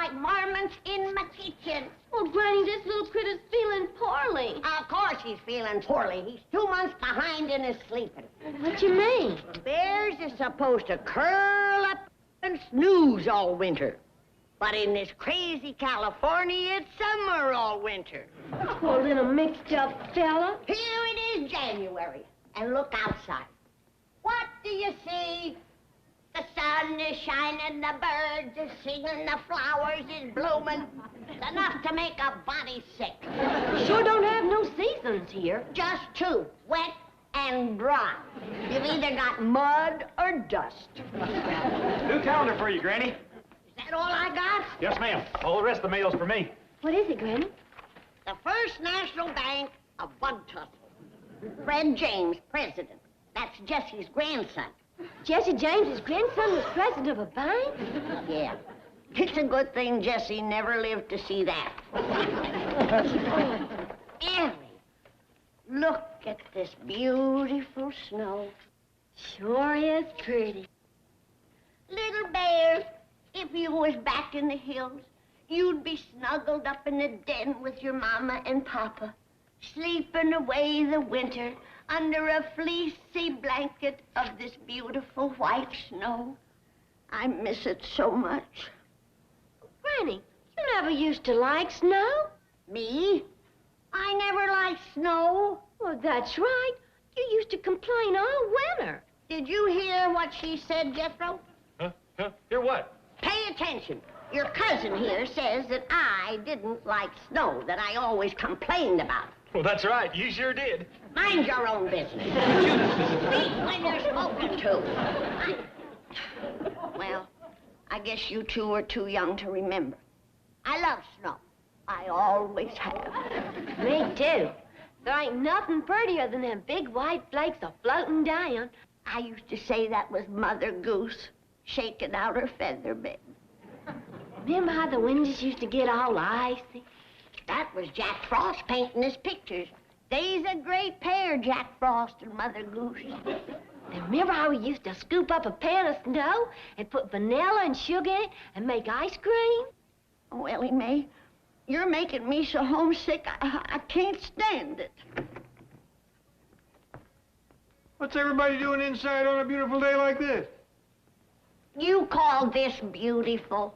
like varmints in my kitchen. Well, Granny, this little critter's feeling poorly. Of course he's feeling poorly. He's 2 months behind in his sleeping. What you mean? Bears is supposed to curl up and snooze all winter. But in this crazy California, it's summer all winter. Poor little mixed-up fella. Here it is January, and look outside. What do you see? The sun is shining, the birds are singing, the flowers is blooming. It's enough to make a body sick. Sure don't have no seasons here. Just two, wet and dry. You've either got mud or dust. New calendar for you, Granny. Is that all I got? Yes, ma'am. All the rest of the mail's for me. What is it, Granny? The First National Bank of Bug Tussle. Fred James, president. That's Jesse's grandson. Jesse James's grandson was president of a bank? Yeah. It's a good thing Jesse never lived to see that. Ellie, look at this beautiful snow. Sure is pretty. Little bear, if you was back in the hills, you'd be snuggled up in the den with your mama and papa, sleeping away the winter under a fleecy blanket of this beautiful white snow. I miss it so much. Granny, you never used to like snow. Me? I never liked snow. Well, that's right. You used to complain all winter. Did you hear what she said, Jethro? Huh? Hear what? Pay attention. Your cousin here says that I didn't like snow, that I always complained about it. Well, that's right. You sure did. Mind your own business. Speak when you're spoken to. Well, I guess you two are too young to remember. I love snow. I always have. Me too. There ain't nothing prettier than them big white flakes a-floating down. I used to say that was Mother Goose shaking out her feather bed. Remember how the windows used to get all icy? That was Jack Frost painting his pictures. They's a great pair, Jack Frost and Mother Goose. And remember how we used to scoop up a pan of snow and put vanilla and sugar in it and make ice cream? Oh, Ellie Mae, you're making me so homesick, I can't stand it. What's everybody doing inside on a beautiful day like this? You call this beautiful?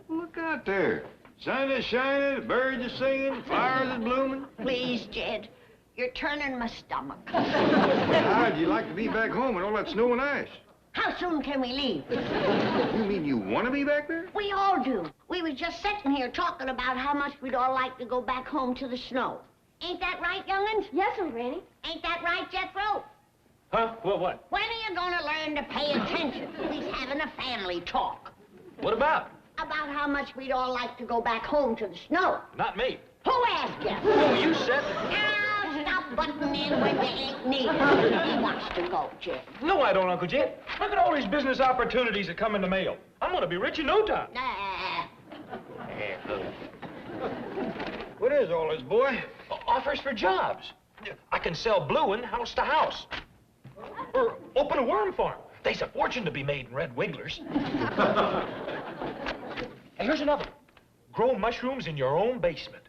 Look out there. Sun is shining, the birds are singing, flowers are blooming. Please, Jed, you're turning my stomach. How'd you like to be back home with all that snow and ice? How soon can we leave? You mean you want to be back there? We all do. We was just sitting here talking about how much we'd all like to go back home to the snow. Ain't that right, young'uns? Yes, Granny. Ain't that right, Jethro? Huh? What? When are you gonna learn to pay attention? He's having a family talk. What about? About how much we'd all like to go back home to the snow. Not me. Who asked you? Oh, you said... Now, stop butting in when you ain't needed. He wants to go, Jed. No, I don't, Uncle Jed. Look at all these business opportunities that come in the mail. I'm gonna be rich in no time. Nah. What is all this, boy? Offers for jobs. I can sell blueing house to house. Or open a worm farm. There's a fortune to be made in red wigglers. And here's another. Grow mushrooms in your own basement.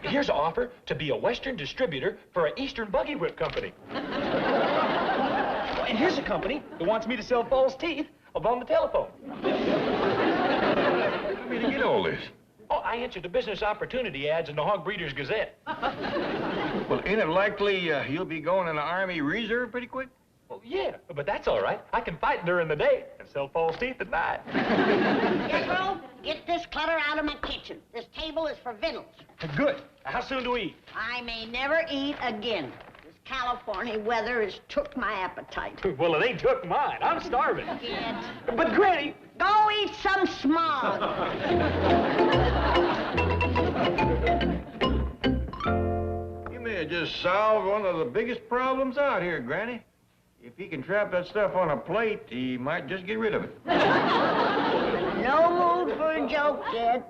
Here's an offer to be a Western distributor for an Eastern buggy whip company. And here's a company that wants me to sell false teeth on the telephone. I mean, to get all this. Oh, I answered the business opportunity ads in the Hog Breeders Gazette. Well, ain't it likely you'll be going in the Army Reserve pretty quick? Well, yeah, but that's all right. I can fight during the day and sell false teeth at night. Jethro, get this clutter out of my kitchen. This table is for victuals. Good. How soon do we eat? I may never eat again. This California weather has took my appetite. Well, it ain't took mine. I'm starving. Jed. But, Granny... Go eat some smog. You may have just solved one of the biggest problems out here, Granny. If he can trap that stuff on a plate, he might just get rid of it. No mood for a joke, Jed.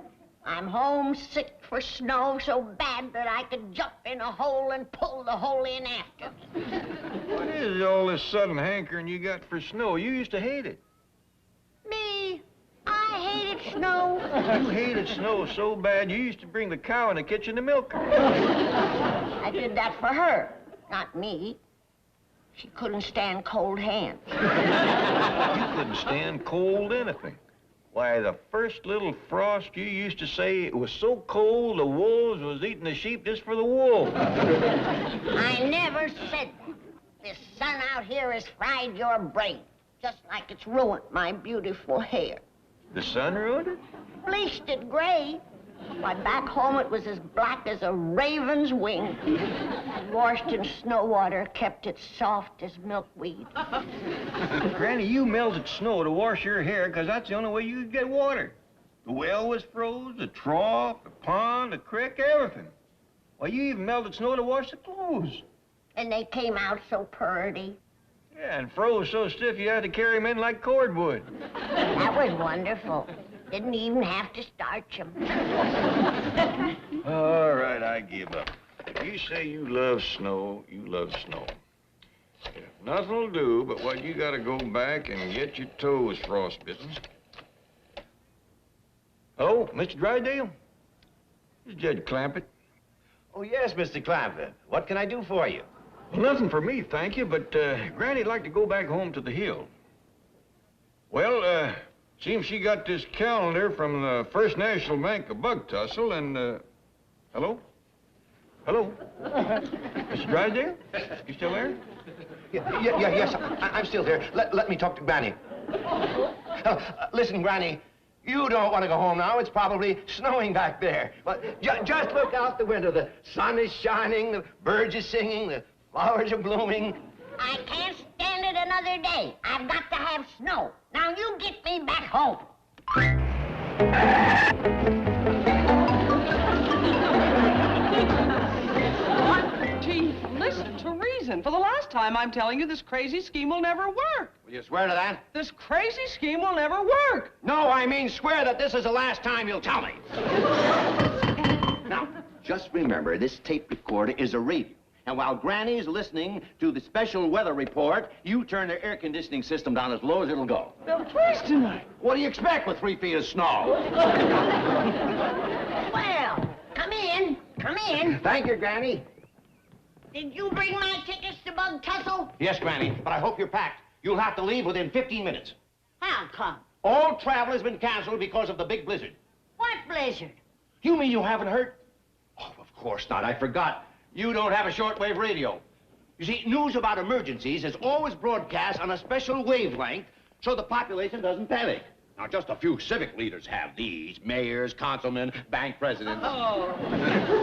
I'm homesick for snow so bad that I could jump in a hole and pull the hole in after. What is all this sudden hankering you got for snow? You used to hate it. Me? I I hated snow. You hated snow so bad, you used to bring the cow in the kitchen to milk her. I did that for her, not me. She couldn't stand cold hands. You couldn't stand cold anything. Why, the first little frost you used to say it was so cold the wolves was eating the sheep just for the wool. I never said that. This sun out here has fried your brain, just like it's ruined my beautiful hair. The sun ruined it? Bleached it gray. Why, back home it was as black as a raven's wing. Washed in snow water, kept it soft as milkweed. Granny, you melted snow to wash your hair because that's the only way you could get water. The well was froze, the trough, the pond, the creek, everything. Why, you even melted snow to wash the clothes. And they came out so purty. Yeah, and froze so stiff you had to carry them in like cordwood. That was wonderful. Didn't even have to starch them. All right, I give up. If you say you love snow, you love snow. Nothing will do but what you gotta go back and get your toes frostbitten. Oh, Mr. Drydale? This is Judge Clampett. Oh, yes, Mr. Clampett. What can I do for you? Well, nothing for me, thank you, but Granny'd like to go back home to the hill. Well, seems she got this calendar from the First National Bank of Bug Tussle, and, hello? Hello? Mr. Drysdale? You still there? Yes, I'm still here. Let me talk to Granny. Listen, Granny, you don't want to go home now. It's probably snowing back there. Well, just look out the window. The sun is shining, the birds are singing, the flowers are blooming. I can't stand it another day. I've got to have snow. Now you get me back home. Chief, listen to reason. For the last time, I'm telling you this crazy scheme will never work. Will you swear to that? This crazy scheme will never work. No, I mean swear that this is the last time you'll tell me. Now, just remember, this tape recorder is a radio. And while Granny's listening to the special weather report, you turn the air conditioning system down as low as it'll go. They'll freeze tonight. What do you expect with 3 feet of snow? Well, come in. Come in. Thank you, Granny. Did you bring my tickets to Bug Tussle? Yes, Granny, but I hope you're packed. You'll have to leave within 15 minutes. How come? All travel has been canceled because of the big blizzard. What blizzard? You mean you haven't heard? Oh, of course not. I forgot. You don't have a shortwave radio. You see, news about emergencies is always broadcast on a special wavelength so the population doesn't panic. Now, just a few civic leaders have these. Mayors, councilmen, bank presidents. Oh.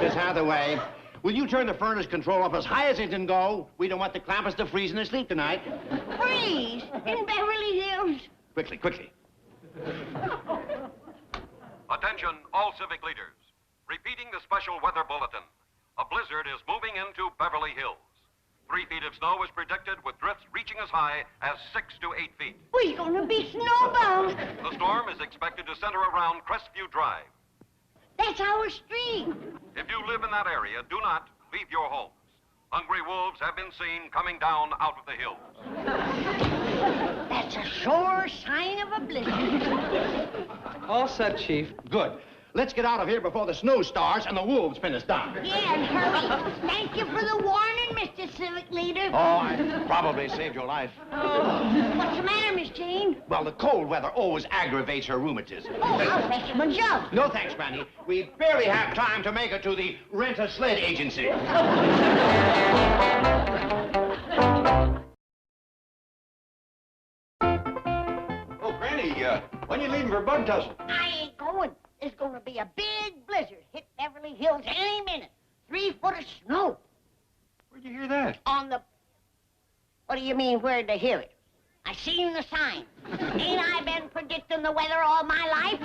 Miss Hathaway, will you turn the furnace control up as high as it can go? We don't want the Clampets to freeze in their sleep tonight. Freeze? In Beverly Hills? Quickly, quickly. Attention, all civic leaders. Repeating the special weather bulletin. A blizzard is moving into Beverly Hills. 3 feet of snow is predicted with drifts reaching as high as 6 to 8 feet. We're gonna be snowbound. The storm is expected to center around Crestview Drive. That's our street. If you live in that area, do not leave your homes. Hungry wolves have been seen coming down out of the hills. That's a sure sign of a blizzard. All set, Chief. Good. Let's get out of here before the snow starts and the wolves pin us down. Yeah, and hurry. Thank you for the warning, Mr. Civic Leader. Oh, I probably saved your life. What's the matter, Miss Jane? Well, the cold weather always aggravates her rheumatism. Oh, I'll fetch him a jug. No thanks, Granny. We barely have time to make it to the rent-a-sled agency. Oh, Granny, when you leaving for Bug Tussle? I ain't going. There's gonna be a big blizzard hit Beverly Hills any minute. 3 foot of snow. Where'd you hear that? On the... What do you mean, where'd they hear it? I seen the sign. Ain't I been predicting the weather all my life?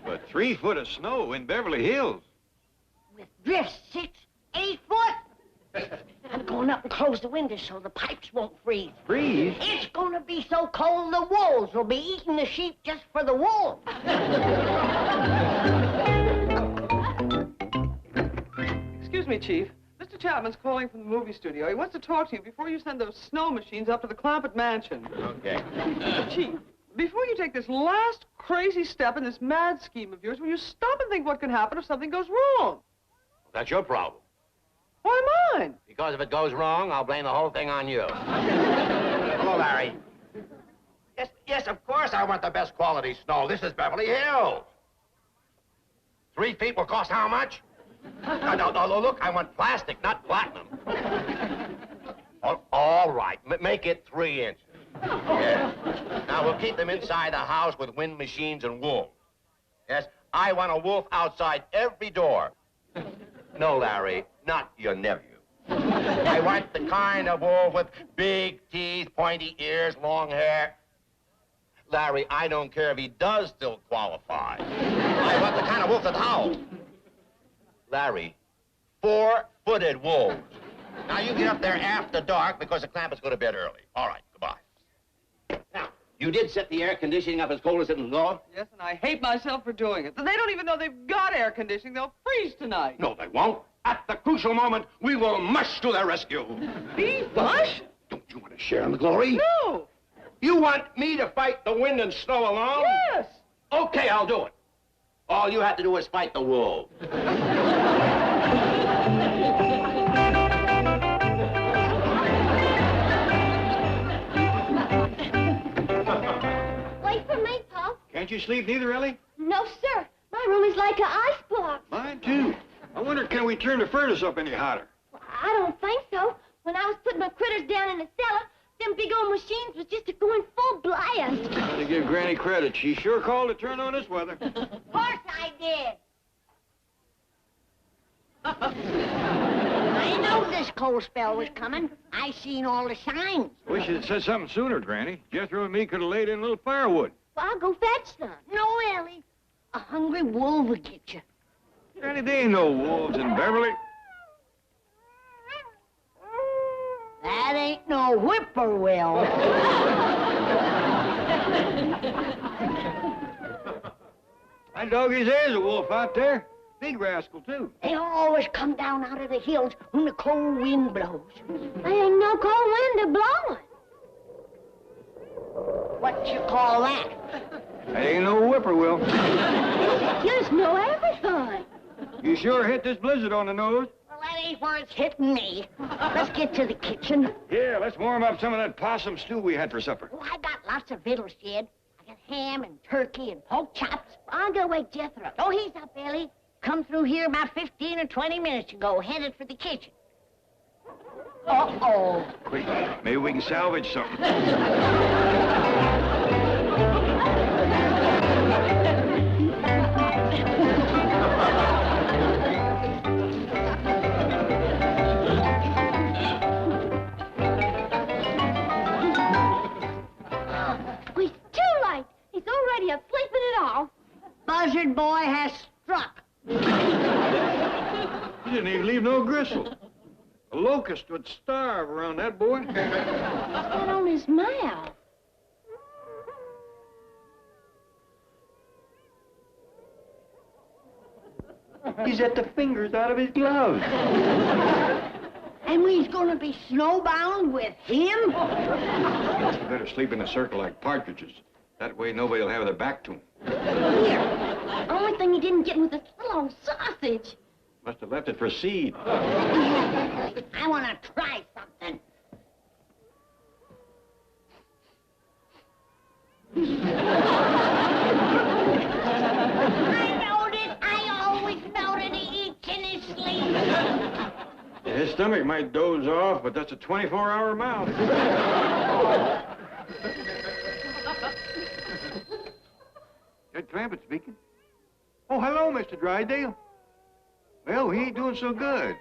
But 3 foot of snow in Beverly Hills. With drifts 6, 8 foot. I'm going up and close the windows so the pipes won't freeze. Freeze? It's gonna be so cold the wolves will be eating the sheep just for the wool. Excuse me, Chief. Mr. Chapman's calling from the movie studio. He wants to talk to you before you send those snow machines up to the Clampett mansion. Okay. Chief, before you take this last crazy step in this mad scheme of yours? Will you stop and think what can happen if something goes wrong? That's your problem. Why mine? Because if it goes wrong, I'll blame the whole thing on you. Hello, Larry. Yes, of course I want the best quality snow. This is Beverly Hills. 3 feet will cost how much? No, look, I want plastic, not platinum. All right, make it 3 inches. Yeah. Now, we'll keep them inside the house with wind machines and wolves. Yes, I want a wolf outside every door. No, Larry, not your nephew. I want the kind of wolf with big teeth, pointy ears, long hair. Larry, I don't care if he does still qualify. I want the kind of wolf that howls. Larry, 4-footed wolves. Now, you get up there after dark because the Clampetts go to bed early. All right, goodbye. Now, you did set the air conditioning up as cold as it can go? Yes, and I hate myself for doing it. They don't even know they've got air conditioning. They'll freeze tonight. No, they won't. At the crucial moment, we will mush to their rescue. Me? Mush? Don't you want to share in the glory? No. You want me to fight the wind and snow alone? Yes. Okay, I'll do it. All you have to do is fight the wolves. Wait for me, Pop. Can't you sleep neither, Ellie? No, sir. My room is like an icebox. Mine, too. I wonder, can we turn the furnace up any hotter? I don't think so. When I was putting my critters down in the cellar, them big old machines was just going full blast. Got to give Granny credit. She sure called to turn on this weather. Of course I did. I knew this cold spell was coming. I seen all the signs. Wish you'd said something sooner, Granny. Jethro and me could have laid in a little firewood. Well, I'll go fetch some. No, Ellie. A hungry wolf will get you. Granny, there ain't no wolves in Beverly. That ain't no whippoorwill. My doggies, there's a wolf out there. Big rascal, too. They always come down out of the hills when the cold wind blows. There ain't no cold wind blowing. What you call that? That ain't no whippoorwill. You know everything. You sure hit this blizzard on the nose. Well, that ain't where it's hitting me. Let's get to the kitchen. Yeah, let's warm up some of that possum stew we had for supper. Oh, I got lots of victuals, Jed. I got ham and turkey and pork chops. I'll go wake Jethro. Oh, he's up, Ellie. Come through here about 15 or 20 minutes ago, headed for the kitchen. Uh-oh. Quick, maybe we can salvage something. It's too late. He's already asleep in it all. Buzzard boy has struck. He didn't even leave no gristle. A locust would starve around that boy. What's that on his mouth? He's at the fingers out of his gloves. And we's gonna be snowbound with him? Guess we better sleep in a circle like partridges. That way nobody will have their back to him. Here. Only thing he didn't get was this little old sausage. Must have left it for seed. I wanna try something. I knowed it. I always knowed it. He eats in his sleep. His stomach might doze off, but that's a 24-hour mouth. Ted Clampett speaking. Oh, hello, Mr. Drysdale. Well, he ain't doing so good.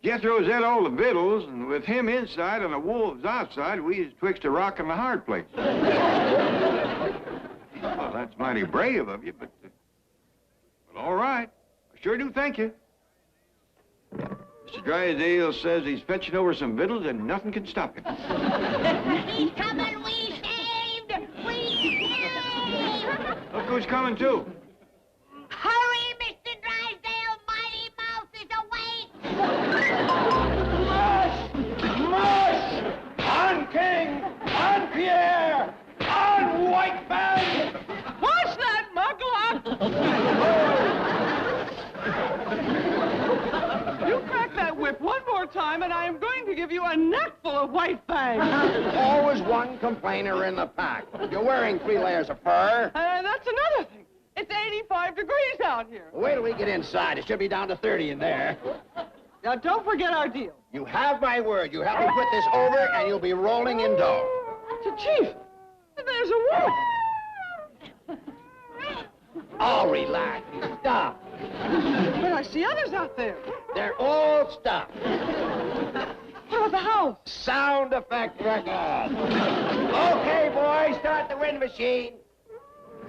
Jethro's had all the victuals, and with him inside and the wolves outside, we is twixt a rock and a hard place. Well, that's mighty brave of you, but... well, all right. I sure do thank you. Mr. Drysdale says he's fetching over some victuals and nothing can stop him. He's coming. We saved. We saved. Look who's coming, too. Hurry, Mr. Drysdale. Mighty Mouse is awake. Mush! On King! On Pierre! On White Fang! What's and I am going to give you a neck full of white fangs. Always one complainer in the pack. You're wearing 3 layers of fur. That's another thing. It's 85 degrees out here. Wait till we get inside. It should be down to 30 in there. Now, don't forget our deal. You have my word. You help me put this over, and you'll be rolling in dough. Chief, there's a wolf. Oh, relax. Stop. But I see others out there. They're all stopped. What about the house? Sound effect record. Okay, boys, start the wind machine.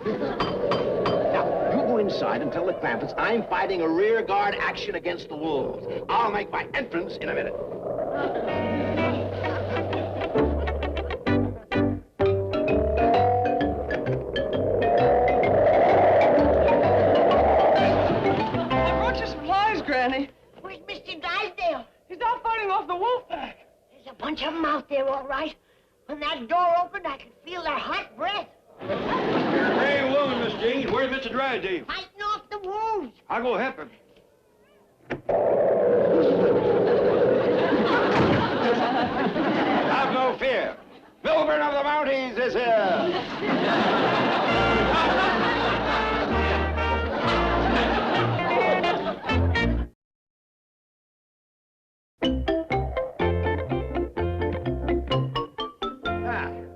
Now, you go inside and tell the Clampetts I'm fighting a rear guard action against the wolves. I'll make my entrance in a minute. I brought you supplies, Granny. Where's Mr. Drysdale? He's out fighting off the wolf pack. There's a bunch of them out there, all right. When that door opened, I could feel their hot breath. Hey, woman, Miss Jean. Where's Mr. Drysdale? Fighting off the wolves. I'll go help him. Have no fear. Milburn of the Mounties is here.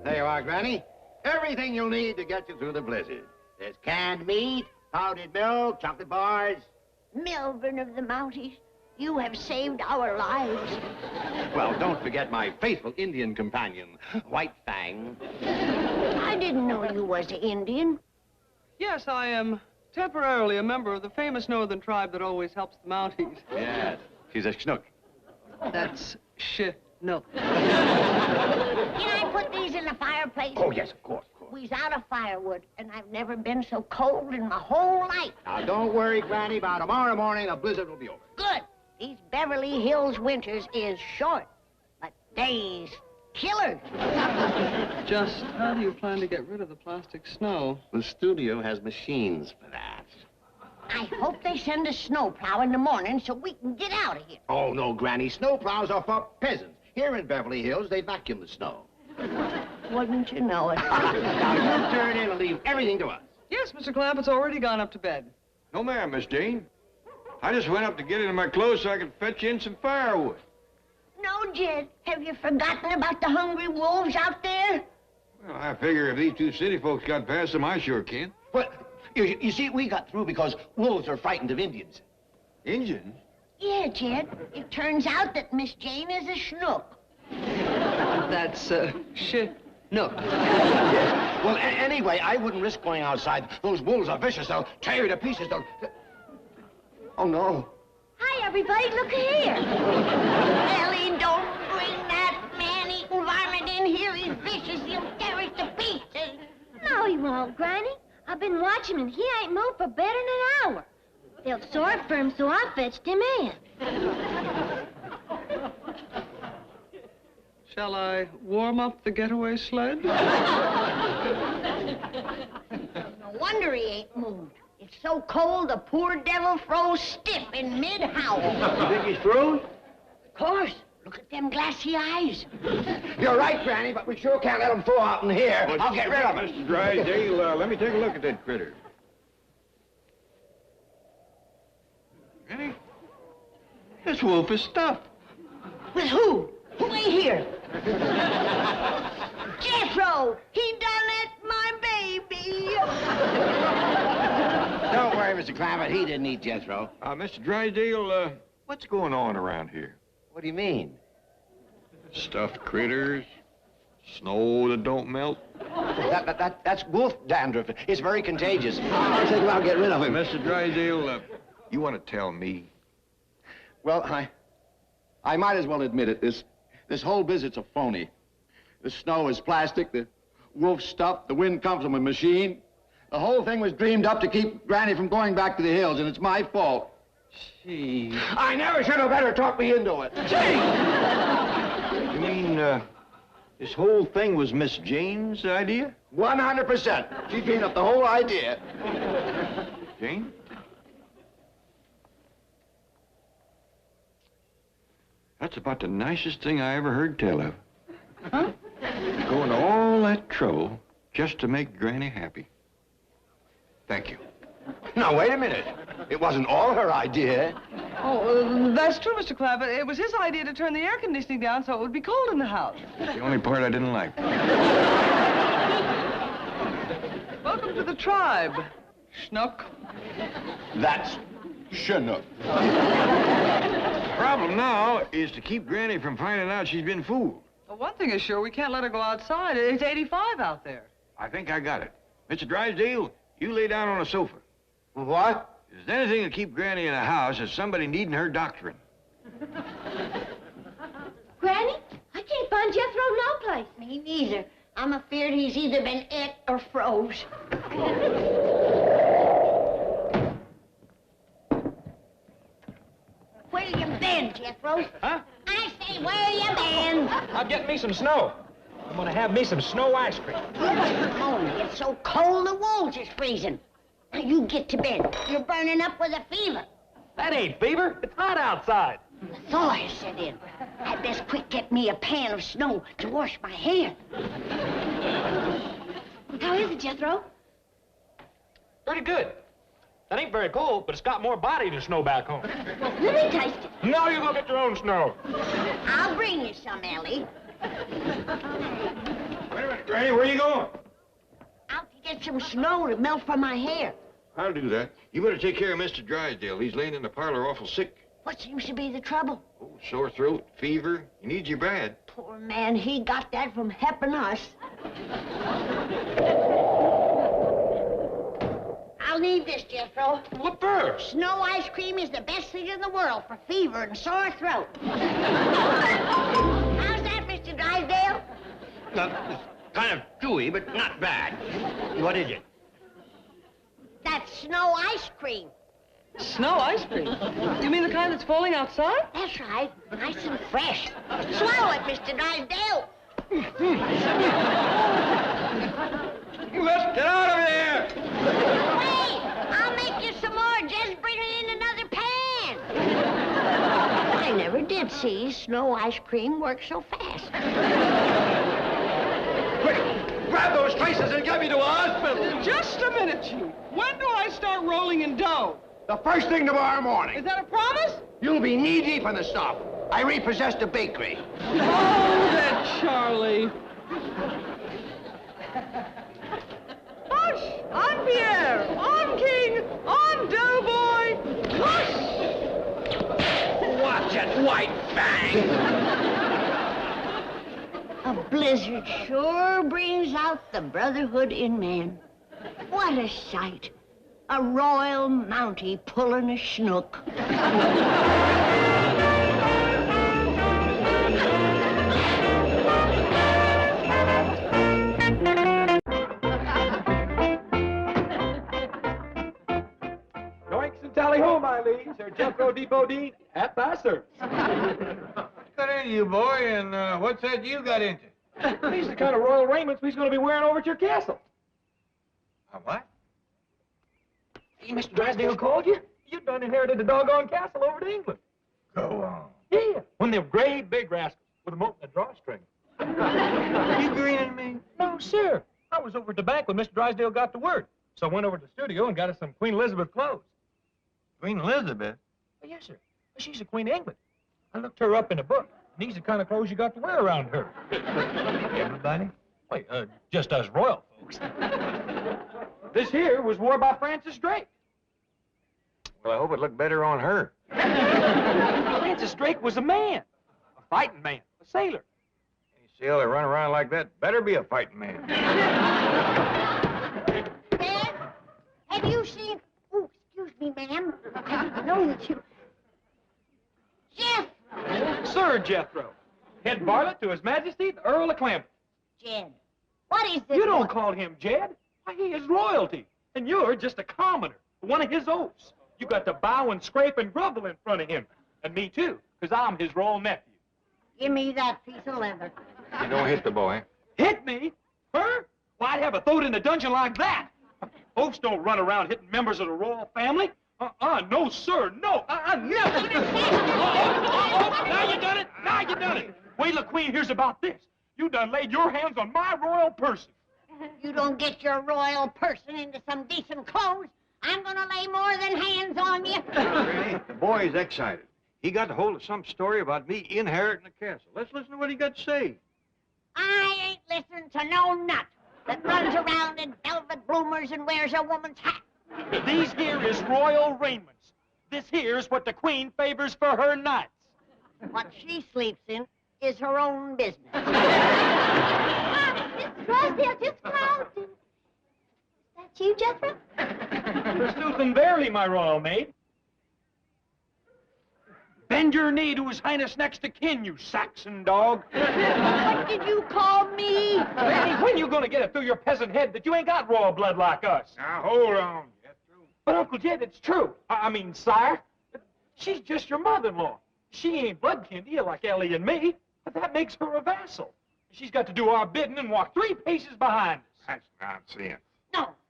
There you are, Granny. Everything you'll need to get you through the blizzard. There's canned meat, powdered milk, chocolate bars. Milburn of the Mounties, you have saved our lives. Well, don't forget my faithful Indian companion, White Fang. I didn't know you was an Indian. Yes, I am temporarily a member of the famous northern tribe that always helps the Mounties. Yes, she's a schnook. That's no. Can I put these in the fireplace? Oh, yes, of course. We's out of firewood, and I've never been so cold in my whole life. Now, don't worry, Granny. By tomorrow morning, the blizzard will be over. Good. These Beverly Hills winters is short, but days killers. Just how do you plan to get rid of the plastic snow? The studio has machines for that. I hope they send a snowplow in the morning so we can get out of here. Oh, no, Granny. Snowplows are for peasants. Here in Beverly Hills, they vacuum the snow. Wouldn't you know it? Now, you turn in and leave everything to us. Yes, Mr. Clampett's already gone up to bed. No, ma'am, Miss Jean. I just went up to get into my clothes so I could fetch in some firewood. No, Jed. Have you forgotten about the hungry wolves out there? Well, I figure if these 2 city folks got past them, I sure can. Well, you see, we got through because wolves are frightened of Indians. Indians? Yeah, Jed. It turns out that Miss Jane is a schnook. That's, no. Well, anyway, I wouldn't risk going outside. Those wolves are vicious. They'll tear you to pieces. Oh, no. Hi, everybody. Look here. Ellie, don't bring that man-eating varmint in here. He's vicious. He'll tear us to pieces. No, he won't, Granny. I've been watching him, and he ain't moved for better than an hour. Felt sorry for him, so I fetched him in. Shall I warm up the getaway sled? No wonder he ain't moved. It's so cold, the poor devil froze stiff in mid-howl. You think he's froze? Of course. Look at them glassy eyes. You're right, Granny, but we sure can't let them thaw out in here. I'll get rid of them. Mr. Drysdale, let me take a look at that critter. Granny, this wolf is stuffed. With who? Who ain't here? Jethro! He done it, my baby! Don't worry, Mr. Clampett. He didn't eat Jethro. Mr. Drysdale, what's going on around here? What do you mean? Stuffed critters, snow that don't melt. That's wolf dandruff. It's very contagious. I think I'll get rid of him. Mr. Drysdale, you want to tell me? Well, I might as well admit it. This whole visit's a phony. The snow is plastic, the wolf's stuffed, the wind comes from a machine. The whole thing was dreamed up to keep Granny from going back to the hills, and it's my fault. Gee. I never should have let her talk me into it. You mean, this whole thing was Miss Jane's idea? 100%. She dreamed up the whole idea. Jane? That's about the nicest thing I ever heard tell of. Huh? Going to all that trouble just to make Granny happy. Thank you. Now, wait a minute. It wasn't all her idea. Oh, that's true, Mr. Clapp. It was his idea to turn the air conditioning down so it would be cold in the house. The only part I didn't like. Welcome to the tribe, Schnook. That's Chinook. The problem now is to keep Granny from finding out she's been fooled. Well, one thing is sure, we can't let her go outside. It's 85 out there. I think I got it. Mr. Drysdale, you lay down on a sofa. What? If there's anything to keep Granny in the house, it's somebody needing her doctoring. Granny, I can't find Jethro no place. Me neither. I'm afeard he's either been ate or froze. Where you been, Jethro? Huh? I say, where you been? I'm getting me some snow. I'm gonna have me some snow ice cream. Oh, it's so cold the walls is freezing. Now you get to bed. You're burning up with a fever. That ain't fever. It's hot outside. The thaw has set in. I'd best quick get me a pan of snow to wash my hair. How is it, Jethro? Pretty good. That ain't very cold, but it's got more body than snow back home. Well, let me taste it. No, you go get your own snow. I'll bring you some, Ellie. Wait a minute, Granny, where are you going? Out to get some snow to melt from my hair. I'll do that. You better take care of Mr. Drysdale. He's laying in the parlor awful sick. What seems to be the trouble? Oh, sore throat, fever. He needs you bad. Poor man, he got that from helping us. I'll need this, Jethro. What for? Snow ice cream is the best thing in the world for fever and sore throat. How's that, Mr. Drysdale? It's kind of chewy, but not bad. What is it? That's snow ice cream. Snow ice cream? You mean the kind that's falling outside? That's right. Nice and fresh. Swallow it, Mr. Drysdale. Let's get out of here! Wait! I'll make you some more. Just bring it in another pan. I never did see snow ice cream work so fast. Quick, grab those traces and get me to a hospital. Just a minute, Chief. When do I start rolling in dough? The first thing tomorrow morning. Is that a promise? You'll be knee-deep in the stuff. I repossessed a bakery. Oh, that Charlie. Hush! On Pierre! On King! On Doughboy! Hush! Watch it, White Fang! A blizzard sure brings out the brotherhood in man. What a sight. A royal mountie pulling a schnook. Yoinks and tally-ho, my liege. Sir Jethro D. Bodine at thy service. What's got into you, boy, and what's that you got into? These are the kind of royal raiments we's going to be wearing over at your castle. What? Hey, Mr. Drysdale called you. You done inherited the doggone castle over to England. Go on. Yeah, one of them great big rascals with them open a drawstring. You grinning me? No, sir. I was over at the bank when Mr. Drysdale got the word. So I went over to the studio and got us some Queen Elizabeth clothes. Queen Elizabeth? Oh, yes, sir. She's the Queen of England. I looked her up in the book. And these are the kind of clothes you got to wear around her. Everybody? Wait, just us royal folks. This here was wore by Francis Drake. Well, I hope it looked better on her. Francis Drake was a man. A fighting man. A sailor. Any sailor run around like that better be a fighting man. Dad, have you seen... Oh, excuse me, ma'am. I know that you... Jeff! Sir Jethro. Head varlet to His Majesty, the Earl of Clampton. Jed, what is this? You don't call him Jed. Why, he is royalty. And you're just a commoner, one of his oaths. You got to bow and scrape and grovel in front of him. And me too, because I'm his royal nephew. Give me that piece of leather. You don't hit the boy. Hit me? Her? Well, I'd have a throat in the dungeon like that. Oaths don't run around hitting members of the royal family. No, sir, no. Never. Now you done it. Now you done it. Wait till the Queen hears about this. You done laid your hands on my royal person. You don't get your royal person into some decent clothes, I'm gonna lay more than hands on you. Granny, the boy's excited. He got hold of some story about me inheriting the castle. Let's listen to what he got to say. I ain't listening to no nut that runs around in velvet bloomers and wears a woman's hat. These here is royal raiments. This here's what the Queen favors for her knights. What she sleeps in is her own business. Mr. Crosdale just called. Is that you, Jethro? Pursuit and barely, my royal maid. Bend your knee to His Highness next to kin, you Saxon dog. What did you call me? Granny, when you gonna get it through your peasant head that you ain't got royal blood like us? Now, hold on, Jethro. But, Uncle Jed, it's true. I mean, sire, she's just your mother-in-law. She ain't blood kin to you like Ellie and me, but that makes her a vassal. She's got to do our bidding and walk 3 paces behind us. That's nonsense.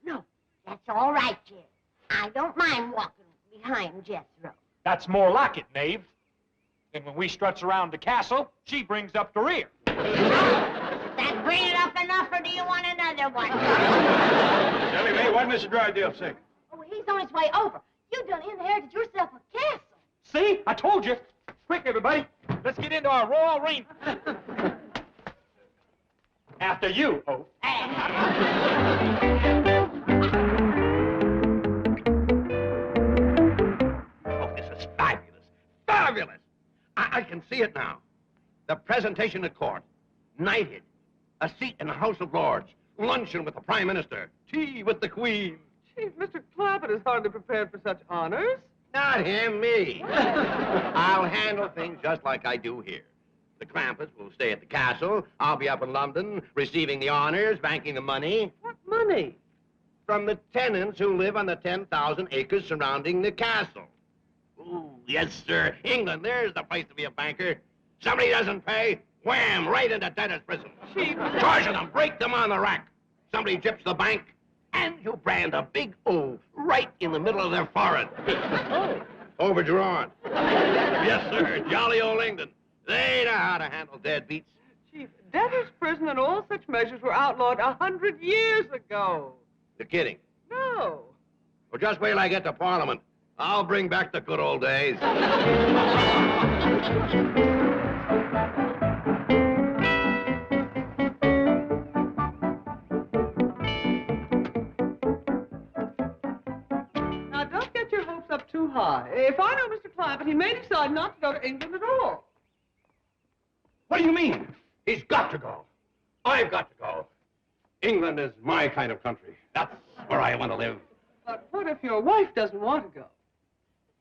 No, that's all right, Jed. I don't mind walking behind Jethro. That's more like it, knave. Then when we struts around the castle, she brings up the rear. That bring it up enough, or do you want another one? Ellie Mae, what did Mr. Drysdale say? Oh, he's on his way over. You done inherited yourself a castle. See? I told you. Quick, everybody. Let's get into our royal raiment. After you, Oaf. Oh, this is fabulous. Fabulous. I can see it now. The presentation at court. Knighted. A seat in the House of Lords. Luncheon with the Prime Minister. Tea with the Queen. Chief, Mr. Clappett is hardly prepared for such honors. Not him, me. I'll handle things just like I do here. The Clampetts will stay at the castle. I'll be up in London, receiving the honors, banking the money. What money? From the tenants who live on the 10,000 acres surrounding the castle. Ooh, yes, sir. England, there's the place to be a banker. Somebody doesn't pay, wham, right into debtor's prison. Chief. Charging them, break them on the rack. Somebody chips the bank, and you brand a big O right in the middle of their forehead. Overdrawn. Yes, sir. Jolly old England. They know how to handle deadbeats. Chief, debtor's prison and all such measures were outlawed 100 years ago. You're kidding. No. Well, just wait till I get to Parliament. I'll bring back the good old days. Now, don't get your hopes up too high. If I know Mr. Clappett, he may decide not to go to England at all. What do you mean? He's got to go. I've got to go. England is my kind of country. That's where I want to live. But what if your wife doesn't want to go?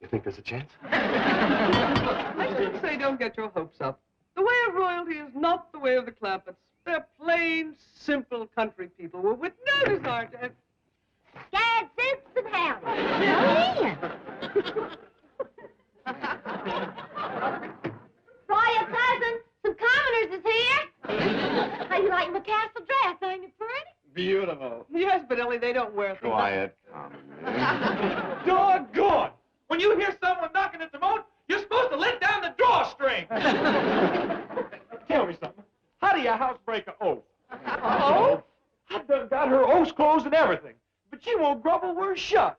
You think there's a chance? I should say don't get your hopes up. The way of royalty is not the way of the Clappetts. They're plain, simple country people with no desire to... Dad, sense and howdy. Royal cousin, some commoners is here. How you like my castle dress? Ain't it pretty? Beautiful. Yes, but Ellie, they don't wear things. Quiet. Doggone! When you hear someone knocking at the moat, you're supposed to let down the drawstring. Tell me something. How do you housebreak an oath? Oh? I've done got her oath's clothes and everything, but she won't grumble worth shucks.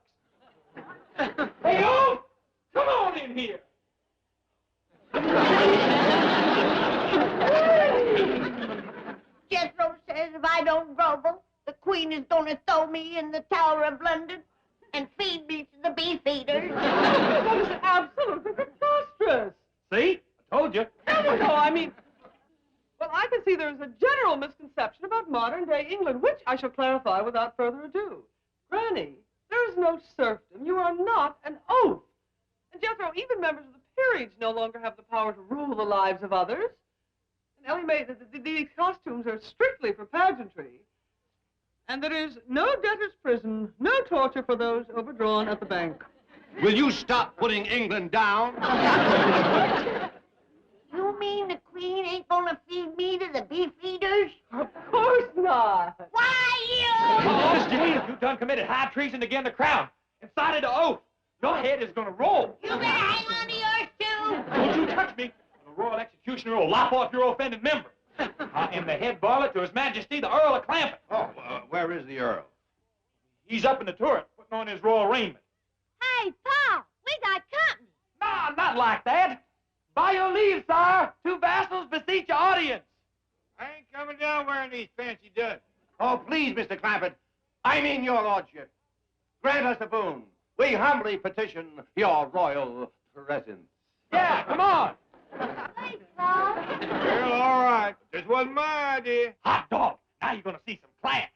Hey, Oath! Come on in here. Jethro says if I don't grumble, the Queen is gonna throw me in the Tower of London and feed me to the beefeaters. That is absolutely preposterous. See? I told you. No, I mean... Well, I can see there's a general misconception about modern-day England, which I shall clarify without further ado. Granny, there is no serfdom. You are not an oath. And Jethro, even members of the peerage no longer have the power to rule the lives of others. And Ellie Mae, these costumes are strictly for pageantry. And there is no debtor's prison, no torture for those overdrawn at the bank. Will you stop putting England down? You mean the Queen ain't gonna feed me to the beefeaters? Of course not. Why, you? Oh, Mr. Jane, you done committed high treason against the crown and cited an oath. Your head is gonna roll. You better hang on to yours, too. Don't you touch me. The Royal Executioner will lop off your offended member. I am the head varlet to His Majesty, the Earl of Clampett. Oh, where is the Earl? He's up in the turret, putting on his royal raiment. Hey, Paul, we got company. Nah, not like that. By your leave, sire, two vassals beseech your audience. I ain't coming down wearing these fancy duds. Oh, please, Mr. Clampett. I mean your lordship. Grant us a boon. We humbly petition your royal presence. Yeah, come on. Thanks, Paul. Well, all right. This wasn't my idea. Hot dog. Now you're gonna see some class.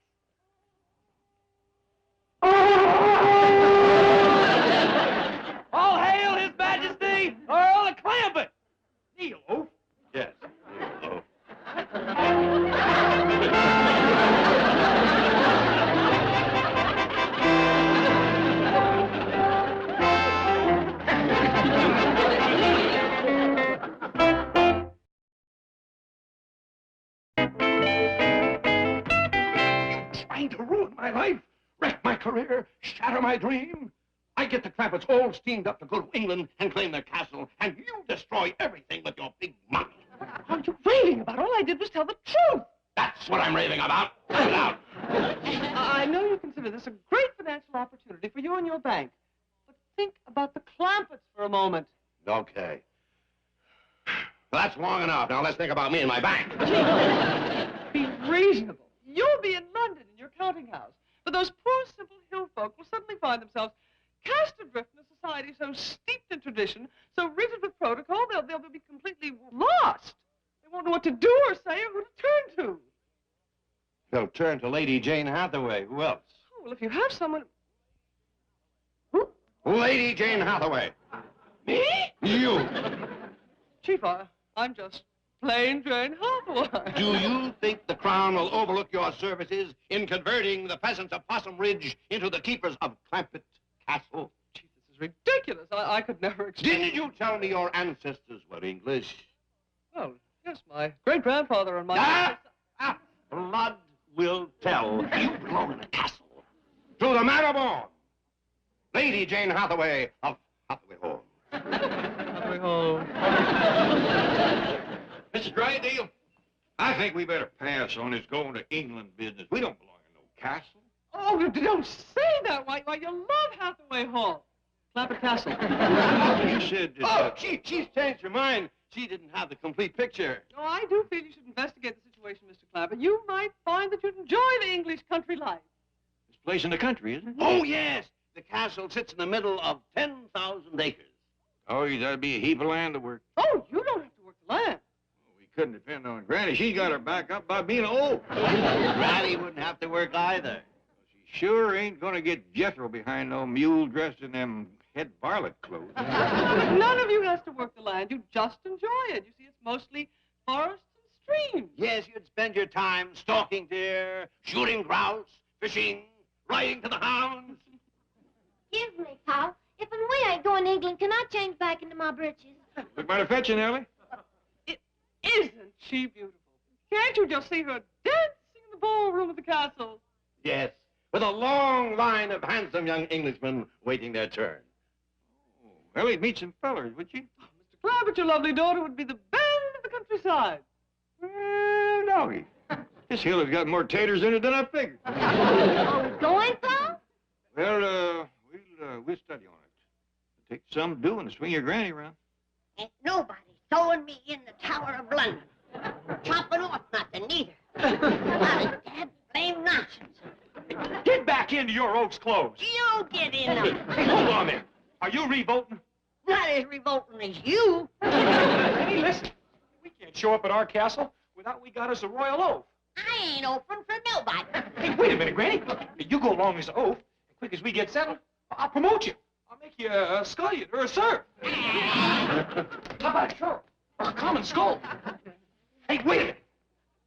All hail His Majesty, Earl of Clampett. Kneel, oaf. Yes. Oh. Trying to ruin my life, wreck my career, shatter my dream. I get the Clampetts all steamed up to go to England and claim their castle, and you destroy everything with your big money. What are you raving about? All I did was tell the truth. That's what I'm raving about. Cut it out. I know you consider this a great financial opportunity for you and your bank. But think about the Clampetts for a moment. Okay. Well, that's long enough. Now let's think about me and my bank. Be reasonable. You'll be in London in your counting house. But those poor, simple hill folk will suddenly find themselves cast adrift in a society so steeped in tradition, so rigid with protocol, they'll be completely lost. They won't know what to do or say or who to turn to. They'll turn to Lady Jane Hathaway. Who else? Oh, well, if you have someone... Lady Jane Hathaway. Me? You. Chief, I'm just plain Jane Hathaway. Do you think the Crown will overlook your services in converting the peasants of Possum Ridge into the keepers of Clampett Castle? Chief, this is ridiculous. I could never expect... Didn't you tell me your ancestors were English? Well, yes, my great-grandfather and my... Blood will tell. You belong in the castle. To the man of all, Lady Jane Hathaway of Hathaway Hall. Hathaway Hall. Mr. Drydale, I think we better pass on this going to England business. We don't belong in no castle. Oh, don't say that. Why, you love Hathaway Hall. Clampett Castle. You said... She's changed her mind. She didn't have the complete picture. No, I do feel you should investigate the situation, Mr. Clampett. You might find that you'd enjoy the English country life. This place in the country, isn't it? Oh, yes. The castle sits in the middle of 10,000 acres. Oh, that'd be a heap of land to work. Oh, you don't have to work the land. We couldn't depend on Granny. She's got her back up by being old. Granny wouldn't have to work either. She sure ain't gonna get Jethro behind no mule dressed in them head varlet clothes. None of you has to work the land. You just enjoy it. You see, it's mostly forests and streams. Yes, you'd spend your time stalking deer, shooting grouse, fishing, riding to the hounds. Excuse me, Paul. If and we ain't going to England, can I change back into my breeches? Look mighty fetching, Ellie. Isn't she beautiful? Can't you just see her dancing in the ballroom of the castle? Yes, with a long line of handsome young Englishmen waiting their turn. Oh, Ellie'd meet some fellers, would you? Oh, Mr. Clampett, your lovely daughter would be the belle of the countryside. Well, doggy. This hill has got more taters in it than I figured. Oh, going, Paul? Well, we'll study on it. Take some doing to swing your granny around. Ain't nobody throwing me in the Tower of London. Chopping off nothing, neither. Not a damn blame nonsense. Get back into your oak's clothes. You get in them. Hey, hold on there. Are you revolting? Not as revolting as you. Hey, listen. We can't show up at our castle without we got us a royal oath. I ain't open for nobody. Hey, wait a minute, Granny. You go along as an oath. As quick as we get settled, I'll promote you. I'll make you a scullion or a serf. How about a churl or a common skull? Hey, wait a minute.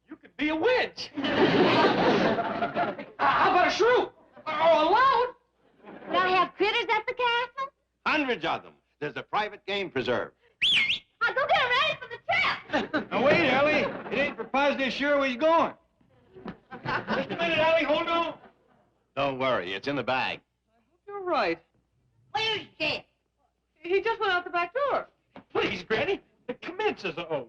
You could be a wedge. How about a shrew or a loud? Do I have critters at the castle? Hundreds of them. There's a private game preserve. I'll go get ready for the trip. Now, wait, Ellie. It ain't for positive sure where he's going. Just a minute, Ellie. Hold on. Don't worry, it's in the bag. I hope you're right. Where's Jed? He just went out the back door. Please, Granny, commence as an oath.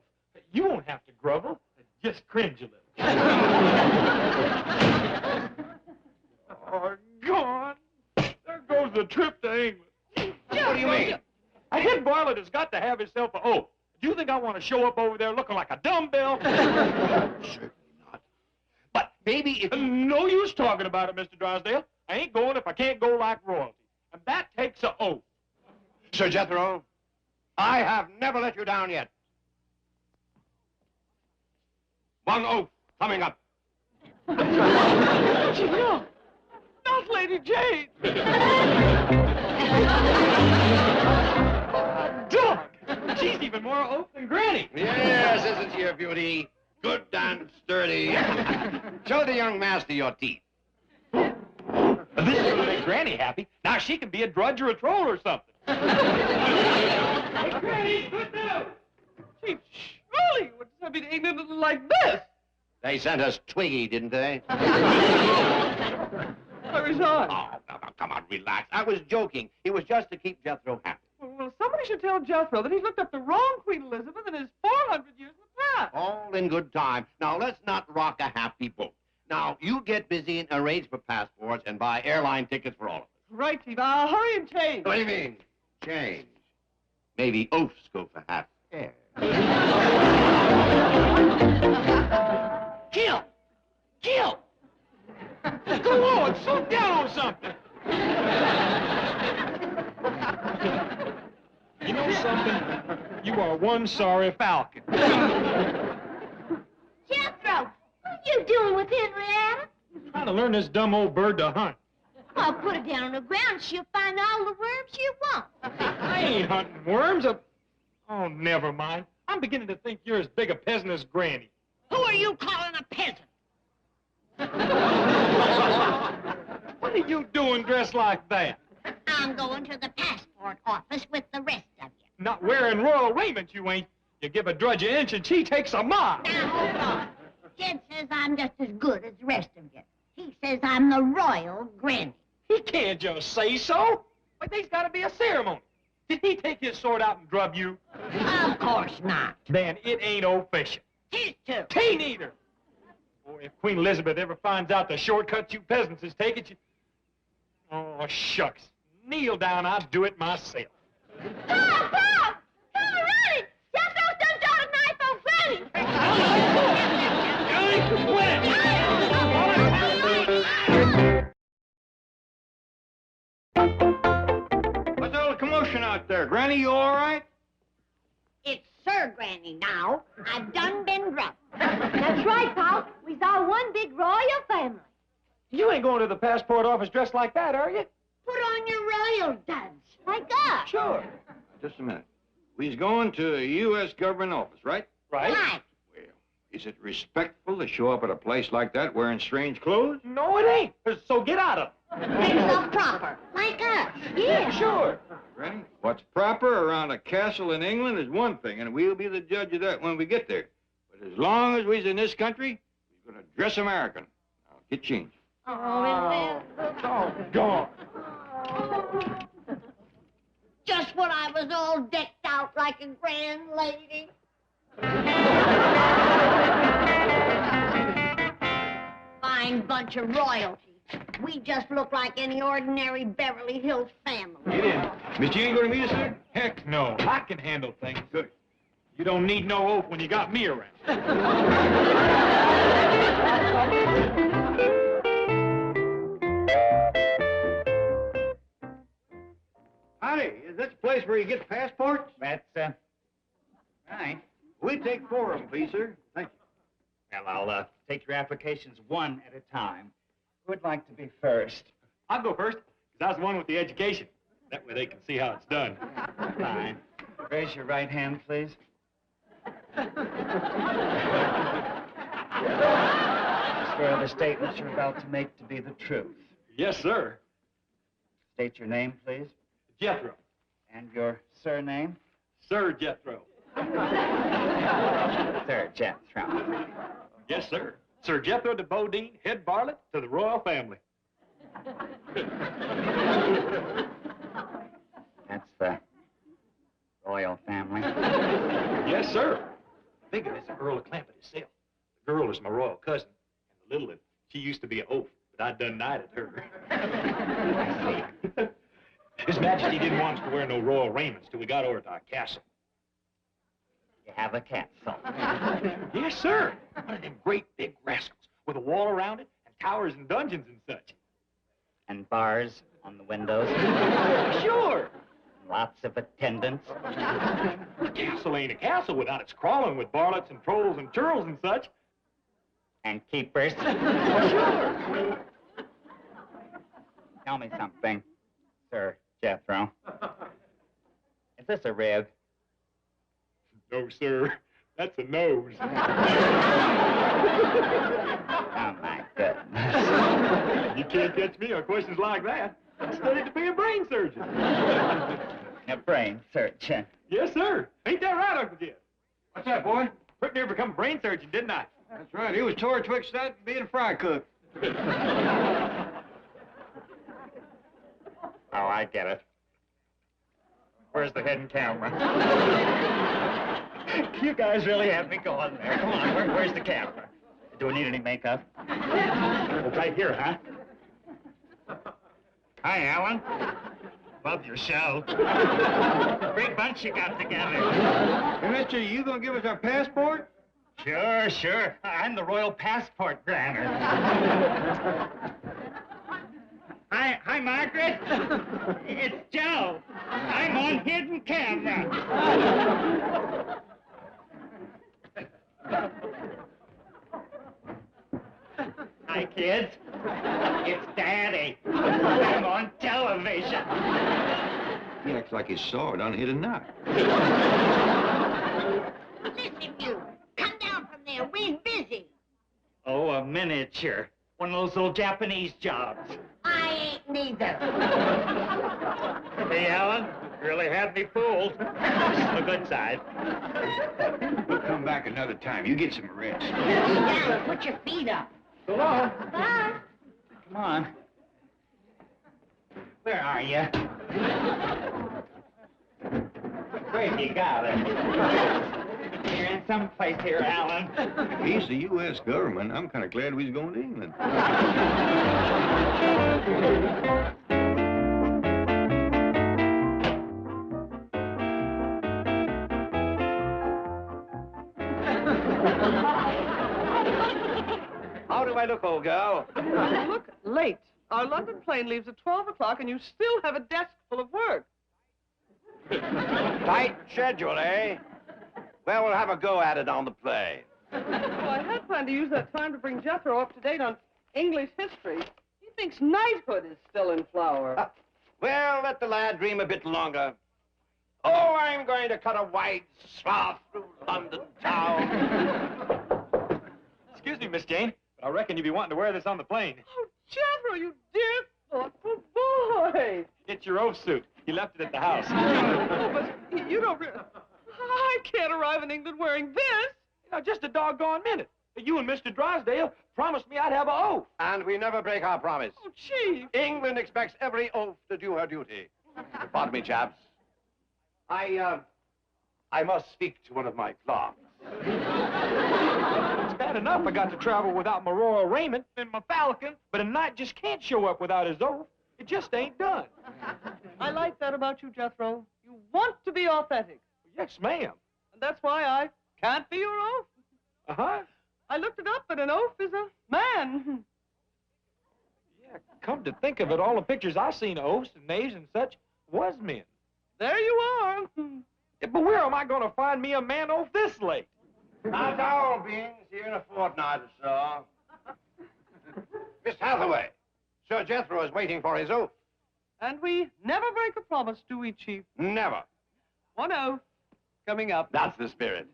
You won't have to grovel. Just cringe a little. Oh, gone. There goes the trip to England. What do you mean? A head varlet has got to have himself a oath. Do you think I want to show up over there looking like a dumbbell? Certainly not. But maybe if... No use talking about it, Mr. Drysdale. I ain't going if I can't go like royalty. And that takes an oath. Sir Jethro, I have never let you down yet. One oath coming up. No, not Lady Jane. Dog! She's even more oath than Granny. Yes, isn't she a beauty? Good and sturdy. Show the young master your teeth. This is gonna make Granny happy. Now she can be a drudge or a troll or something. Hey, Granny, good news. Gee, surely you would send me to England like this. They sent us Twiggy, didn't they? I resign. Oh, come on, relax. I was joking. It was just to keep Jethro happy. Well, somebody should tell Jethro that he's looked up the wrong Queen Elizabeth in his 400 years in the past. All in good time. Now, let's not rock a happy boat. Now, you get busy and arrange for passports and buy airline tickets for all of us. Right, Steve. I'll hurry and change. What do you mean? Change. Maybe oafs go for half air. Kill! Kill! Go on, slow down on something. You know something? You are one sorry falcon. Jethro, what are you doing with Henrietta? Trying to learn this dumb old bird to hunt. I'll put her down on the ground. She'll find all the worms you want. I ain't hunting worms. Oh, never mind. I'm beginning to think you're as big a peasant as Granny. Who are you calling a peasant? What are you doing dressed like that? I'm going to the passport office with the rest of you. Not wearing royal raiment, you ain't. You give a drudge an inch and she takes a mile. Now, hold on. Jed says I'm just as good as the rest of you. He says I'm the royal Granny. He can't just say so. But there's got to be a ceremony. Did he take his sword out and drub you? Of course not. Then it ain't official. Tis too. Tain't either. Oh, if Queen Elizabeth ever finds out the shortcuts you peasants is taking, she... Oh, shucks. Kneel down, I'll do it myself. Paul! Paul! Paul, run! Jethro's done got a knife on Granny! What's all the commotion out there? Granny, you all right? It's Sir Granny now. I've done been drubbed. That's right, Paul. We's all one big royal family. You ain't going to the passport office dressed like that, are you? Put on your royal duds, like us. Sure. Just a minute. We's going to a U.S. government office, right? Right? Right. Well, is it respectful to show up at a place like that wearing strange clothes? No, it ain't. So get out of it. It's so proper, like us. Yeah. Sure. Granny, what's proper around a castle in England is one thing, and we'll be the judge of that when we get there. But as long as we's in this country, we're going to dress American. Now, get changed. Oh, Doggone. Just when I was all decked out like a grand lady. Fine bunch of royalty. We just look like any ordinary Beverly Hills family. Get in. Miss Jean going to meet us there? Heck no. I can handle things. Good. You don't need no oath when you got me around. Howdy, is this the place where you get passports? That's, right. We take 4 of them, please, sir. Thank you. Well, I'll take your applications one at a time. Who'd like to be first? I'll go first, because I was the one with the education. That way they can see how it's done. Fine. Raise your right hand, please. Swear the statements you're about to make to be the truth. Yes, sir. State your name, please, Jethro. and your surname. Sir Jethro. Sir Jethro. Yes, sir. Sir Jethro de Bodine, head varlet to the royal family. Earl of Clampett himself. The girl is my royal cousin, and the little one, she used to be an oaf, but I done knighted her. I see. His Majesty didn't want us to wear no royal raiments till we got over to our castle. You have a castle. Yes, sir. One of them great big rascals with a wall around it and towers and dungeons and such. And bars on the windows. Sure. Lots of attendants. A castle ain't a castle without its crawling with varlets and trolls and churls and such. And keepers. Sure. Tell me something, Sir Jethro. Is this a rib? No, sir. That's a nose. Oh, my goodness. You can't catch me on questions like that. I studied to be a brain surgeon. A brain surgeon. Yes, sir. Ain't that right, Uncle Jim? What's that, boy? Pretty near become a brain surgeon, didn't I? That's right. He was tore twixt that and being a fry cook. Oh, I get it. Where's the hidden camera? You guys really have me going there. Come on, where's the camera? Do we need any makeup? Right here, huh? Hi, Alan. Love your show. Great bunch you got together. Hey, mister, you gonna give us our passport? Sure. I'm the royal passport granter. Hi, Margaret. It's Joe. I'm on hidden camera. Hi, kids. It's Daddy. I'm on television. He acts like his sword unhit a knot. Listen, you. Come down from there. We're busy. Oh, a miniature. One of those old Japanese jobs. I ain't neither. Hey, Alan, you really had me fooled. The good side. We'll come back another time. You get some rest. Sit down. Put your feet up. So long. Bye. Come on. Where are you? Where you got it? You're in someplace here, Alan. He's the U.S. government. I'm kind of glad we was going to England. How do I look, old girl? You look late. Our London plane leaves at 12 o'clock, and you still have a desk full of work. Tight schedule, eh? Well, we'll have a go at it on the plane. Well, I had planned to use that time to bring Jethro up to date on English history. He thinks knighthood is still in flower. Well, let the lad dream a bit longer. Oh, I'm going to cut a wide swath through London town. Excuse me, Miss Jane, but I reckon you'd be wanting to wear this on the plane. Oh, Jethro, you dear, thoughtful boy. It's your oath suit. You left it at the house. Oh, but you don't... I can't arrive in England wearing this. Now, just a doggone minute. You and Mr. Drysdale promised me I'd have an oath. And we never break our promise. Oh, Chief. England expects every oath to do her duty. Pardon me, chaps. I must speak to one of my clerks. It's bad enough I got to travel without my royal raiment and my falcon, but a knight just can't show up without his oath. It just ain't done. I like that about you, Jethro. You want to be authentic. Yes, ma'am. And that's why I can't be your oath. Uh-huh. I looked it up, and an oath is a man. Yeah, come to think of it, all the pictures I seen of oaths and knaves and such was men. There you are. Yeah, but where am I going to find me a man oath this late? Not all beings here in a fortnight or so. Miss Hathaway, Sir Jethro is waiting for his oath. And we never break a promise, do we, Chief? Never. One oath coming up. That's the spirit.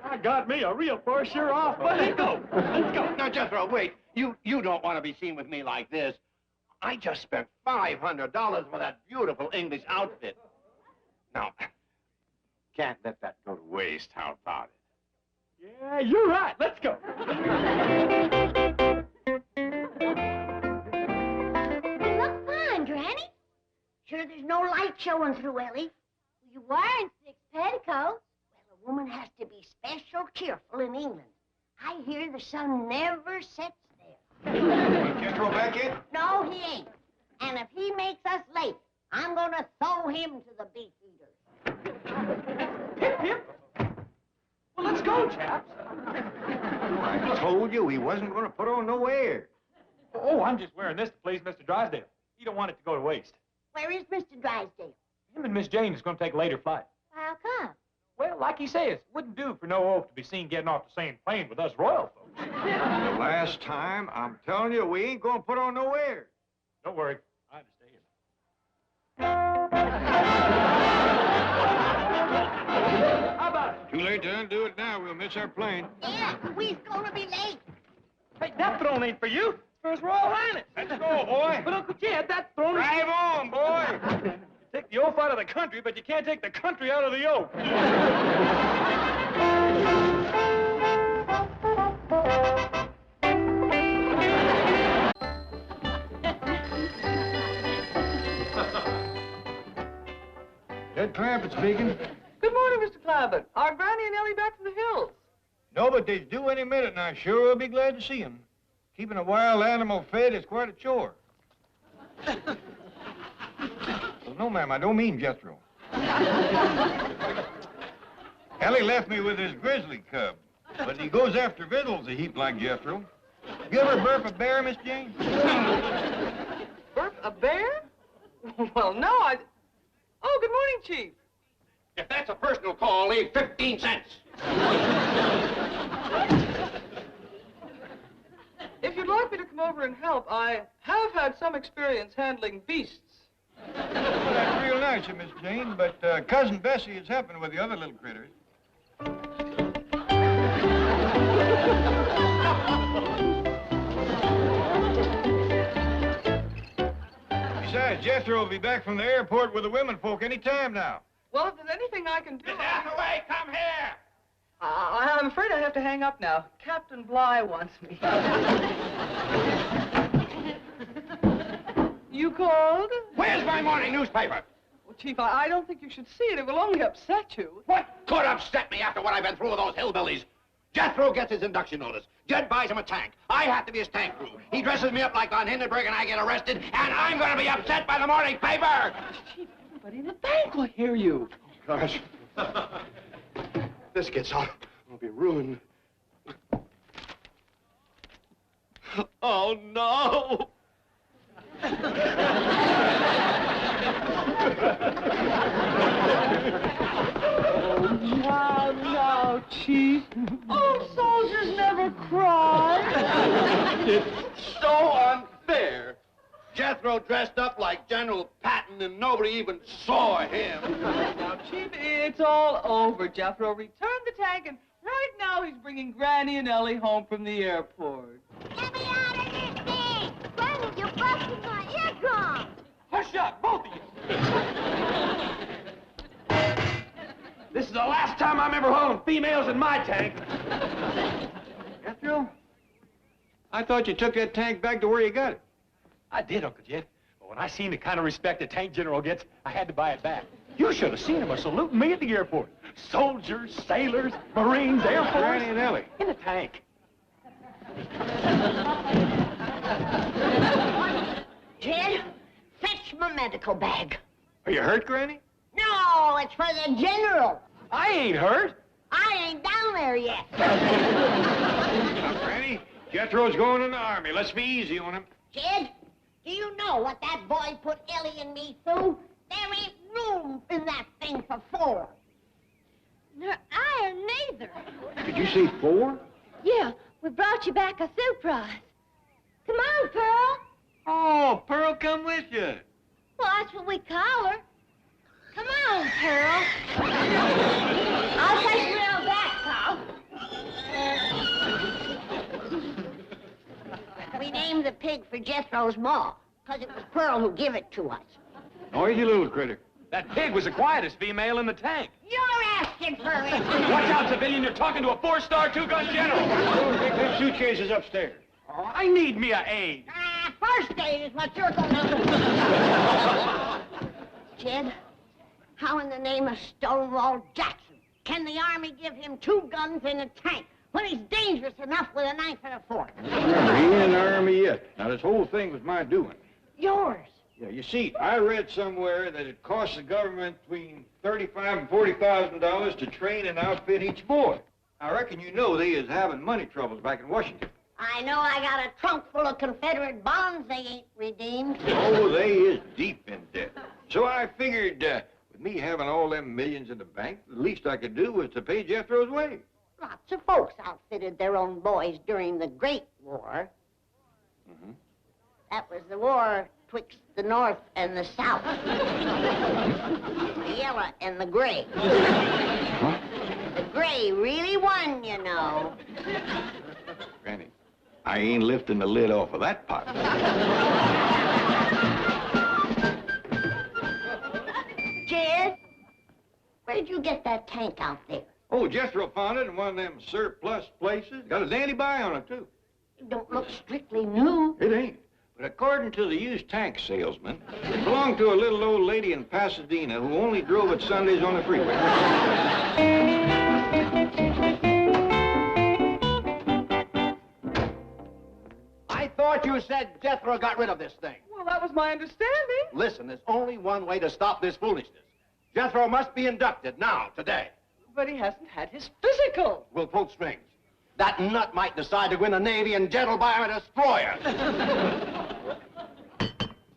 I got me a real brochure off, but let's go. Let's go. Now, Jethro, wait. You don't want to be seen with me like this. I just spent $500 for that beautiful English outfit. Now, can't let that go to waste. How about it? Yeah, you're right. Let's go. You look fine, Granny. Sure there's No light showing through, Ellie. You wearing 6 petticoats. Well, a woman has to be special careful in England. I hear the sun never sets there. Jethro back in? No, he ain't. And if he makes us late, I'm gonna throw him to the beef eaters. Hip, hip. Well, let's go, chaps. I told you he wasn't going to put on no air. Oh, I'm just wearing this to please Mr. Drysdale. He don't want it to go to waste. Where is Mr. Drysdale? Him and Miss Jane is going to take a later flight. How come? Well, like he says, wouldn't do for no oaf to be seen getting off the same plane with us royal folks. The last time, I'm telling you, we ain't going to put on no air. Don't worry, I understand. How about it? Too late to undo it now. We'll miss our plane. Yeah, we's gonna be late. Hey, that throne ain't for you. It's for His Royal Highness. Let's go, boy. But Uncle Jed, that throne is... Drive on, boy. You take the oaf out of the country, but you can't take the country out of the oaf. Jed Clampett speaking. Good morning, Mr. Clampett. Are Granny and Ellie back from the hills? No, but they's due any minute, and I sure will be glad to see them. Keeping a wild animal fed is quite a chore. Well, no, ma'am, I don't mean Jethro. Ellie left me with his grizzly cub, but he goes after victuals a heap like Jethro. You ever burp a bear, Miss Jane? Burp a bear? Well, no, I... Oh, good morning, Chief. If that's a personal call, leave 15 cents. If you'd like me to come over and help, I have had some experience handling beasts. That's real nice of Miss Jane, but Cousin Bessie is helping with the other little critters. Besides, Jethro will be back from the airport with the women folk any time now. Well, if there's anything I can do... Miss Hathaway, come here! I'm afraid I have to hang up now. Captain Bligh wants me. You called? Where's my morning newspaper? Well, Chief, I don't think you should see it. It will only upset you. What could upset me after what I've been through with those hillbillies? Jethro gets his induction notice. Jed buys him a tank. I have to be his tank crew. He dresses me up like Von Hindenburg and I get arrested, and I'm going to be upset by the morning paper! Chief, everybody in the bank will hear you. Gosh. This gets out. I'll be ruined. Oh, no! Now, Chief. Oh, soldiers never cry. It's so unfair. Jethro dressed up like General Patton and nobody even saw him. Now, Chief, it's all over. Jethro returned the tank, and right now he's bringing Granny and Ellie home from the airport. Get me out of this thing! Granny, you're busting my eardrum! Hush up, both of you. This is the last time I'm ever hauling females in my tank. Jethro, I thought you took that tank back to where you got it. I did, Uncle Jed. But when I seen the kind of respect a tank general gets, I had to buy it back. You should have seen him saluting me at the airport. Soldiers, sailors, Marines, Air Force. Granny and Ellie. In the tank. Jed, fetch my medical bag. Are you hurt, Granny? No, it's for the general. I ain't hurt. I ain't down there yet. Now, Granny, Jethro's going in the Army. Let's be easy on him. Jed, do you know what that boy put Ellie and me through? There ain't room in that thing for 4. Nor I neither. Did you say 4? Yeah, we brought you back a surprise. Come on, Pearl. Oh, Pearl, come with you. Well, that's what we call her. Come on, Pearl. I'll take you around back, Carl. We named the pig for Jethro's ma, because it was Pearl who give it to us. Noisy little critter. That pig was the quietest female in the tank. You're asking for it. Watch out, civilian. You're talking to a 4-star, 2-gun general. Those big suitcases upstairs. Oh, I need me a aide. First aid is what you're going to do. Jed. How in the name of Stonewall Jackson can the Army give him 2 guns and a tank when he's dangerous enough with a knife and a fork? Remember, he ain't in the Army yet. Now, this whole thing was my doing. Yours. Yeah, you see, I read somewhere that it costs the government between $35,000 and $40,000 to train and outfit each boy. I reckon you know they is having money troubles back in Washington. I know I got a trunk full of Confederate bonds they ain't redeemed. Oh, they is deep in debt. So I figured, with me having all them millions in the bank, the least I could do was to pay Jethro's way. Lots of folks outfitted their own boys during the Great War. Mm-hmm. That was the war twixt the North and the South. The yellow and the gray. Huh? The gray really won, you know. Granny, I ain't lifting the lid off of that pot. Jed, where'd you get that tank out there? Oh, Jethro found it in one of them surplus places. Got a dandy buy on it, too. It don't look strictly new. It ain't. But according to the used tank salesman, it belonged to a little old lady in Pasadena who only drove it Sundays on the freeway. I thought you said Jethro got rid of this thing. Well, that was my understanding. Listen, there's only one way to stop this foolishness. Jethro must be inducted now, today. But he hasn't had his physical. We'll pull strings. That nut might decide to win the Navy, and Jed will buy him a destroyer.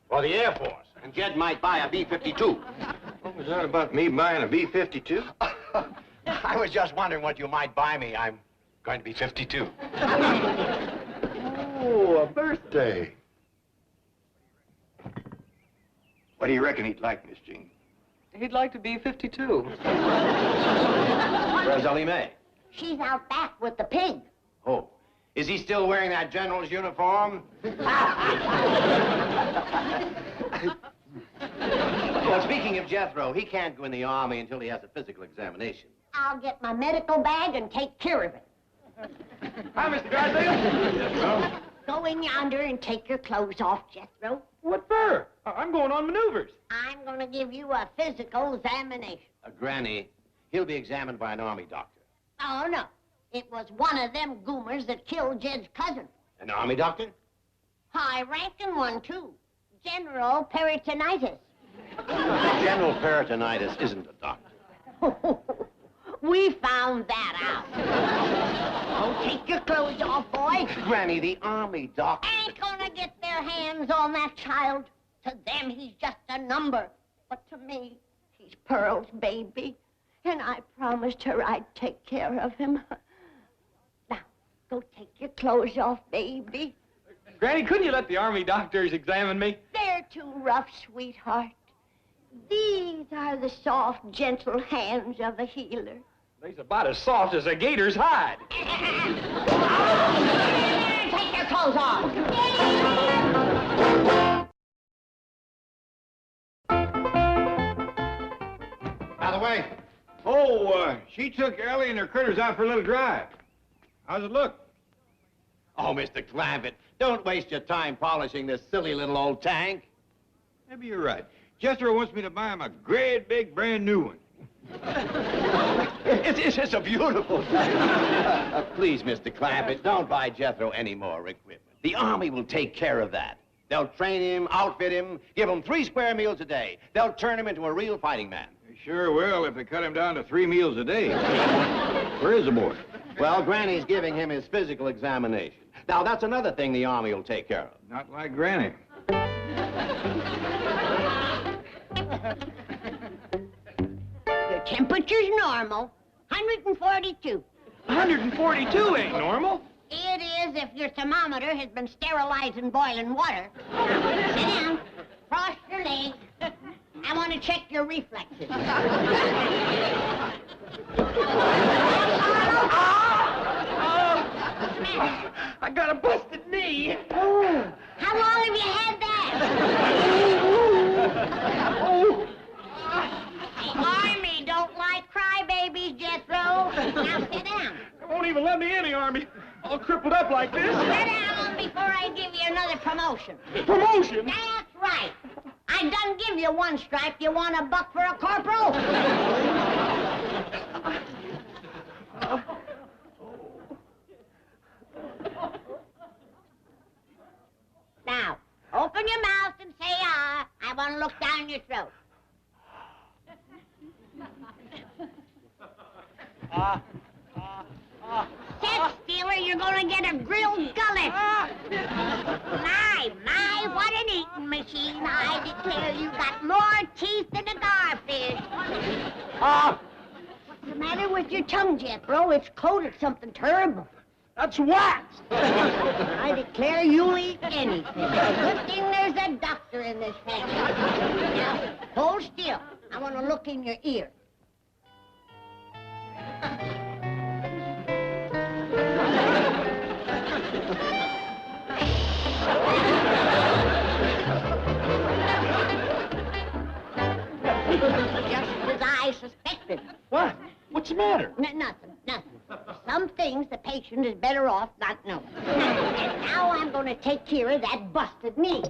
For the Air Force. And Jed might buy a B-52. What was that about me buying a B-52? I was just wondering what you might buy me. I'm going to be 52. Oh, a birthday. What do you reckon he'd like, Miss Jean? He'd like to be 52. Where's Ellie Mae? She's out back with the pig. Oh. Is he still wearing that general's uniform? Well, speaking of Jethro, he can't go in the Army until he has a physical examination. I'll get my medical bag and take care of it. Hi, Mr. Drysdale. Jethro? Go in yonder and take your clothes off, Jethro. What for? I'm going on maneuvers. I'm going to give you a physical examination. Granny, he'll be examined by an Army doctor. Oh, no. It was one of them goomers that killed Jed's cousin. An Army doctor? High-ranking one, too. General Peritonitis. General Peritonitis isn't a doctor. We found that out. Oh, take your clothes off, boy. Granny, the Army doctor... Ain't gonna get their hands on that child. To them, he's just a number. But to me, he's Pearl's baby. And I promised her I'd take care of him. Now, go take your clothes off, baby. Granny, couldn't you let the Army doctors examine me? They're too rough, sweetheart. These are the soft, gentle hands of a healer. They's about as soft as a gator's hide. Take your clothes off. By the way, Oh, she took Ellie and her critters out for a little drive. How's it look? oh, Mr. Clampett, don't waste your time polishing this silly little old tank. Maybe you're right. Jethro wants me to buy him a great big brand new one. It's a beautiful thing. Please, Mr. Clampett, don't buy Jethro any more equipment. The Army will take care of that. They'll train him, outfit him, give him 3 square meals a day. They'll turn him into a real fighting man. They sure will if they cut him down to 3 meals a day. Where is the boy? Well, Granny's giving him his physical examination. Now, that's another thing the Army will take care of. Not like Granny. Your temperature's normal. 142. 142 ain't normal. It is if your thermometer has been sterilized in boiling water. Sit down. Cross your legs. I want to check your reflexes. I got a busted knee. Oh, how long have you had that? The Army don't like crybabies, Jethro. Now sit down. They won't even let me in the Army. All crippled up like this. Sit down before I give you another promotion. Promotion? That's right. I done give you one stripe. You want a buck for a corporal? Now, open your mouth and say ah. I want to look down your throat. Sit, Stealer, you're gonna get a grilled gullet. My, what an eating machine. I declare you got more teeth than a garfish. What's the matter with your tongue, Jethro? It's coated something terrible. That's wax! I declare you'll eat anything. Good thing there's a doctor in this family. Now, hold still. I want to look in your ear. Just as I suspected. What? What's the matter? Nothing. Some things the patient is better off not knowing. And now I'm going to take care of that busted knee.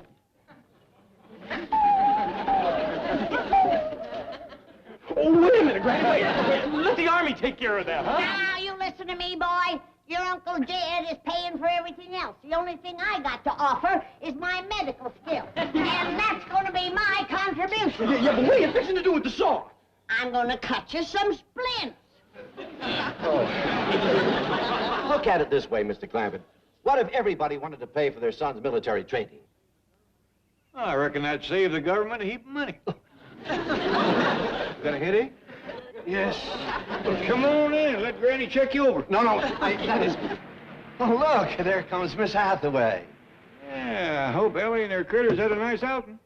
Oh, wait a minute, Granny. Wait. Let the Army take care of that, huh? Now, you listen to me, boy. Your Uncle Jed is paying for everything else. The only thing I got to offer is my medical skill. And that's going to be my contribution. Yeah, but what are you fixing to do with the saw? I'm going to cut you some splints. Look at it this way, Mr. Clampett. What if everybody wanted to pay for their son's military training? I reckon that'd save the government a heap of money. Got a headache? Yes. Well, come on in. Let Granny check you over. No, that is... Oh, look, there comes Miss Hathaway. Yeah, I hope Ellie and her critters had a nice outing.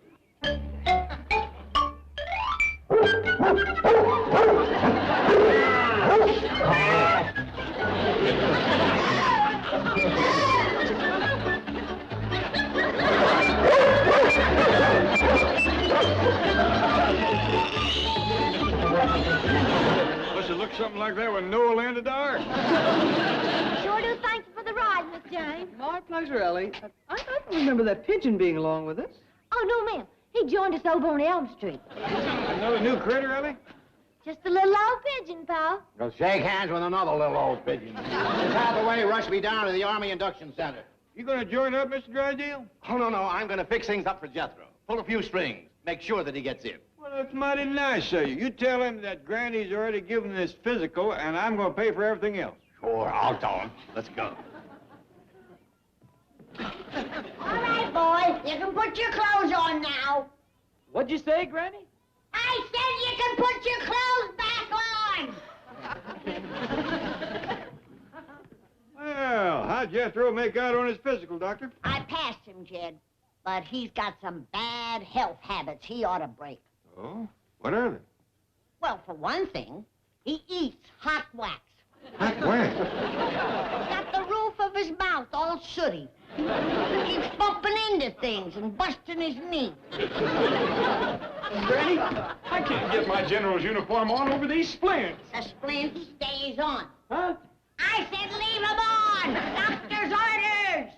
Must have looked something like that when Noah landed the ark. Sure do thank you for the ride, Miss James. My pleasure, Ellie. I don't remember that pigeon being along with us. Oh, no, ma'am. He joined us over on Elm Street. Another new critter, Ellie? Just a little old pigeon, Pa. Go shake hands with another little old pigeon. Miss Hathaway, rush me down to the Army Induction Center. You gonna join up, Mr. Drysdale? Oh, no, I'm gonna fix things up for Jethro. Pull a few strings. Make sure that he gets in. Well, that's mighty nice of you. You tell him that Granny's already given this physical, and I'm gonna pay for everything else. Sure, I'll tell him. Let's go. All right, boy. You can put your clothes on now. What'd you say, Granny? I said you can put your clothes back on. Well, how'd Jethro make out on his physical, Doctor? I passed him, Jed, but he's got some bad health habits he ought to break. Oh? What are they? Well, for one thing, he eats hot wax. Hot wax? Got the roof of his mouth all sooty. Keeps bumping into things and busting his knee. Granny, I can't get my general's uniform on over these splints. The splint stays on. Huh? I said leave him on! Doctor's orders!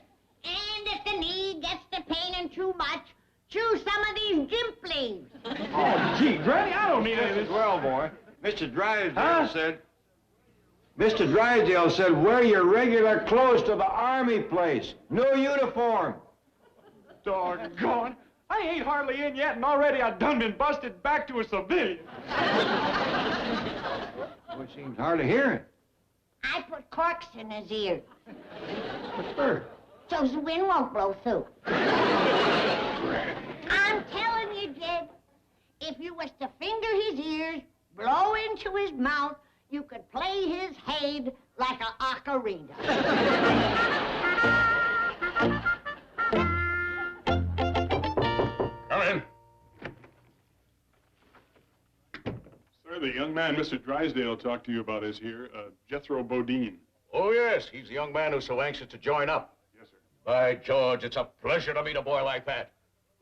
And if the knee gets to paining too much, chew some of these gimp leaves. Oh, gee, Granny, I don't need any of this. Well, boy, Mr. Drysdale said... Mr. Drysdale said, wear your regular clothes to the Army place. No uniform. Doggone. I ain't hardly in yet, and already I done been busted back to a civilian. Well, it seems hard to hear it. I put corks in his ears What's first? so the wind won't blow through. I'm telling you, Jed, if you was to finger his ears, blow into his mouth, you could play his head like a ocarina. Come in. Sir, the young man Mr. Drysdale talked to you about is here, Jethro Bodine. Oh, yes. He's the young man who's so anxious to join up. Yes, sir. By George, it's a pleasure to meet a boy like that.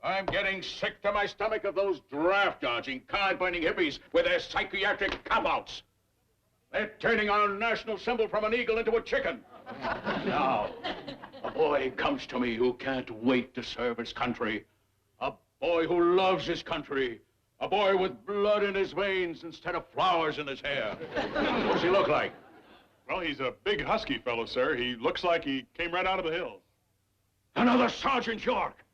I'm getting sick to my stomach of those draft-dodging, card-binding hippies with their psychiatric cop-outs. They're turning our national symbol from an eagle into a chicken. Now, a boy comes to me who can't wait to serve his country. A Boy who loves his country. A boy with blood in his veins instead of flowers in his hair. What's he look like? Well, he's a big, husky fellow, sir. He looks like he came right out of the hills. Another Sergeant York.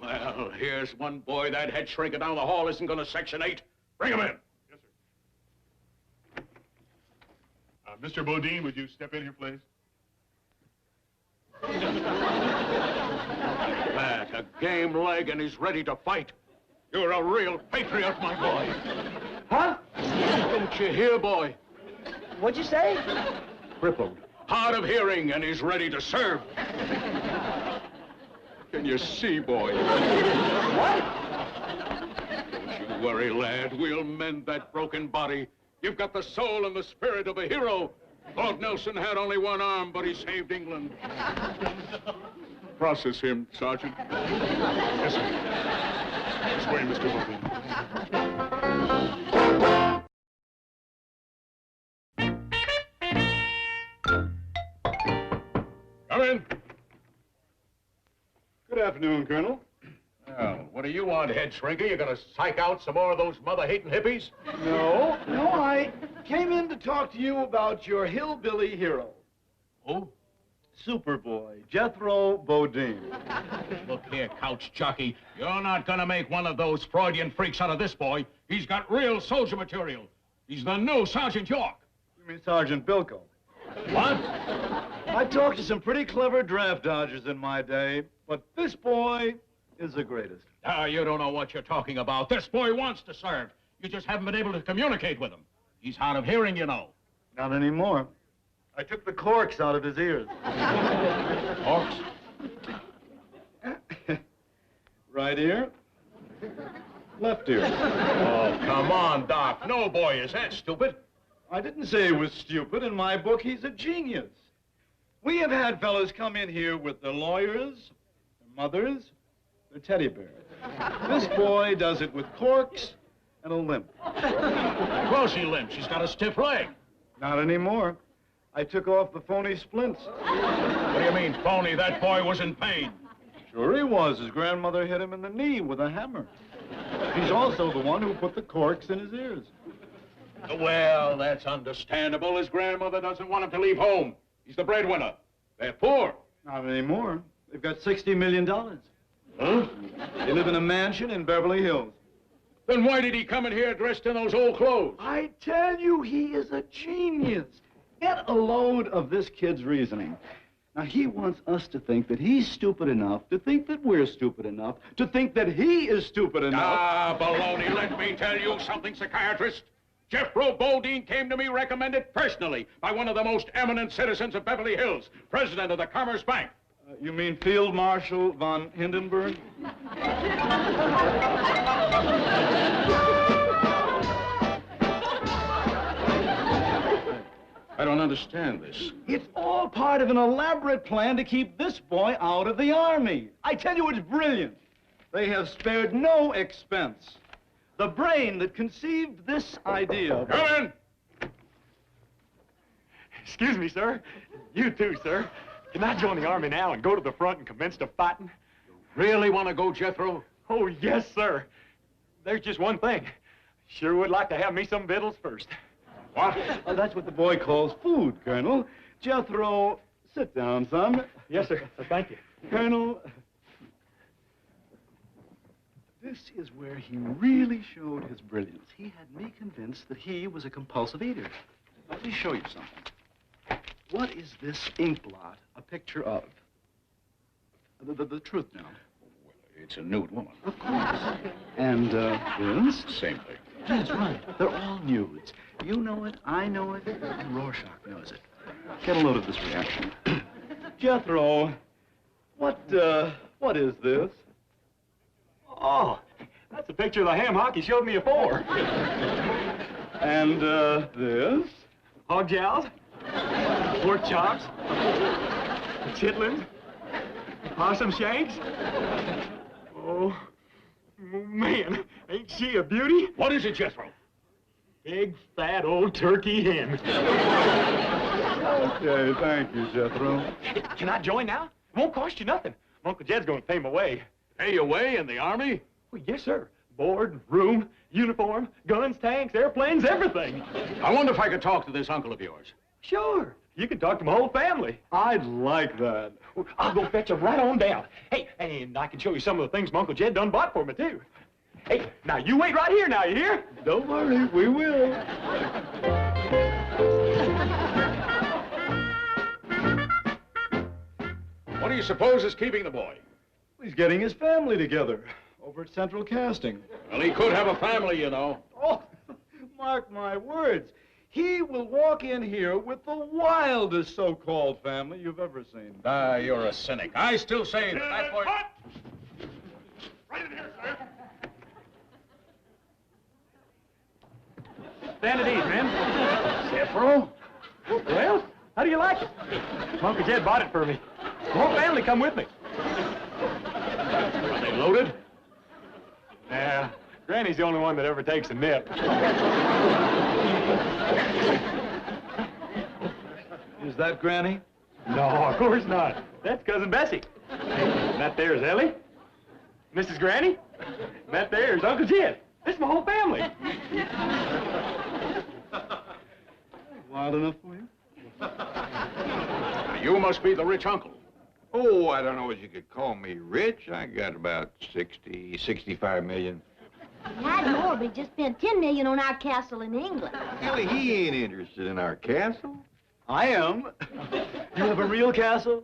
Well, here's one boy that head shrinking down the hall isn't going to Section 8. Bring him in. Yes, sir. Mr. Bodine, would you step in here, please? That, a game leg, and he's ready to fight. You're a real patriot, my boy. Huh? Don't you hear, boy? What'd you say? Crippled, hard of hearing, and he's ready to serve. Can you see, boy? What? Don't you worry, lad. We'll mend that broken body. You've got the soul and the spirit of a hero. Lord Nelson had only one arm, but he saved England. Process him, Sergeant. Yes, sir. This way, Mr. Bodine. Come in. Good afternoon, Colonel. Well, what do you want, head shrinker? You gonna psych out some more of those mother-hating hippies? No, I came in to talk to you about your hillbilly hero. Who? Superboy, Jethro Bodine. Look here, couch jockey. You're not gonna make one of those Freudian freaks out of this boy. He's got real soldier material. He's the new Sergeant York. You mean Sergeant Bilko? What? I talked to some pretty clever draft dodgers in my day, but this boy is the greatest. Ah, you don't know what you're talking about. This boy wants to serve. You just haven't been able to communicate with him. He's hard of hearing, you know. Not anymore. I took the corks out of his ears. Corks? Right ear, left ear. Oh, come on, Doc. No boy is that stupid. I didn't say he was stupid. In my book, he's a genius. We have had fellows come in here with their lawyers, their mothers, their teddy bears. This boy does it with corks and a limp. Of course he limps. He's got a stiff leg. Not anymore. I took off the phony splints. What do you mean, phony? That boy was in pain. Sure he was. His grandmother hit him in the knee with a hammer. He's also the one who put the corks in his ears. Well, that's understandable. His grandmother doesn't want him to leave home. He's the breadwinner. They're poor. Not anymore. They've got $60 million. Huh? They live in a mansion in Beverly Hills. Then why did he come in here dressed in those old clothes? I tell you, he is a genius. Get a load of this kid's reasoning. Now, he wants us to think that he's stupid enough, to think that we're stupid enough, to think that he is stupid enough. Ah, baloney. Let me tell you something, psychiatrist. Jethro Bodine came to me recommended personally by one of the most eminent citizens of Beverly Hills, president of the Commerce Bank. You mean Field Marshal von Hindenburg? I don't understand this. It's all part of an elaborate plan to keep this boy out of the Army. I tell you, it's brilliant. They have spared no expense. The brain that conceived this idea... Come in! Excuse me, sir. You too, sir. Can I join the Army now and go to the front and commence the fighting? Really want to go, Jethro? Oh, yes, sir. There's just one thing. Sure would like to have me some victuals first. What? Oh, that's what the boy calls food, Colonel. Jethro, sit down, son. Yes, sir. Thank you. Colonel, this is where he really showed his brilliance. He had me convinced that he was a compulsive eater. Let me show you something. What is this ink blot a picture of? The truth now. Well, it's a nude woman. Of course. And, this? Same thing. That's right. They're all nudes. You know it, I know it, and Rorschach knows it. Get a load of this reaction. Jethro, what is this? Oh, that's a picture of the ham hock he showed me afore. And, this? Hog jows, pork chops, chitlins, possum shanks. Oh, man, ain't she a beauty? What is it, Jethro? Big, fat, old turkey hen. Okay, thank you, Jethro. Can I join now? It won't cost you nothing. Uncle Jed's gonna pay my way. Hey, away in the Army? Well, yes, sir. Board, room, uniform, guns, tanks, airplanes, everything. I wonder if I could talk to this uncle of yours. Sure. You can talk to my whole family. I'd like that. I'll go fetch them right on down. Hey, and I can show you some of the things my Uncle Jed done bought for me, too. Hey, now you wait right here now, you hear? Don't worry, we will. What do you suppose is keeping the boy? He's getting his family together over at Central Casting. Well, he could have a family, you know. Oh, mark my words. He will walk in here with the wildest so-called family you've ever seen. Ah, you're a cynic. I still say that that boy... Right in here, sir. Stand at ease, man. Jethro? Well, how do you like it? My Uncle Jed bought it for me. The whole family come with me. Are they loaded? Nah, Granny's the only one that ever takes a nip. Is that Granny? No, of course not. That's Cousin Bessie. And that there's Ellie, Mrs. Granny, and that there's Uncle Jed. That's my whole family. Wild enough for you? Now, you must be the rich uncle. Oh, I don't know what you could call me rich. I got about 65 million. Had more, we just spent $10 million on our castle in England. Ellie, he ain't interested in our castle. I am. You have a real castle?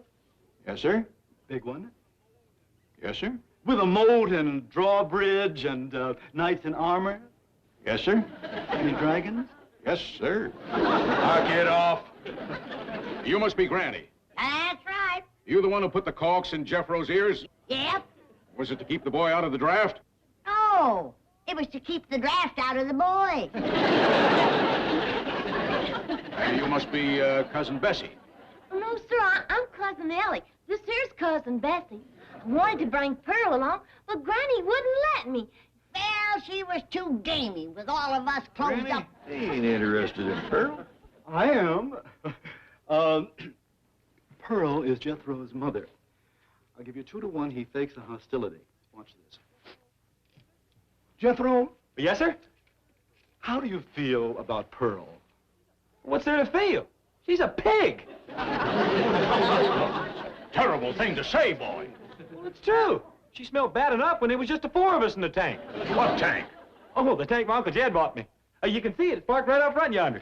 Yes, sir. Big one? Yes, sir. With a moat and drawbridge and knights in armor? Yes, sir. Any dragons? Yes, sir. Now get off. You must be Granny. That's right. You the one who put the caulks in Jethro's ears? Yep. Was it to keep the boy out of the draft? No, it was to keep the draft out of the boy. You must be Cousin Bessie. No, sir, I'm Cousin Ellie. This here's Cousin Bessie. I wanted to bring Pearl along, but Granny wouldn't let me. Well, she was too gamey with all of us closed Granny, up. he ain't interested in Pearl. I am. Pearl is Jethro's mother. I'll give you 2 to 1 he fakes a hostility. Watch this. Jethro, Yes, sir? how do you feel about Pearl? What's there to feel? She's a pig. Terrible thing to say, boy. Well, it's true. She smelled bad enough when there was just the 4 of us in the tank. What tank? Oh, the tank my Uncle Jed bought me. You can see it. It's parked right out front yonder.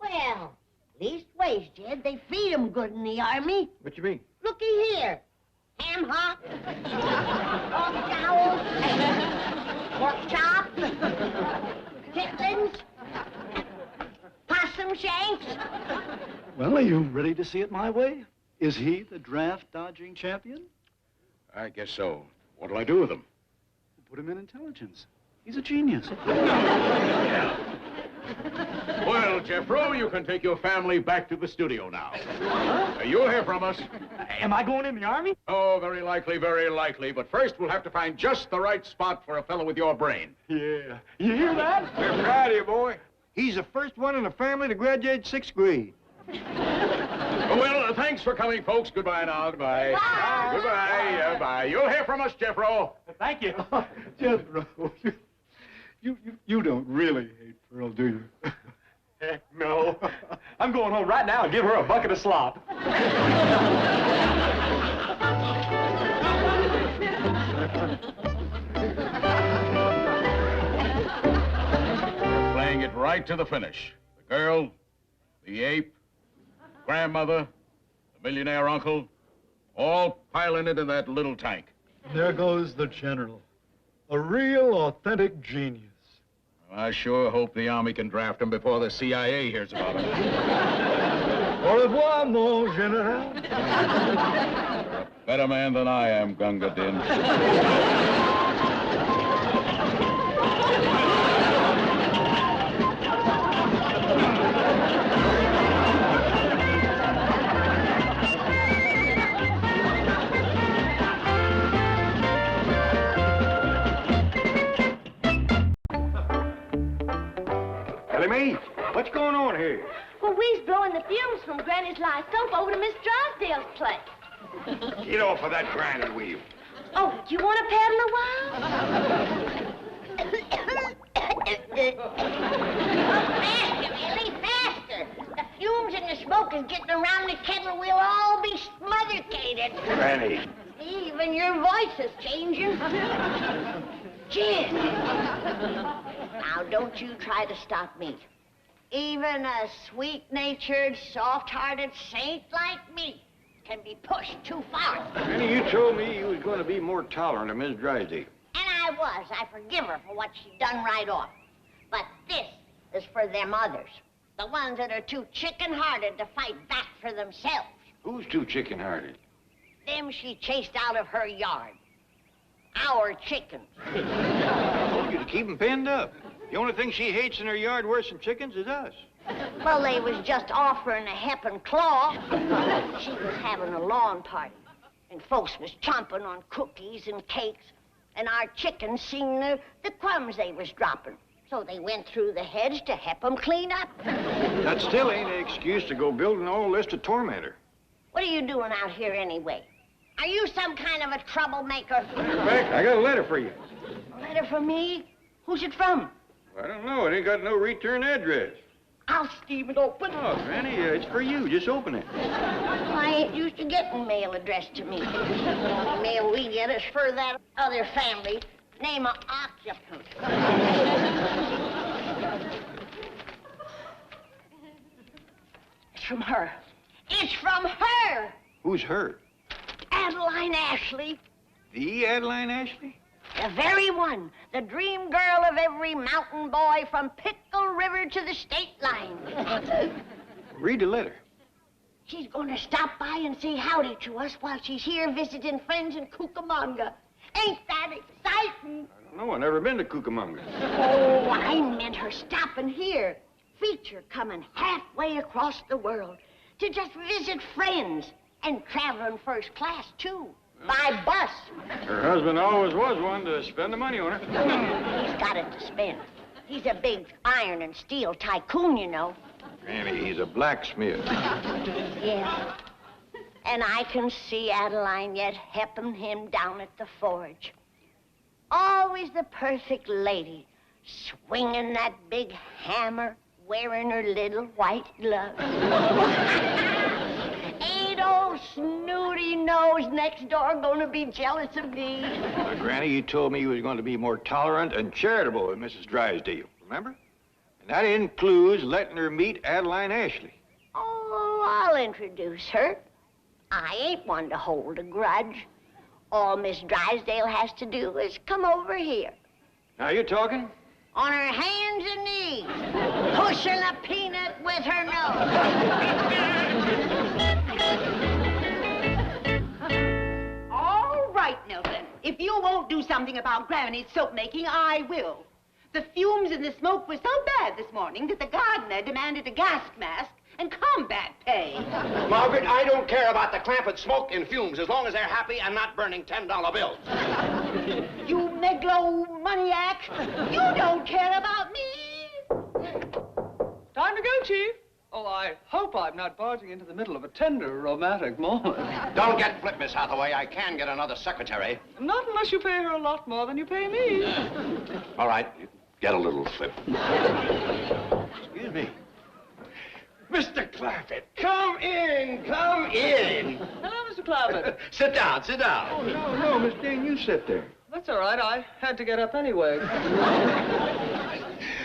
Well, leastways, Jed, they feed 'em good in the army. What you mean? Looky here. Ham hocks, pork jowls, pork chops, chitlins, possum shanks. Well, are you ready to see it my way? Is he the draft-dodging champion? I guess so. What'll I do with him? Put him in intelligence. He's a genius. Well, Jethro, you can take your family back to the studio now. You'll hear from us. Am I going in the army? Oh, very likely, very likely. But first, we'll have to find just the right spot for a fellow with your brain. Yeah. You hear that? We're proud of you, boy. He's the first one in the family to graduate 6th grade. Well, thanks for coming, folks. Goodbye now. Goodbye. Bye. Goodbye. Bye. You'll hear from us, Jethro. Thank you. Jethro, you don't really hate Pearl, do you? Heck no. I'm going home right now and give her a bucket of slop. We're playing it right to the finish. The girl, the ape, grandmother, the millionaire uncle, all piling into that little tank. There goes the general. A real, authentic genius. I sure hope the Army can draft him before the CIA hears about him. Au revoir, mon général. Better man than I am, Gunga Din. Ellie, what's going on here? Well, we's blowing the fumes from Granny's lye soap over to Miss Drysdale's place. Get off of that grinding wheel. Oh, do you want to paddle a while? Faster, Billy, faster. The fumes and the smoke is getting around the kettle. We'll all be smothercated. Granny. Even your voice is changing. Jim. Now, don't you try to stop me. Even a sweet-natured, soft-hearted saint like me can be pushed too far. Granny, you told me you was going to be more tolerant of Miss Drysdale. And I was. I forgive her for what she done right off. But this is for them others. The ones that are too chicken-hearted to fight back for themselves. Who's too chicken-hearted? Them she chased out of her yard. Our chickens. I told you to keep them penned up. The only thing she hates in her yard worse than chickens is us. Well, they was just offering a hep and claw. She was having a lawn party, and folks was chomping on cookies and cakes, and our chickens seen the crumbs they was dropping. So they went through the hedge to help them clean up. That still ain't an excuse to go building all this to torment her. What are you doing out here anyway? Are you some kind of a troublemaker? Beck, I got a letter for you. A letter from me? Who's it from? I don't know. It ain't got no return address. I'll steam it open. Oh, Granny, it's for you. Just open it. I ain't used to getting mail addressed to me. The only mail we get is for that other family. Name of occupant. It's from her. It's from her! Who's her? Adeline Ashley. The Adeline Ashley? The very one. The dream girl of every mountain boy from Pickle River to the state line. Read the letter. She's going to stop by and say howdy to us while she's here visiting friends in Cucamonga. Ain't that exciting? I don't know. I've never been to Cucamonga. Oh, I meant her stopping here. Feature coming halfway across the world to just visit friends and traveling first class, too. By bus. Her husband always was one to spend the money on her. He's got it to spend. He's a big iron and steel tycoon, you know. Granny, he's a blacksmith. Yeah. And I can see Adeline yet helping him down at the forge. Always the perfect lady, swinging that big hammer, wearing her little white gloves. Ain't old snooty nose next door gonna be jealous of me? Granny, you told me you was going to be more tolerant and charitable with Mrs. Drysdale, remember? And that includes letting her meet Adeline Ashley. Oh, I'll introduce her. I ain't one to hold a grudge. All Miss Drysdale has to do is come over here. Now, you talking? On her hands and knees, pushing a peanut with her nose. All right, Nelson. If you won't do something about Granny's soap making, I will. The fumes and the smoke were so bad this morning that the gardener demanded a gas mask and combat pay. Margaret, I don't care about the clampet smoke and fumes as long as they're happy and not burning $10 bills. You megalomaniac! You don't care about me! Time to go, Chief. Oh, I hope I'm not barging into the middle of a tender romantic moment. Don't get flip, Miss Hathaway. I can get another secretary. Not unless you pay her a lot more than you pay me. All right, get a little flip. Excuse me. Mr. Clampett, come in, come in. Hello, Mr. Clampett. Sit down, sit down. Oh, no, Miss Dane, you sit there. That's all right. I had to get up anyway.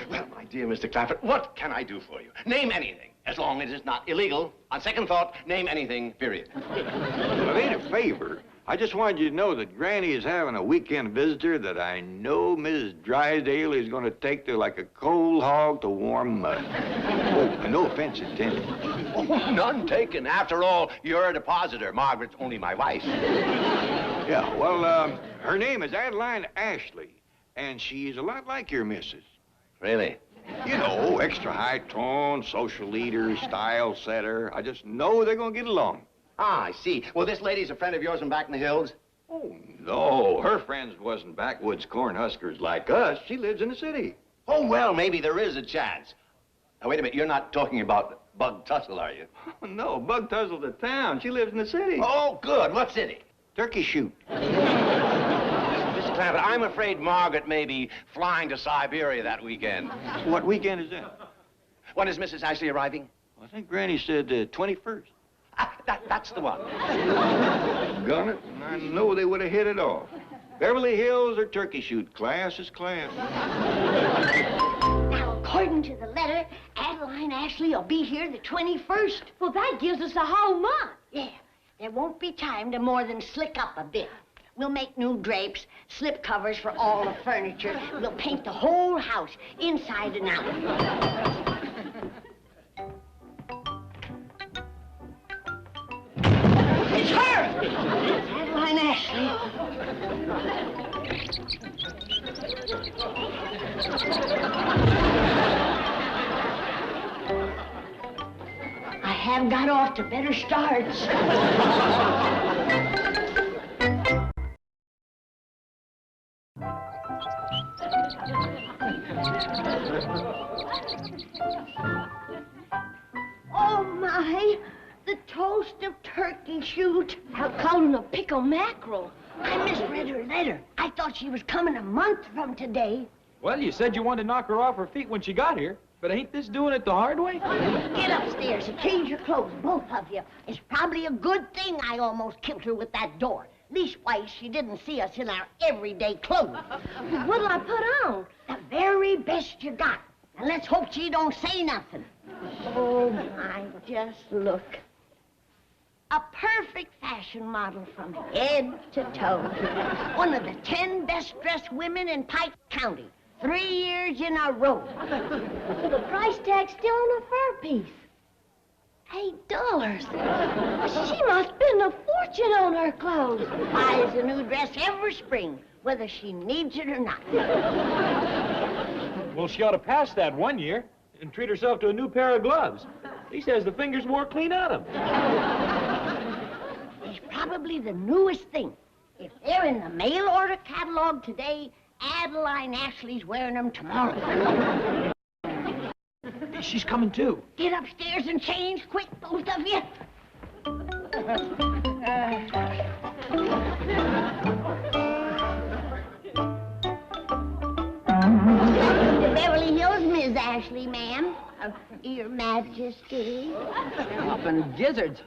Well, my dear Mr. Clampett, what can I do for you? Name anything, as long as it's not illegal. On second thought, name anything, period. Well, it ain't a favor. I just wanted you to know that Granny is having a weekend visitor that I know Mrs. Drysdale is going to take to like a cold hog to warm mud. Oh, and no offense intended. Oh, none taken. After all, you're a depositor. Margaret's only my wife. Yeah, well, her name is Adeline Ashley, and she's a lot like your missus. Really? You know, extra high tone, social leader, style setter. I just know they're going to get along. Ah, I see. Well, this lady's a friend of yours from back in the hills? Oh, no. Her friends wasn't backwoods corn huskers like us. She lives in the city. Oh, well, maybe there is a chance. Now, wait a minute. You're not talking about Bug Tussle, are you? Oh, no, Bug Tussle's a town. She lives in the city. Oh, good. What city? Turkey shoot. Mr. Clampett, I'm afraid Margaret may be flying to Siberia that weekend. What weekend is that? When is Mrs. Ashley arriving? I think Granny said 21st. That's the one. Gun it, and I know they would have hit it off. Beverly Hills or Turkey shoot, class is class. Now, according to the letter, Adeline Ashley will be here the 21st. Well, that gives us a whole month. Yeah, there won't be time to more than slick up a bit. We'll make new drapes, slip covers for all the furniture. We'll paint the whole house, inside and out. It's her! It's Adeline Ashley. I have got off to better starts. Oh, my. The toast of turkey shoot. I'll call him a pickle mackerel. I misread her letter. I thought she was coming a month from today. Well, you said you wanted to knock her off her feet when she got here, but ain't this doing it the hard way? Get upstairs and change your clothes, both of you. It's probably a good thing I almost killed her with that door. Leastwise, she didn't see us in our everyday clothes. What'll I put on? The very best you got. And let's hope she don't say nothing. Oh, my, just look. A perfect fashion model from head to toe. One of the 10 best-dressed women in Pike County. 3 years in a row. Well, the price tag's still on a fur piece. $8. She must spend a fortune on her clothes. Buys a new dress every spring, whether she needs it or not. Well, she ought to pass that one year and treat herself to a new pair of gloves. He says the fingers wore clean out of them. It's probably the newest thing. If they're in the mail order catalog today, Adeline Ashley's wearing them tomorrow. She's coming too. Get upstairs and change quick, both of you. The Beverly Hills, Miss Ashley, ma'am. Your Majesty. Up in gizzards.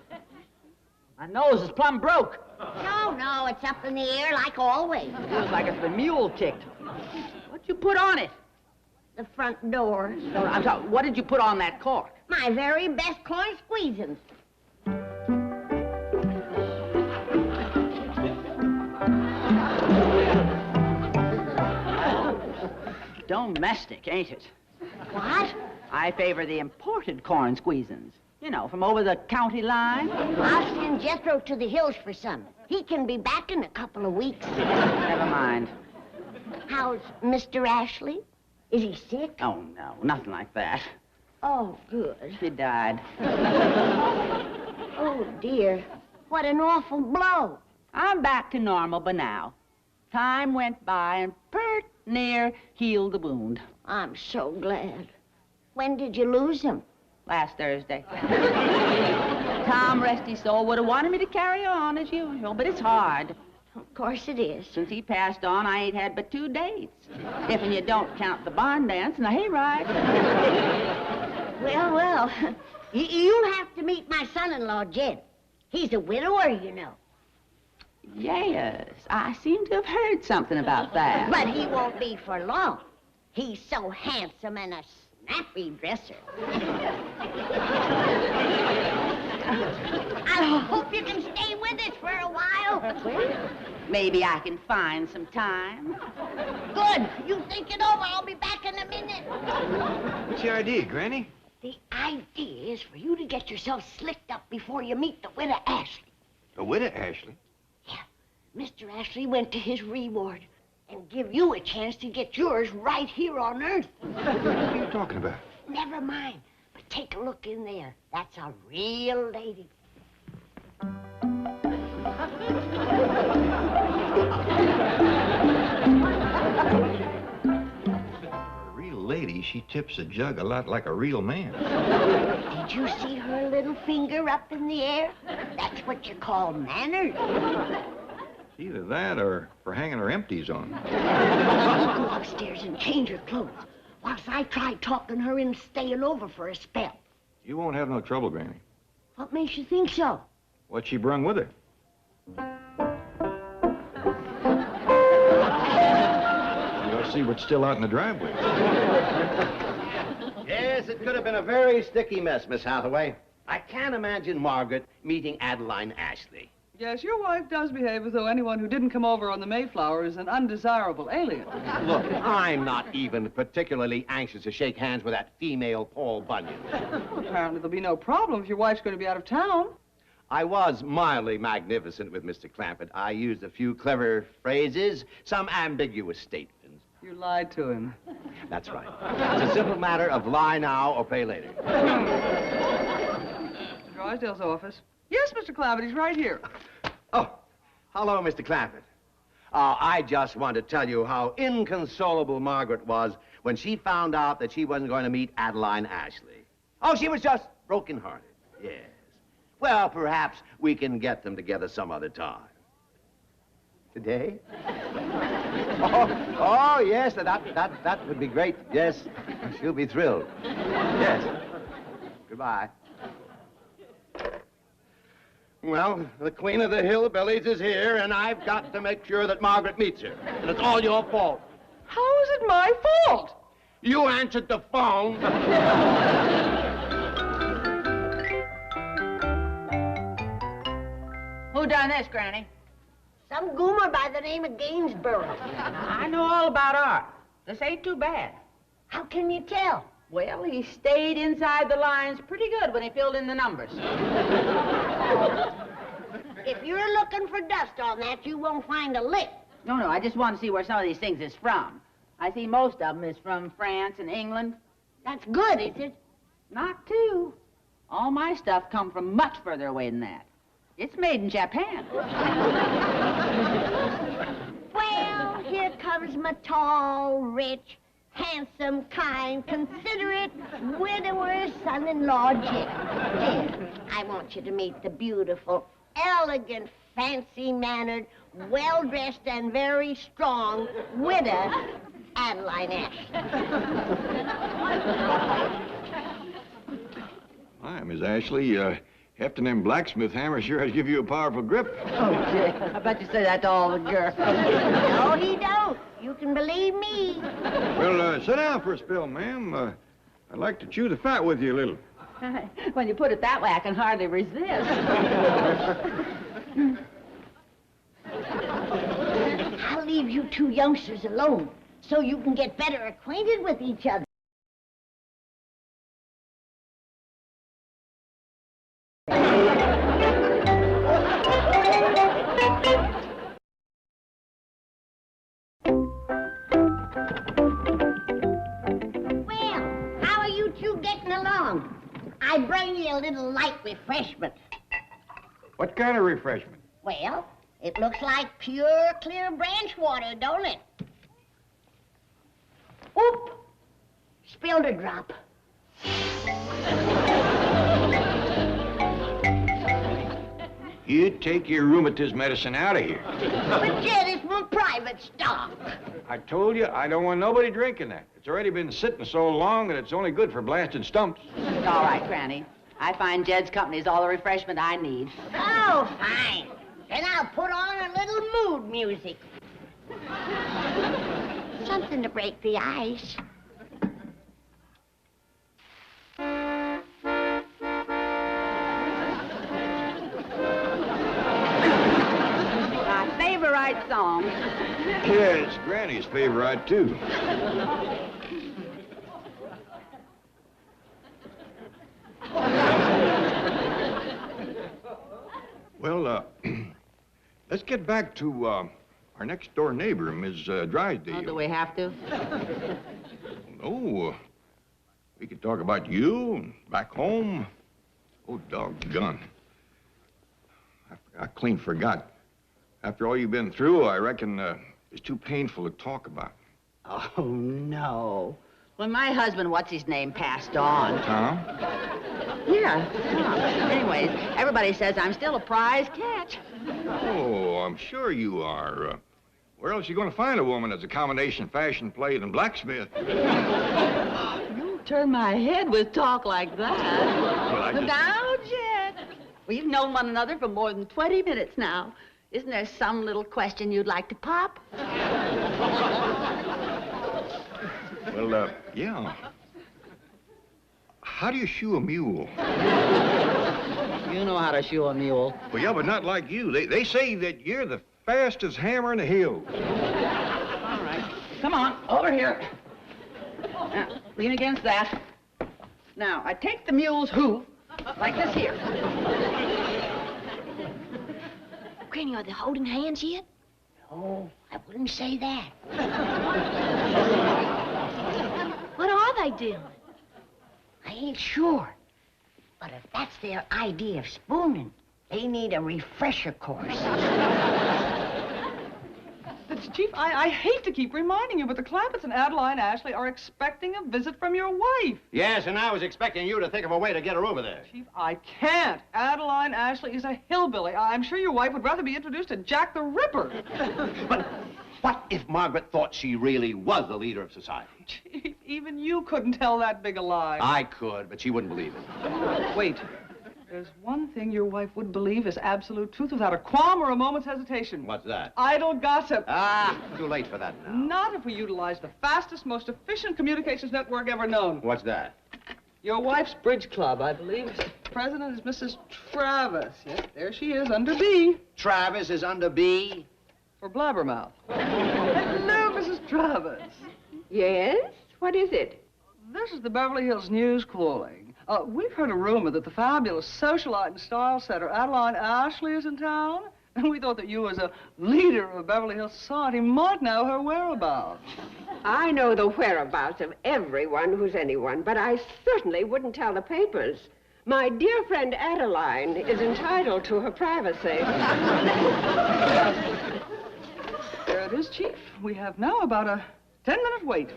My nose is plumb broke. No, it's up in the air like always. Feels like it's been mule kicked. What'd you put on it? The front door. No, I'm sorry, what did you put on that cork? My very best corn squeezins. Domestic, ain't it? What? I favor the imported corn squeezins. You know, from over the county line. I'll send Jethro to the hills for some. He can be back in a couple of weeks. Never mind. How's Mr. Ashley? Is he sick? Oh, no, nothing like that. Oh, good. He died. Oh, dear. What an awful blow. I'm back to normal by now. Time went by and pert near healed the wound. I'm so glad. When did you lose him? Last Thursday. Tom, rest his soul, would have wanted me to carry on as usual, but it's hard. Of course it is. Since he passed on, I ain't had but 2 dates. If you don't count the barn dance and the hayride. Well, you'll have to meet my son-in-law, Jed. He's a widower, you know. Yes, I seem to have heard something about that. But he won't be for long. He's so handsome and a snappy dresser. I hope you can stay with us for a while. Well, maybe I can find some time. Good. You think it over. I'll be back in a minute. What's the idea, Granny? The idea is for you to get yourself slicked up before you meet the widow Ashley. The widow Ashley? Yeah. Mr. Ashley went to his reward and give you a chance to get yours right here on Earth. What are you talking about? Never mind. But take a look in there. That's a real lady. A real lady? lady, she tips a jug a lot like a real man. Did you see her little finger up in the air? That's what you call manners. Either that or for hanging her empties on. Let's go upstairs and change her clothes whilst I try talking her in staying over for a spell. You won't have no trouble, Granny. What makes you think so? What she brung with her? You ought to see what's still out in the driveway. Yes, it could have been a very sticky mess, Miss Hathaway. I can't imagine Margaret meeting Adeline Ashley. Yes, your wife does behave as though anyone who didn't come over on the Mayflower is an undesirable alien. Look, I'm not even particularly anxious to shake hands with that female Paul Bunyan. Apparently there'll be no problem if your wife's going to be out of town. I was mildly magnificent with Mr. Clampett. I used a few clever phrases, some ambiguous statements. You lied to him. That's right. It's a simple matter of lie now or pay later. Mr. Drysdale's office. Yes, Mr. Clampett, he's right here. Oh, hello, Mr. Clampett. I just want to tell you how inconsolable Margaret was when she found out that she wasn't going to meet Adeline Ashley. Oh, she was just broken-hearted, yes. Well, perhaps we can get them together some other time. Today? Oh, yes, that would be great. Yes, she'll be thrilled. Yes. Goodbye. Well, the Queen of the Hillbillies is here, and I've got to make sure that Margaret meets her. And it's all your fault. How is it my fault? You answered the phone. Who done this, Granny? Some goomer by the name of Gainsborough. I know all about art. This ain't too bad. How can you tell? Well, he stayed inside the lines pretty good when he filled in the numbers. If you're looking for dust on that, you won't find a lick. No, I just want to see where some of these things is from. I see most of them is from France and England. That's good, is it? Not too. All my stuff come from much further away than that. It's made in Japan. Well, here comes my tall, rich, handsome, kind, considerate widower's son-in-law, Jim. Jim, I want you to meet the beautiful, elegant, fancy-mannered, well-dressed, and very strong widow, Adeline Ashley. Hi, Miss Ashley. Hefting them blacksmith hammers sure has give you a powerful grip. Oh, Jim, I bet you say that to all the girls. No, he don't. You can believe me. Well, sit down for a spell, ma'am. I'd like to chew the fat with you a little. When you put it that way, I can hardly resist. I'll leave you two youngsters alone so you can get better acquainted with each other. I bring you a little light refreshment. What kind of refreshment? Well, it looks like pure, clear branch water, don't it? Oop! Spilled a drop. You take your rheumatism medicine out of here. But, Jed, it's my private stock. I told you, I don't want nobody drinking that. It's already been sitting so long that it's only good for blasted stumps. All right, Granny. I find Jed's company is all the refreshment I need. Oh, fine. Then I'll put on a little mood music. Something to break the ice. My favorite song. Yeah, it's Granny's favorite, too. Well, let's get back to our next-door neighbor, Ms. Drysdale. Oh, do we have to? No. We could talk about you and back home. Oh, doggone. I clean forgot. After all you've been through, I reckon it's too painful to talk about. Oh, no. When my husband, what's his name, passed on. Tom? Yeah, Tom. Anyways, everybody says I'm still a prize catch. Oh, I'm sure you are. Where else are you going to find a woman that's a combination fashion plate and blacksmith? You turn my head with talk like that. Well, Now, Jed, we've known one another for more than 20 minutes now. Isn't there some little question you'd like to pop? Well, yeah. How do you shoe a mule? You know how to shoe a mule. Well, yeah, but not like you. They say that you're the fastest hammer in the hills. All right. Come on, over here. Now, lean against that. Now, I take the mule's hoof, like this here. Granny, are they holding hands yet? Oh, I wouldn't say that. What are they doing? I ain't sure. But if that's their idea of spooning, they need a refresher course. Chief, I hate to keep reminding you, but the Clampetts and Adeline Ashley are expecting a visit from your wife. Yes, and I was expecting you to think of a way to get her over there. Chief, I can't. Adeline Ashley is a hillbilly. I'm sure your wife would rather be introduced to Jack the Ripper. But what if Margaret thought she really was the leader of society? Chief, even you couldn't tell that big a lie. I could, but she wouldn't believe it. Wait. There's one thing your wife would believe is absolute truth without a qualm or a moment's hesitation. What's that? Idle gossip. Ah, too late for that now. Not if we utilize the fastest, most efficient communications network ever known. What's that? Your wife's bridge club, I believe. President is Mrs. Travis. Yes, there she is, under B. Travis is under B? For blabbermouth. Hello, Mrs. Travis. Yes? What is it? This is the Beverly Hills News calling. We've heard a rumor that the fabulous socialite and style setter Adeline Ashley is in town, and we thought that you, as a leader of Beverly Hills society, might know her whereabouts. I know the whereabouts of everyone who's anyone, but I certainly wouldn't tell the papers. My dear friend Adeline is entitled to her privacy. There it is, Chief. We have now about a 10-minute wait.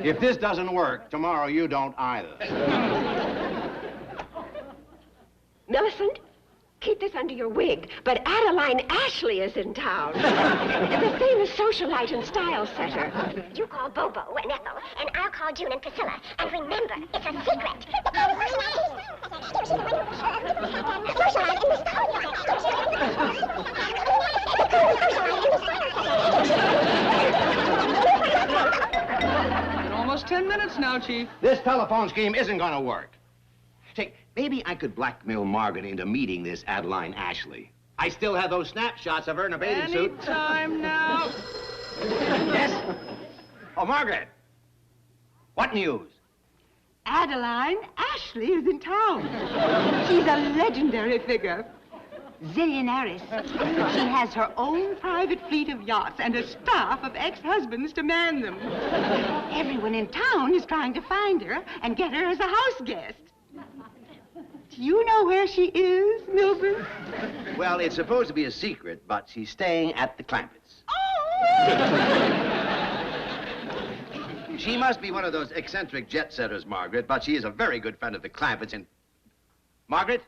If this doesn't work, tomorrow you don't either. Millicent, keep this under your wig, but Adeline Ashley is in town. The famous socialite and style setter. You call Bobo and Ethel, and I'll call June and Priscilla. And remember, it's a secret. Almost 10 minutes now, Chief. This telephone scheme isn't going to work. Say, maybe I could blackmail Margaret into meeting this Adeline Ashley. I still have those snapshots of her in a bathing suit. Any time now. Yes? Oh, Margaret. What news? Adeline Ashley is in town. She's a legendary figure. Zillionaires. She has her own private fleet of yachts and a staff of ex-husbands to man them. Everyone in town is trying to find her and get her as a house guest. Do you know where she is, Milburn? Well, it's supposed to be a secret, but she's staying at the Clampetts. She must be one of those eccentric jet setters, Margaret, but she is a very good friend of the Clampetts and... Margaret?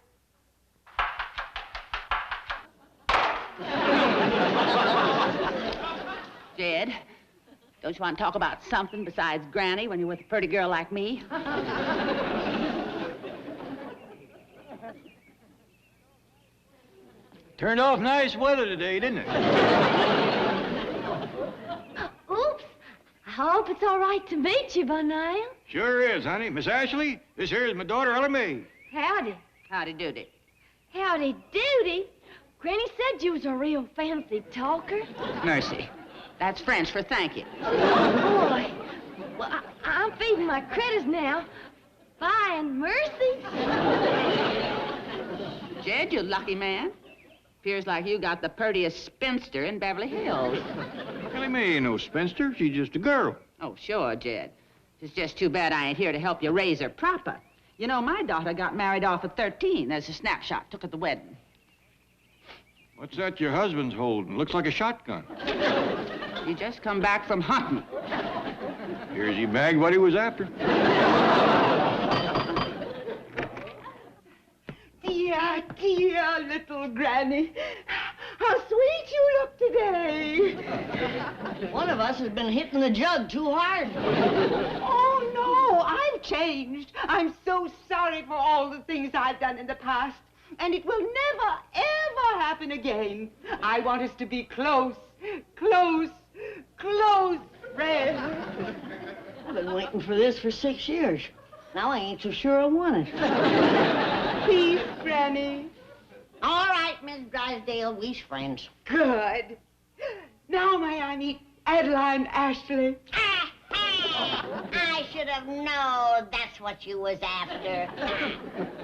Jed, don't you want to talk about something besides Granny when you're with a pretty girl like me? Turned off nice weather today, didn't it? Oops. I hope it's all right to meet you by now. Sure is, honey. Miss Ashley, this here is my daughter, Ella Mae. Howdy. Howdy doody. Howdy doody. Granny said you was a real fancy talker. Mercy. That's French for thank you. Oh, boy. Well, I'm feeding my critters now. Bye and mercy. Jed, you lucky man. Appears like you got the purtiest spinster in Beverly Hills. Ellie Mae ain't no spinster. She's just a girl. Oh, sure, Jed. It's just too bad I ain't here to help you raise her proper. You know, my daughter got married off at 13. There's a snapshot took at the wedding. What's that your husband's holding? Looks like a shotgun. You just come back from hunting. Here's he bagged what he was after. Dear, dear little Granny. How sweet you look today. One of us has been hitting the jug too hard. Oh, no, I've changed. I'm so sorry for all the things I've done in the past. And it will never, ever happen again. I want us to be close friends. I've been waiting for this for 6 years. Now I ain't so sure I want it. Please, Granny. All right, Miss Drysdale, we's friends. Good. Now may I meet Adeline Ashley? I should have known that's what you was after.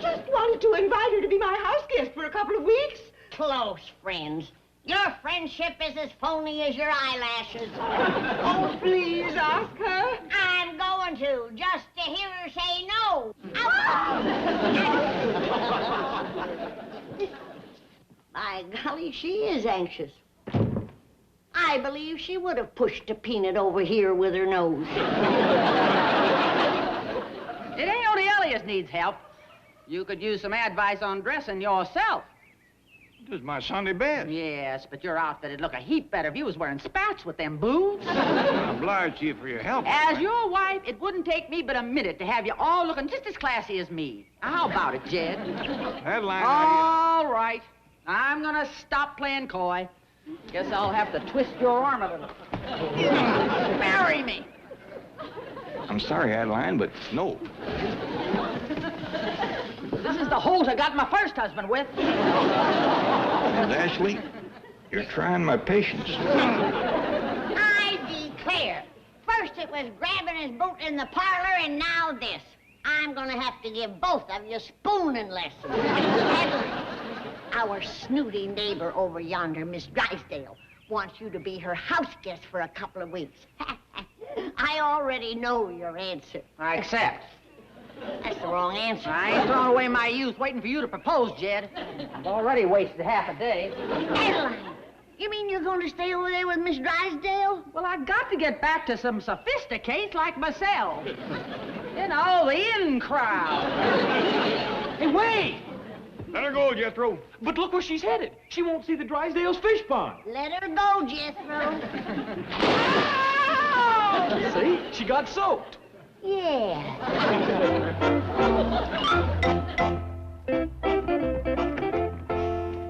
Just wanted to invite her to be my house guest for a couple of weeks. Close friends. Your friendship is as phony as your eyelashes. Oh, please ask her. I'm going to, just to hear her say no. By golly, she is anxious. I believe she would have pushed a peanut over here with her nose. It ain't only Elias needs help. You could use some advice on dressing yourself. This is my Sunday best. Yes, but your outfit'd look a heap better if you was wearing spats with them boots. I'm obliged to you for your help. As your wife, it wouldn't take me but a minute to have you all looking just as classy as me. Now, how about it, Jed? Adeline, All right. I'm gonna stop playing coy. Guess I'll have to twist your arm a little. Marry me. I'm sorry, Adeline, but no. This is the holt I got my first husband with. Miss Ashley, you're trying my patience. I declare. First it was grabbing his boot in the parlor, and now this. I'm gonna have to give both of you spooning lessons. Our snooty neighbor over yonder, Miss Drysdale, wants you to be her house guest for a couple of weeks. I already know your answer. I accept. That's the wrong answer. I ain't throwing away my youth waiting for you to propose, Jed. I've already wasted half a day. Adeline, you mean you're going to stay over there with Miss Drysdale? Well, I got to get back to some sophisticates like myself. You know, the in crowd. Hey, wait! Let her go, Jethro. But look where she's headed. She won't see the Drysdale's fish pond. Let her go, Jethro. See? She got soaked. Yeah.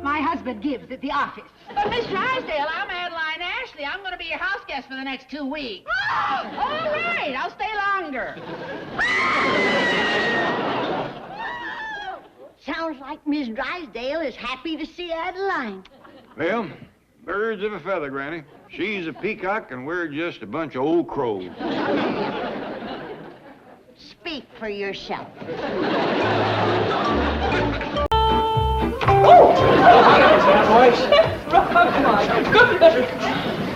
My husband gives at the office. But, Miss Drysdale, I'm Adeline Ashley. I'm going to be your house guest for the next 2 weeks. Oh, all right. I'll stay longer. Sounds like Miss Drysdale is happy to see Adeline. Well, birds of a feather, Granny. She's a peacock, and we're just a bunch of old crows. Speak for yourself.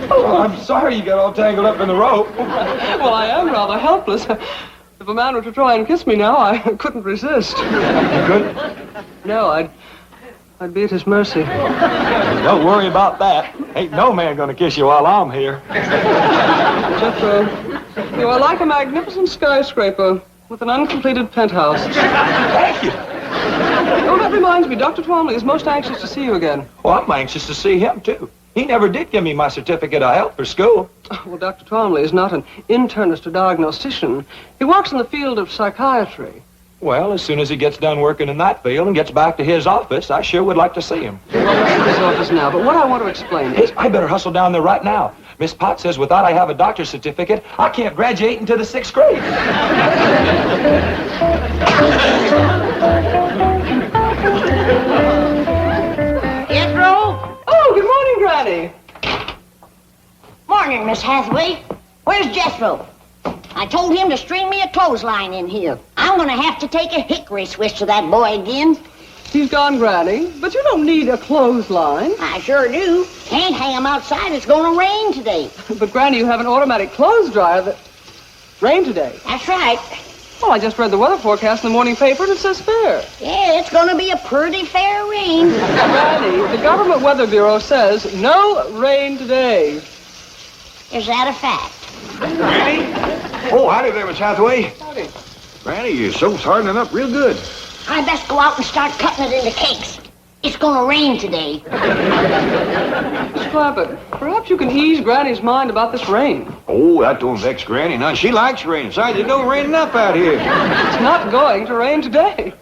Oh, I'm sorry you got all tangled up in the rope. Well, I am rather helpless. If a man were to try and kiss me now, I couldn't resist. You couldn't? No, I'd be at his mercy. Don't worry about that. Ain't no man gonna kiss you while I'm here. Jethro, you are like a magnificent skyscraper with an uncompleted penthouse. Thank you. Oh, that reminds me, Dr. Twomley is most anxious to see you again. Well, I'm anxious to see him, too. He never did give me my certificate of health for school. Well, Dr. Twomley is not an internist or diagnostician. He works in the field of psychiatry. Well, as soon as he gets done working in that field and gets back to his office, I sure would like to see him. Well, I'm in his office now, but what I want to explain is... Hey, I better hustle down there right now. Miss Potts says without I have a doctor's certificate, I can't graduate into the 6th grade. Jethro? Oh, good morning, Granny. Morning, Miss Hathaway. Where's Jethro? I told him to string me a clothesline in here. I'm gonna have to take a hickory switch to that boy again. He's gone, Granny, but you don't need a clothesline. I sure do. Can't hang him outside. It's gonna rain today. But, Granny, you have an automatic clothes dryer that... Rain today. That's right. Well, I just read the weather forecast in the morning paper, and it says fair. Yeah, it's gonna be a pretty fair rain. Granny, the Government Weather Bureau says no rain today. Is that a fact? Granny? Oh, howdy there, Miss Hathaway. Howdy. Granny, your soap's hardening up real good. I best go out and start cutting it into cakes. It's gonna rain today. Miss Clampett, perhaps you can ease Granny's mind about this rain. Oh, that don't vex Granny none. She likes rain. Besides, it don't rain enough out here. It's not going to rain today.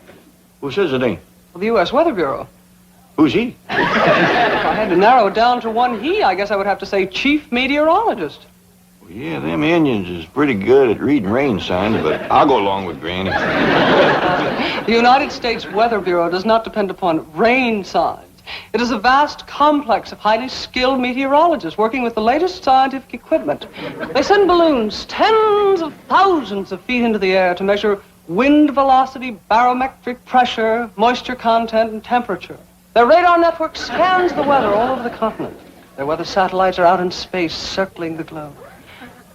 Who says it ain't? Well, the U.S. Weather Bureau. Who's he? If I had to narrow it down to one he, I guess I would have to say chief meteorologist. Well, yeah, them Indians is pretty good at reading rain signs, but I'll go along with Granny. The United States Weather Bureau does not depend upon rain signs. It is a vast complex of highly skilled meteorologists working with the latest scientific equipment. They send balloons tens of thousands of feet into the air to measure wind velocity, barometric pressure, moisture content, and temperature. Their radar network scans the weather all over the continent. Their weather satellites are out in space circling the globe.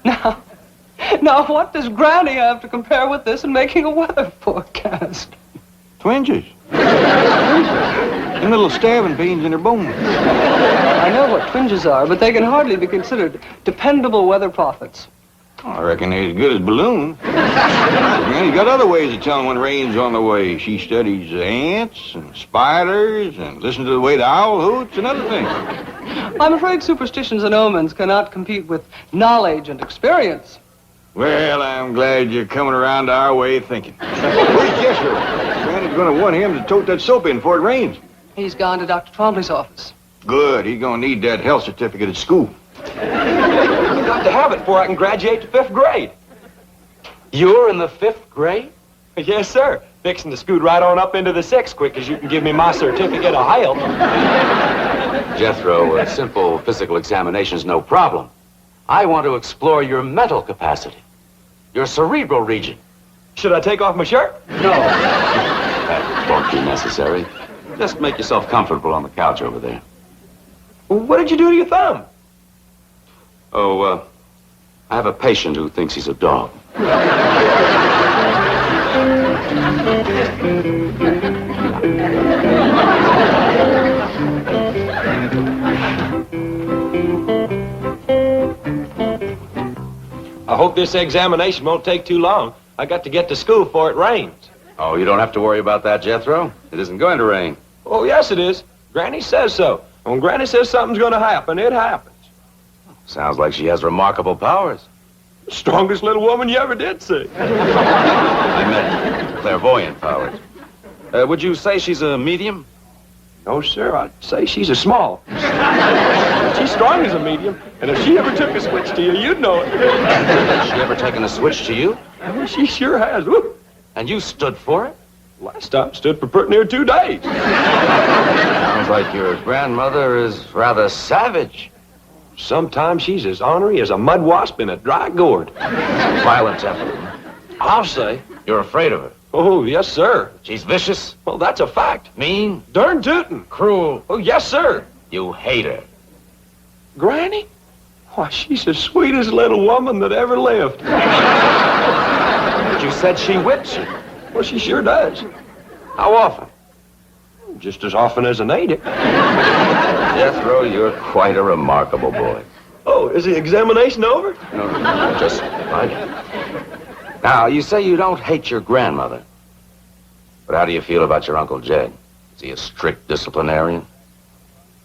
Now, what does Granny have to compare with this in making a weather forecast? Twinges. Them little stabbing pains in her bones. I know what twinges are, but they can hardly be considered dependable weather prophets. I reckon they're as good as balloons. Granny's got other ways of telling when rain's on the way. She studies ants and spiders and listens to the way the owl hoots and other things. I'm afraid superstitions and omens cannot compete with knowledge and experience. Well, I'm glad you're coming around to our way of thinking. Where's Jethro? Granny's going to want him to tote that soap in before it rains. He's gone to Dr. Twombly's office. Good. He's going to need that health certificate at school. I've got to have it before I can graduate to 5th grade. You're in the 5th grade? Yes, sir. Fixing to scoot right on up into the 6th quick as you can give me my certificate of health. Jethro, a simple physical examination is no problem. I want to explore your mental capacity, your cerebral region. Should I take off my shirt? No. That won't be necessary. Just make yourself comfortable on the couch over there. Well, what did you do to your thumb? Oh, I have a patient who thinks he's a dog. I hope this examination won't take too long. I got to get to school before it rains. Oh, you don't have to worry about that, Jethro. It isn't going to rain. Oh, yes, it is. Granny says so. When Granny says something's going to happen, it happens. Sounds like she has remarkable powers. Strongest little woman you ever did see. I meant clairvoyant powers. Would you say she's a medium? No, sir. I'd say she's a small. She's strong as a medium, and if she ever took a switch to you, you'd know it. Has she ever taken a switch to you? Oh, she sure has. Woo. And you stood for it? Last time stood for pretty near 2 days. Sounds like your grandmother is rather savage. Sometimes she's as ornery as a mud wasp in a dry gourd. Violent temper. I'll say. You're afraid of her? Oh, yes, sir. She's vicious? Well, that's a fact. Mean? Darn tootin'. Cruel? Oh, yes, sir. You hate her? Granny? Why, she's the sweetest little woman that ever lived. But you said she whips you. Well, she sure does. How often? Just as often as I need it. Jethro, you're quite a remarkable boy. Oh, is the examination over? No, just right. Now, you say you don't hate your grandmother. But how do you feel about your Uncle Jed? Is he a strict disciplinarian?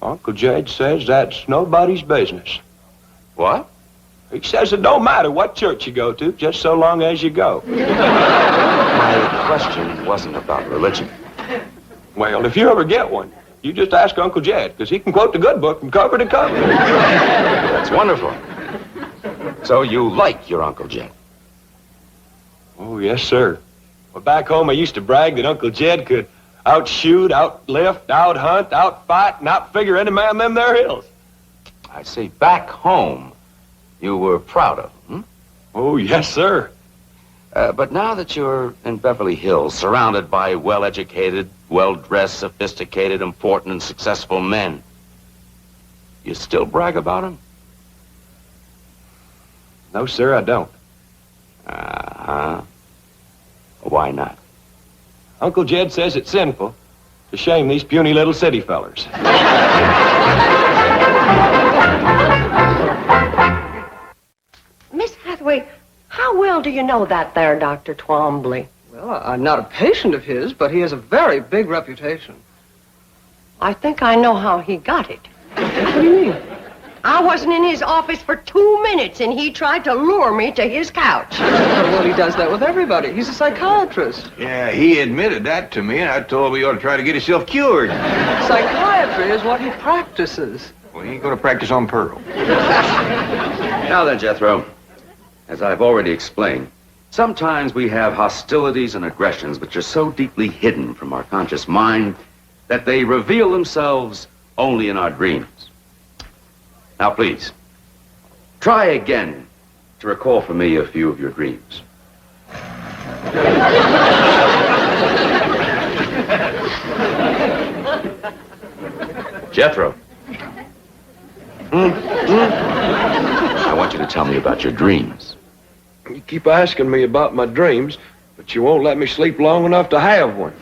Uncle Jed says that's nobody's business. What? He says it don't matter what church you go to, just so long as you go. My question wasn't about religion. Well, if you ever get one, you just ask Uncle Jed, because he can quote the good book from cover to cover. That's wonderful. So you like your Uncle Jed? Oh, yes, sir. Well, back home, I used to brag that Uncle Jed could outshoot, outlift, outhunt, outfight, and outfigure any man in them there hills. I see. Back home, you were proud of him, hmm? Oh, yes, sir. But now that you're in Beverly Hills, surrounded by well-educated, well-dressed, sophisticated, important, and successful men, you still brag about him? No, sir, I don't. Uh-huh. Why not? Uncle Jed says it's sinful to shame these puny little city fellers. Miss Hathaway, how well well do you know that there, Dr. Twombly? Well, I'm not a patient of his, but he has a very big reputation. I think I know how he got it. What do you mean? I wasn't in his office for 2 minutes, and he tried to lure me to his couch. Well, he does that with everybody. He's a psychiatrist. Yeah, he admitted that to me, and I told him he ought to try to get himself cured. Psychiatry is what he practices. Well, he ain't going to practice on Pearl. Now then, Jethro, as I've already explained, sometimes we have hostilities and aggressions which are so deeply hidden from our conscious mind that they reveal themselves only in our dreams. Now, please, try again to recall for me a few of your dreams. Jethro. I want you to tell me about your dreams. You keep asking me about my dreams, but you won't let me sleep long enough to have one.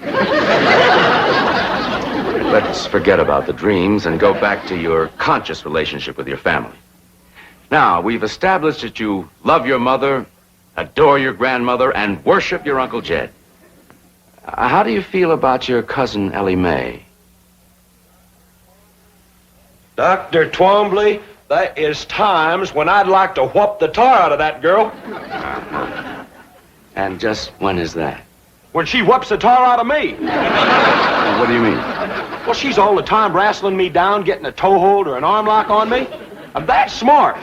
Let's forget about the dreams and go back to your conscious relationship with your family. Now, we've established that you love your mother, adore your grandmother, and worship your Uncle Jed. How do you feel about your cousin Ellie Mae? Dr. Twombly, there is times when I'd like to whoop the tar out of that girl. And just when is that? When she whoops the tar out of me. What do you mean? Well, she's all the time wrestling me down, getting a toe hold or an arm lock on me. I'm that smart.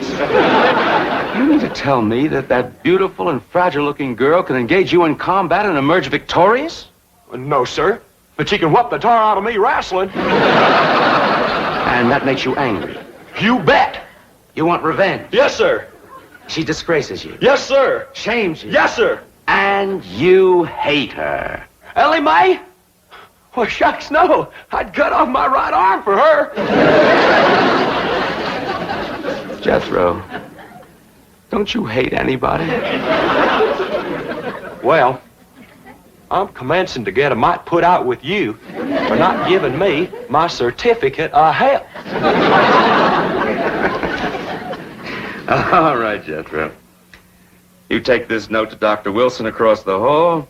You mean to tell me that that beautiful and fragile-looking girl can engage you in combat and emerge victorious? No, sir. But she can whoop the tar out of me wrestling. And that makes you angry? You bet. You want revenge? Yes, sir. She disgraces you? Yes, sir. Shames you? Yes, sir. And you hate her? Ellie Mae? Well, shucks, no. I'd cut off my right arm for her. Jethro, don't you hate anybody? Well, I'm commencing to get a mite put out with you for not giving me my certificate of health. All right, Jethro. You take this note to Dr. Wilson across the hall,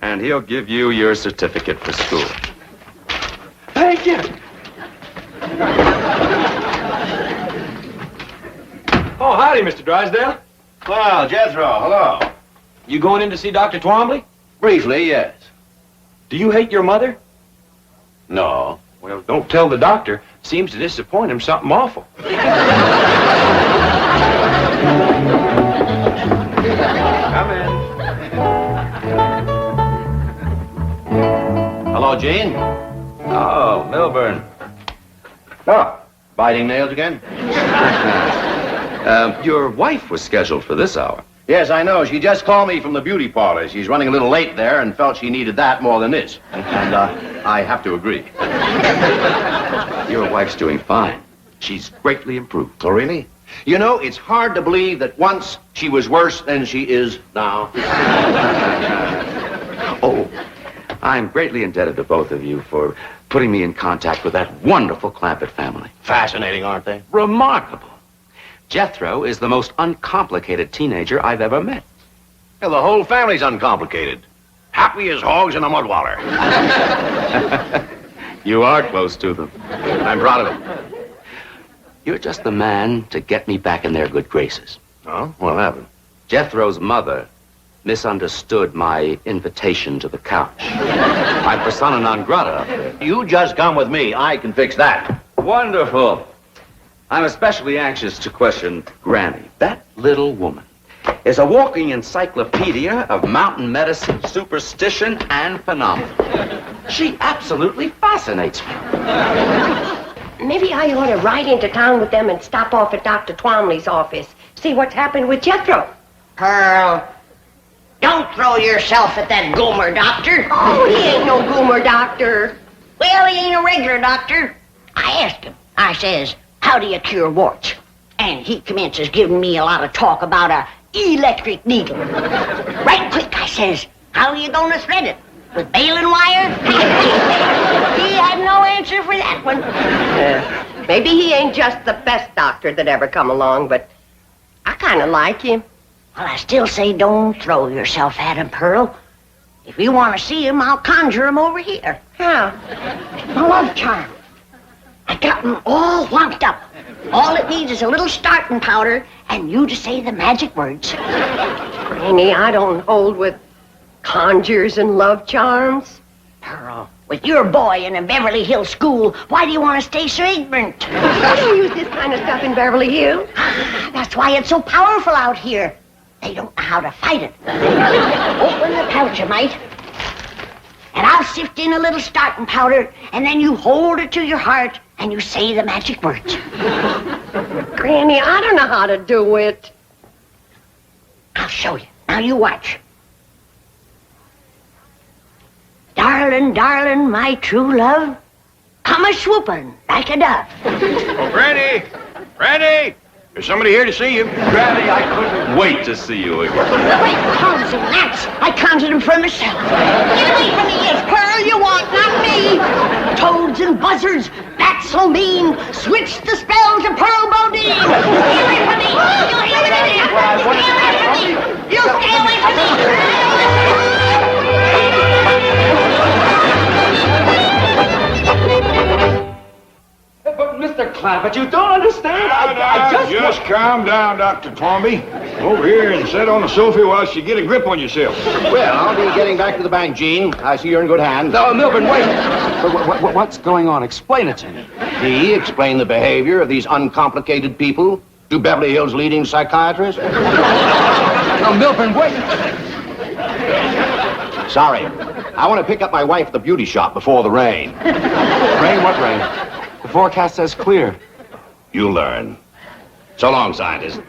and he'll give you your certificate for school. Thank you. Oh, howdy, Mr. Drysdale. Well, Jethro, hello. You going in to see Dr. Twombly? Briefly, yes. Do you hate your mother? No. Well, don't tell the doctor. Seems to disappoint him something awful. Come in. Hello, Gene. Oh, Milburn. Oh, biting nails again? Your wife was scheduled for this hour. Yes, I know. She just called me from the beauty parlor. She's running a little late there and felt she needed that more than this. And I have to agree. Your wife's doing fine. She's greatly improved. Oh, really? You know, it's hard to believe that once she was worse than she is now. Oh, I'm greatly indebted to both of you for putting me in contact with that wonderful Clampett family. Fascinating, aren't they? Remarkable. Jethro is the most uncomplicated teenager I've ever met. Well, the whole family's uncomplicated. Happy as hogs in a mud water. You are close to them. I'm proud of it. You're just the man to get me back in their good graces. Oh? What happened? Jethro's mother misunderstood my invitation to the couch. I'm persona non grata. You just come with me. I can fix that. Wonderful. I'm especially anxious to question Granny. That little woman is a walking encyclopedia of mountain medicine, superstition, and phenomena. She absolutely fascinates me. Maybe I ought to ride into town with them and stop off at Dr. Twombly's office. See what's happened with Jethro. Pearl, don't throw yourself at that goomer doctor. Oh, he ain't no goomer doctor. Well, he ain't a regular doctor. I asked him. I says, how do you cure warts? And he commences giving me a lot of talk about a electric needle. Right quick, I says, how are you going to thread it? With baling wire? He had no answer for that one. Maybe he ain't just the best doctor that ever come along, but I kind of like him. Well, I still say don't throw yourself at him, Pearl. If you want to see him, I'll conjure him over here. How? My love charm. I got him all wonked up. All it needs is a little starting powder and you to say the magic words. Granny, I don't hold with conjures and love charms. Pearl, with your boy in a Beverly Hills school, why do you want to stay so ignorant? We don't use this kind of stuff in Beverly Hills. That's why it's so powerful out here. They don't know how to fight it. Open the pouch, you might. And I'll sift in a little starting powder, and then you hold it to your heart, and you say the magic words. Granny, I don't know how to do it. I'll show you. Now you watch. Darling, darling, my true love, come a-swooping like a dove. Oh, Granny! Granny! There's somebody here to see you. Granny, I couldn't wait to see you again. Great cows and gnats, I counted them for myself. Get away from me, yes, Pearl, you want, not me. Toads and buzzards, bats so mean, switch the spell to Pearl Bodine. Get away from me, you hear me? Stay away from me, you stay away from me. But, Mr. Clampett, you don't understand. I just calm down, Dr. Tormby. Over here and sit on the sofa while you get a grip on yourself. Well, I'll be getting back to the bank, Gene. I see you're in good hands. No, Milburn, wait. What's going on? Explain it to me. He explained the behavior of these uncomplicated people to Beverly Hills' leading psychiatrist. No, Milburn, wait. Sorry. I want to pick up my wife at the beauty shop before the rain. Rain? What rain? The forecast says clear. You'll learn. So long, scientist.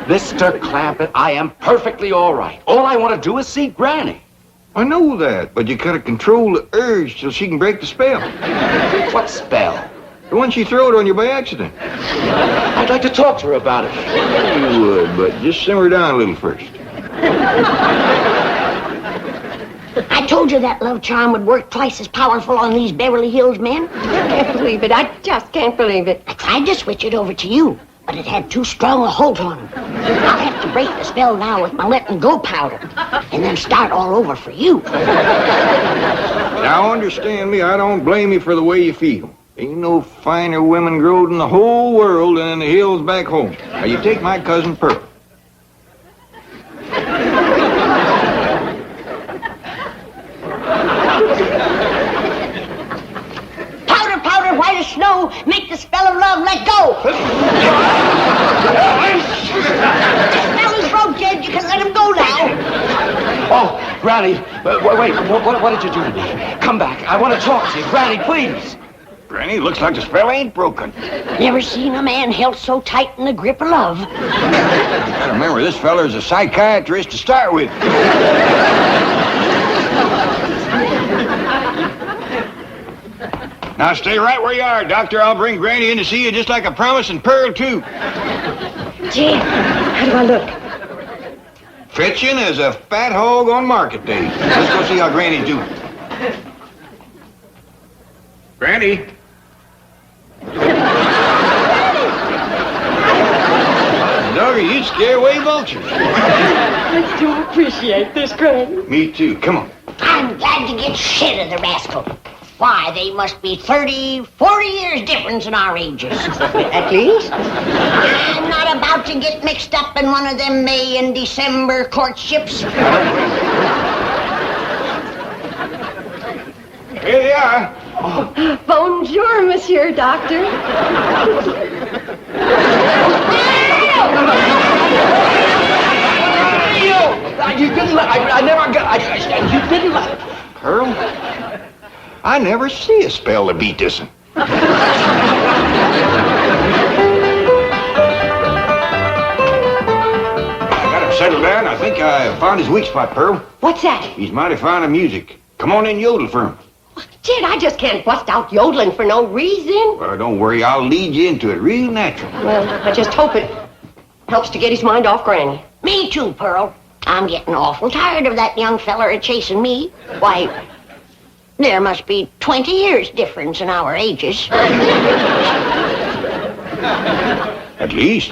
Mr. Clampett, I am perfectly all right. All I want to do is see Granny. I know that, but you gotta control the urge till she can break the spell. What spell? The one she throwed on you by accident. I'd like to talk to her about it. You would, but just simmer down a little first. I told you that love charm would work twice as powerful on these Beverly Hills men. I can't believe it. I just can't believe it. I tried to switch it over to you, but it had too strong a hold on him. I'll have to break the spell now with my letting go powder, and then start all over for you. Now, understand me, I don't blame you for the way you feel. Ain't no finer women growed in the whole world than in the hills back home. Now, you take my cousin Pearl. Powder, powder, white as snow, make the spell of love let go. The spell is broke, Jed. You can let him go now. Oh, Granny, wait, what did you do to me? Come back. I want to talk to you. Granny, please. Granny, looks like the spell ain't broken. Never seen a man held so tight in the grip of love. You gotta remember, this feller's a psychiatrist to start with. Now stay right where you are, Doctor. I'll bring Granny in to see you just like I promised, and Pearl, too. Jed, how do I look? Fetching as a fat hog on market day. Let's go see how Granny's doing. Granny. Doggy, you'd scare away vultures. I do appreciate this, Granny. Me too. Come on. I'm glad to get shit of the rascal. Why, they must be 30, 40 years difference in our ages. At least. I'm not about to get mixed up in one of them May and December courtships. Here they are. Oh, bonjour, Monsieur Doctor. You didn't let... I never got... you didn't let... Pearl, I never see a spell to beat this one. I got him settled down. I think I found his weak spot, Pearl. What's that? He's mighty fond of music. Come on in, yodel for him. Jed, I just can't bust out yodeling for no reason. Well, don't worry. I'll lead you into it real natural. Well, I just hope it helps to get his mind off Granny. Me too, Pearl. I'm getting awful tired of that young feller chasing me. Why, there must be 20 years difference in our ages. At least.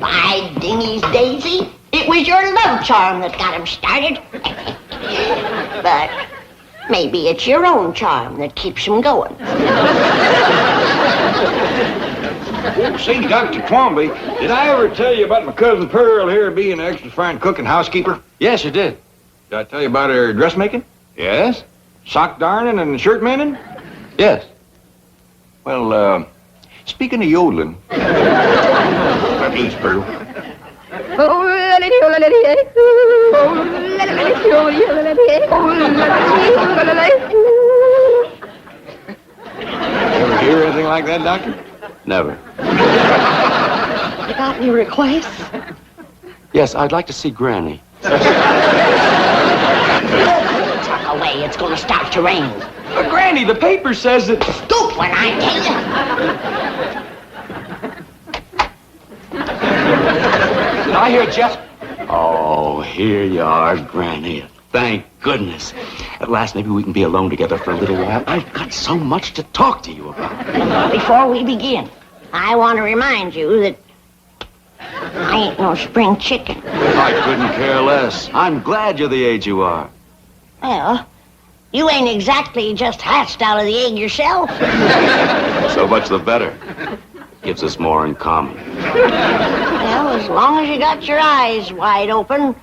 By dingy's daisy, it was your love charm that got him started. But maybe it's your own charm that keeps him going. Say, Dr. Twombly, did I ever tell you about my cousin Pearl here being an extra fine cook and housekeeper? Yes, you did. Did I tell you about her dressmaking? Yes. Sock darning and shirt mending? Yes. Well, speaking of yodeling, at least, Pearl. Ever hear anything like that, Doctor? Never. You got any requests? Yes, I'd like to see Granny. Tuck away, it's gonna start to rain. But Granny, the paper says that... Stoop when I tell you. Did I hear Jeff? Oh, here you are, Granny. Thank goodness. At last, maybe we can be alone together for a little while. I've got so much to talk to you about. Before we begin, I want to remind you that I ain't no spring chicken. I couldn't care less. I'm glad you're the age you are. Well, you ain't exactly just hatched out of the egg yourself. So much the better. Gives us more in common. Well, as long as you got your eyes wide open,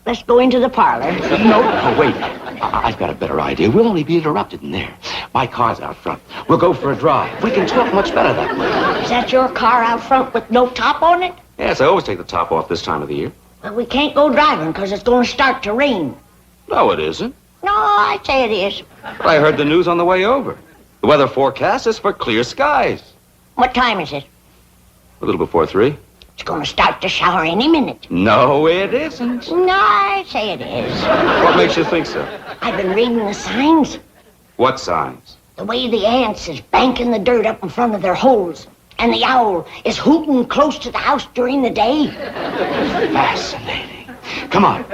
let's go into the parlor. No, wait. I've got a better idea. We'll only be interrupted in there. My car's out front. We'll go for a drive. We can talk much better that way. Is that your car out front with no top on it? Yes, I always take the top off this time of the year. Well, we can't go driving because it's going to start to rain. No, it isn't. No, I say it is. But I heard the news on the way over. The weather forecast is for clear skies. What time is it? A little before 3. It's going to start to shower any minute. No, it isn't. No, I say it is. What makes you think so? I've been reading the signs. What signs? The way the ants is banking the dirt up in front of their holes. And the owl is hooting close to the house during the day. Fascinating. Come on.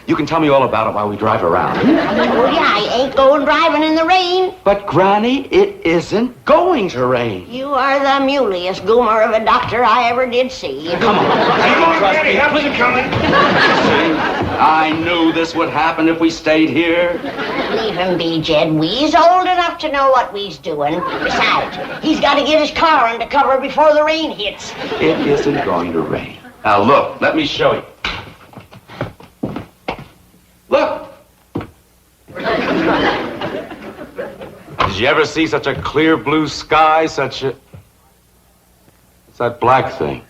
You can tell me all about it while we drive around. I told you I ain't going driving in the rain. But, Granny, it isn't going to rain. You are the muliest goomer of a doctor I ever did see. Come on. Come on, Granny, help us coming. See, I knew this would happen if we stayed here. Leave him be, Jed. We's old enough to know what we's doing. Besides, he's got to get his car under cover before the rain hits. It isn't going to rain. Now, look, let me show you. Look! Did you ever see such a clear blue sky, such a... It's that black thing.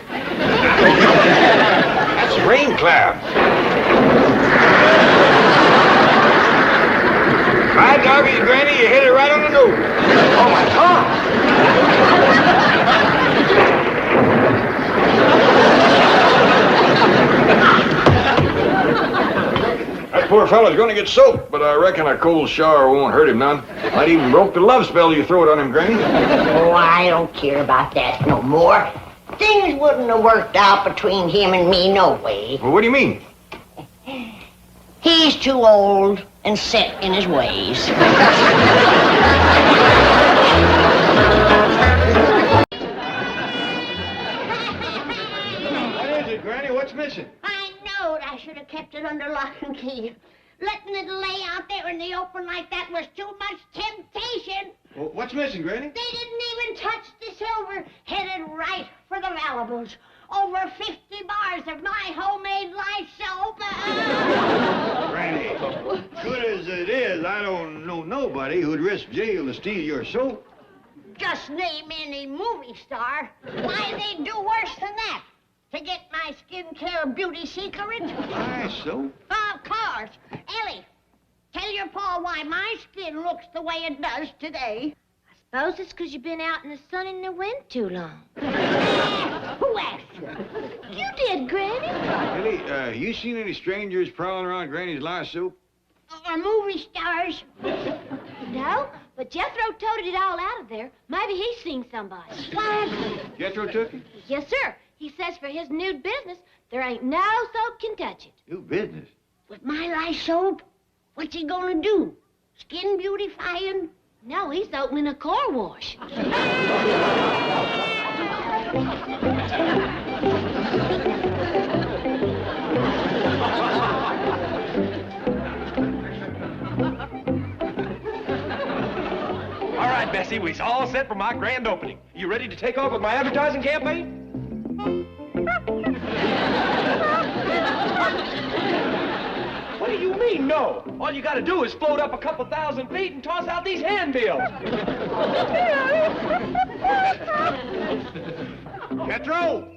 That's a rain cloud. Hi, doggy, Granny, you hit it right on the nose. Oh, my God! That poor fella's gonna get soaked, but I reckon a cold shower won't hurt him none. Might even broke the love spell you throw it on him, Granny. Oh, I don't care about that no more. Things wouldn't have worked out between him and me no way. Well, what do you mean? He's too old and set in his ways. What is it, Granny? What's missing? I knowed I should have kept it under lock and key. Letting it lay out there in the open like that was too much temptation. Well, what's missing, Granny? They didn't even touch the silver. Headed right for the valuables. Over 50 bars of my homemade light soap. Granny, good as it is, I don't know nobody who'd risk jail to steal your soap. Just name any movie star. Why, they'd do worse than that. To get my skincare beauty secret? My soap? Of course. Ellie, tell your pa why my skin looks the way it does today. I suppose it's because you've been out in the sun and the wind too long. Who asked you? You did, Granny. Ellie, you seen any strangers prowling around Granny's lye soap? Or movie stars? No, but Jethro toted it all out of there. Maybe he's seen somebody. What? Jethro took it? Yes, sir. He says for his nude business, there ain't no soap can touch it. New business? With my lye soap? What's he gonna do? Skin beautifying? No, he's opening a car wash. All right, Bessie, we's all set for my grand opening. You ready to take off with my advertising campaign? What do you mean, no? All you gotta do is float up a couple 1,000 feet and toss out these handbills. Jethro!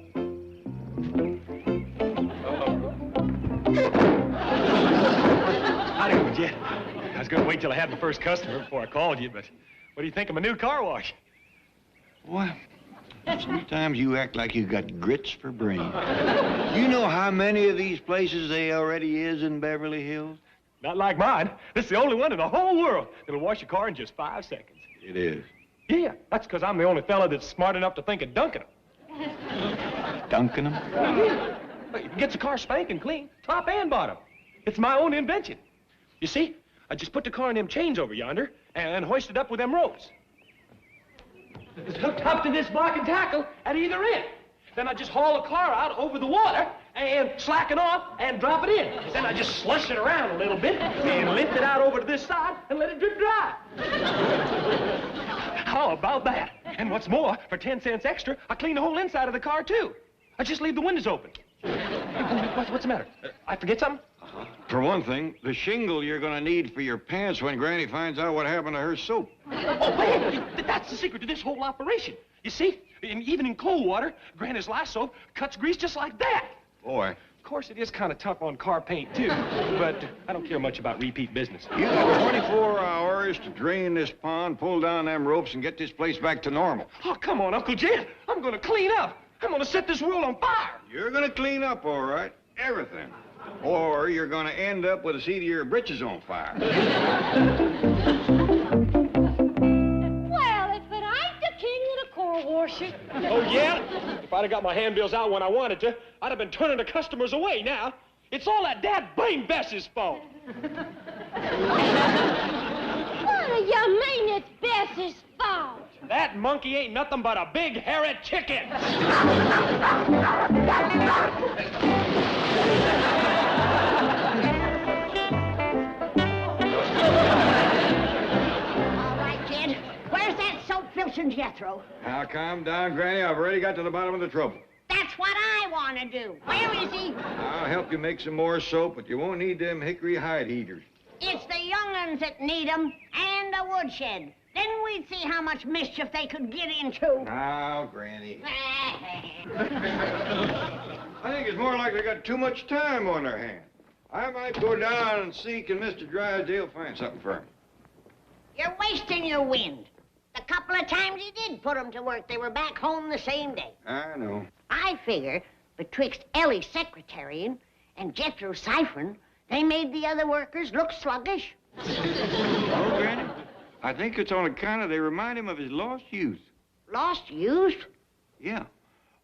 Howdy, Jet. I was gonna wait till I had the first customer before I called you, but what do you think of my new car wash? Well, sometimes you act like you got grits for brains. You know how many of these places there already is in Beverly Hills? Not like mine. This is the only one in the whole world that'll wash your car in just 5 seconds. It is. Yeah, that's because I'm the only fella that's smart enough to think of dunking them. Dunking them? Yeah. It gets the car spanking clean, top and bottom. It's my own invention. You see, I just put the car in them chains over yonder and hoist it up with them ropes. It's hooked up to this block and tackle at either end. Then I just haul the car out over the water and slacken off and drop it in. Then I just slush it around a little bit and lift it out over to this side and let it drip dry. How about that? And what's more, for 10 cents extra, I clean the whole inside of the car, too. I just leave the windows open. What's the matter? I forget something? For one thing, the shingle you're gonna need for your pants when Granny finds out what happened to her soap. Oh, wait, that's the secret to this whole operation. You see, even in cold water, Granny's lye soap cuts grease just like that. Boy. Of course, it is kind of tough on car paint, too, but I don't care much about repeat business. You got 24 hours to drain this pond, pull down them ropes, and get this place back to normal. Oh, come on, Uncle Jed. I'm gonna clean up. I'm gonna set this world on fire. You're gonna clean up, all right. Everything. Or you're gonna end up with a seat of your britches on fire. Well, if it ain't the king of the car washer. Oh, yeah? If I'd have got my handbills out when I wanted to, I'd have been turning the customers away now. It's all that dad-blame Bess's fault. What do you mean it's Bess's fault? That monkey ain't nothing but a big, hairy chicken. All right, Jed. Where's that soap filter, Jethro? Now, calm down, Granny. I've already got to the bottom of the trouble. That's what I want to do. Where is he? I'll help you make some more soap, but you won't need them hickory hide heaters. It's the young'uns that need 'em, and the woodshed. Then we'd see how much mischief they could get into. Now, Granny. I think it's more like they got too much time on their hands. I might go down and see can Mr. Drysdale find something for me. You're wasting your wind. The couple of times you did put 'em to work, they were back home the same day. I know. I figure betwixt Ellie's secretarying and Jethro's ciphering, they made the other workers look sluggish. Oh, Granny, I think it's on account of they remind him of his lost youth. Lost youth? Yeah.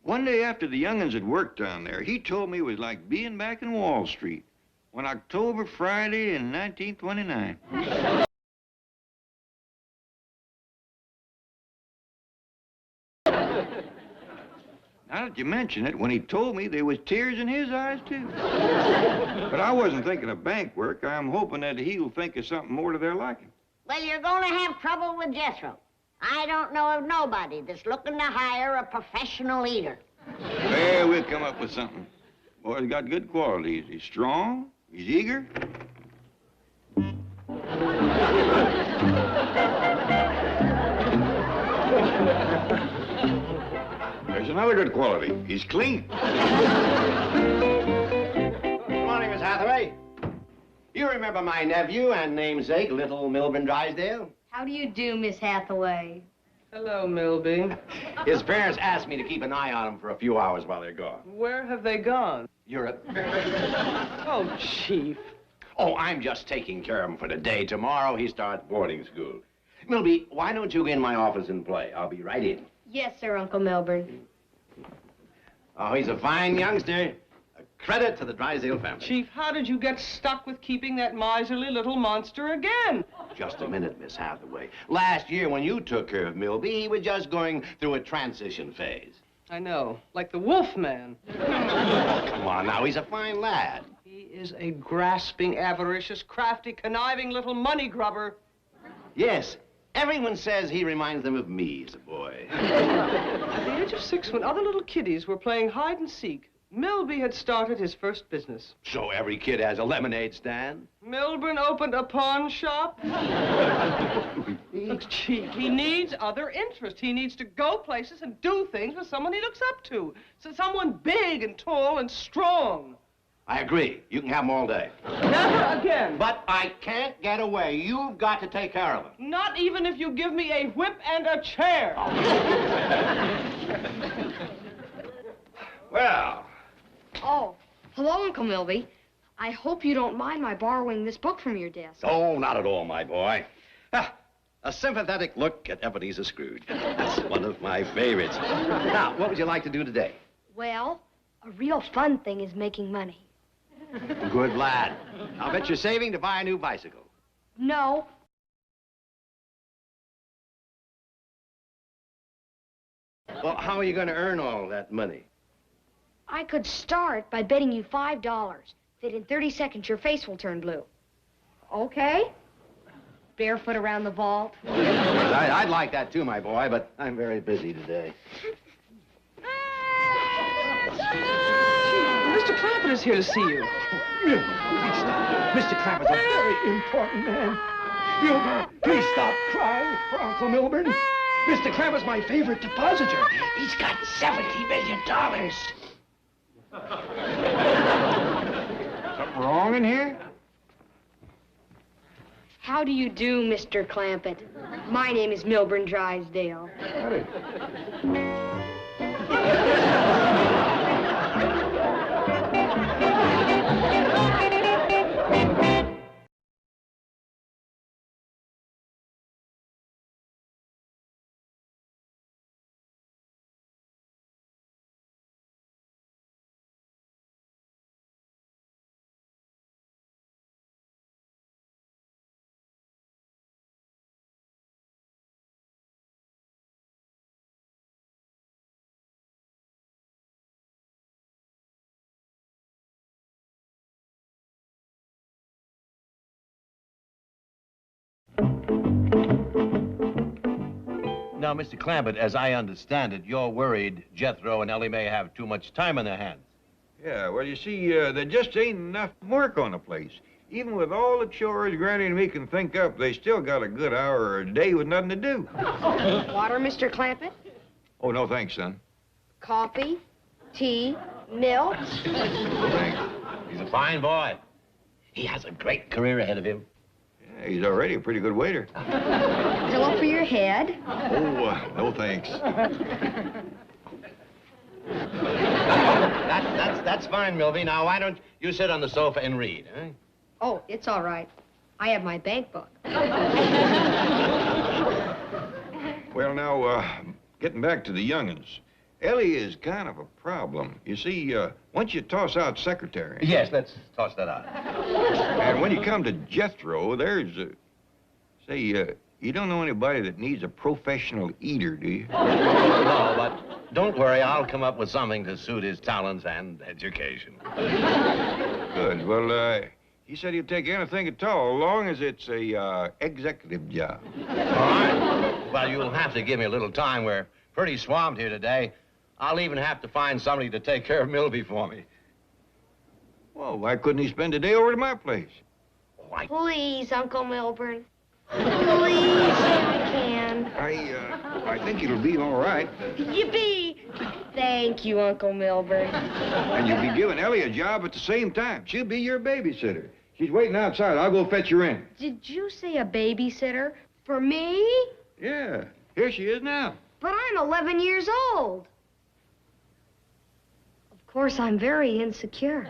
One day after the young'uns had worked down there, he told me it was like being back in Wall Street on October Friday in 1929. Now that you mention it, when he told me, there was tears in his eyes, too. But I wasn't thinking of bank work. I'm hoping that he'll think of something more to their liking. Well, you're going to have trouble with Jethro. I don't know of nobody that's looking to hire a professional eater. Well, we'll come up with something. Boy's got good qualities. He's strong, he's eager. There's another good quality. He's clean. Good morning, Miss Hathaway. You remember my nephew and namesake, little Milburn Drysdale? How do you do, Miss Hathaway? Hello, Milby. His parents asked me to keep an eye on him for a few hours while they're gone. Where have they gone? Europe. Oh, Chief. Oh, I'm just taking care of him for the day. Tomorrow he starts boarding school. Milby, why don't you go in my office and play? I'll be right in. Yes, sir, Uncle Milburn. Oh, he's a fine youngster. A Credit to the Drysdale family. Chief, how did you get stuck with keeping that miserly little monster again? Just a minute, Miss Hathaway. Last year, when you took care of Milby, he was just going through a transition phase. I know, like the wolf man. Oh, come on now, he's a fine lad. He is a grasping, avaricious, crafty, conniving little money grubber. Yes, everyone says he reminds them of me as a boy. At the age of 6, when other little kiddies were playing hide and seek, Milby had started his first business. So every kid has a lemonade stand? Milburn opened a pawn shop. Look, Chief, he needs other interests. He needs to go places and do things with someone he looks up to. So someone big and tall and strong. I agree. You can have him all day. Never again. But I can't get away. You've got to take care of him. Not even if you give me a whip and a chair. Well. Oh, hello, Uncle Milby. I hope you don't mind my borrowing this book from your desk. Oh, not at all, my boy. Ah, a sympathetic look at Ebenezer Scrooge. That's one of my favorites. Now, what would you like to do today? Well, a real fun thing is making money. Good lad. I'll bet you're saving to buy a new bicycle. No. Well, how are you going to earn all that money? I could start by betting you $5 that in 30 seconds your face will turn blue. Okay? Barefoot around the vault. I'd like that too, my boy, but I'm very busy today. Mr. Clampett is here to see you. Mr. Clampet's a very important man. Milburn, please stop crying for Uncle Milburn. Mr. Clampet's my favorite depositor. He's got $70 million. Something wrong in here? How do you do, Mr. Clampett? My name is Milburn Drysdale. Now, Mr. Clampett, as I understand it, you're worried Jethro and Ellie may have too much time on their hands. Yeah, well, you see, there just ain't enough work on the place. Even with all the chores Granny and me can think up, they still got a good hour a day with nothing to do. Water, Mr. Clampett? Oh, no thanks, son. Coffee? Tea? Milk? Thanks. He's a fine boy. He has a great career ahead of him. Yeah, he's already a pretty good waiter. Pillow for your head? Oh, no thanks. That's fine, Milby. Now, why don't you sit on the sofa and read, huh? Oh, it's all right. I have my bank book. Well, now, getting back to the young'uns. Ellie is kind of a problem. You see, once you toss out secretary... Yes, let's toss that out. And when you come to Jethro, there's say, you don't know anybody that needs a professional eater, do you? No, but don't worry. I'll come up with something to suit his talents and education. Good. Well, he said he'll take anything at all, as long as it's a executive job. All right. Well, you'll have to give me a little time. We're pretty swamped here today. I'll even have to find somebody to take care of Milby for me. Well, why couldn't he spend a day over at my place? Please, Uncle Milburn. Please, if I can. I think it'll be all right. Yippee! Thank you, Uncle Milburn. And you'll be giving Ellie a job at the same time. She'll be your babysitter. She's waiting outside. I'll go fetch her in. Did you say a babysitter? For me? Yeah. Here she is now. But I'm 11 years old. Of course, I'm very insecure.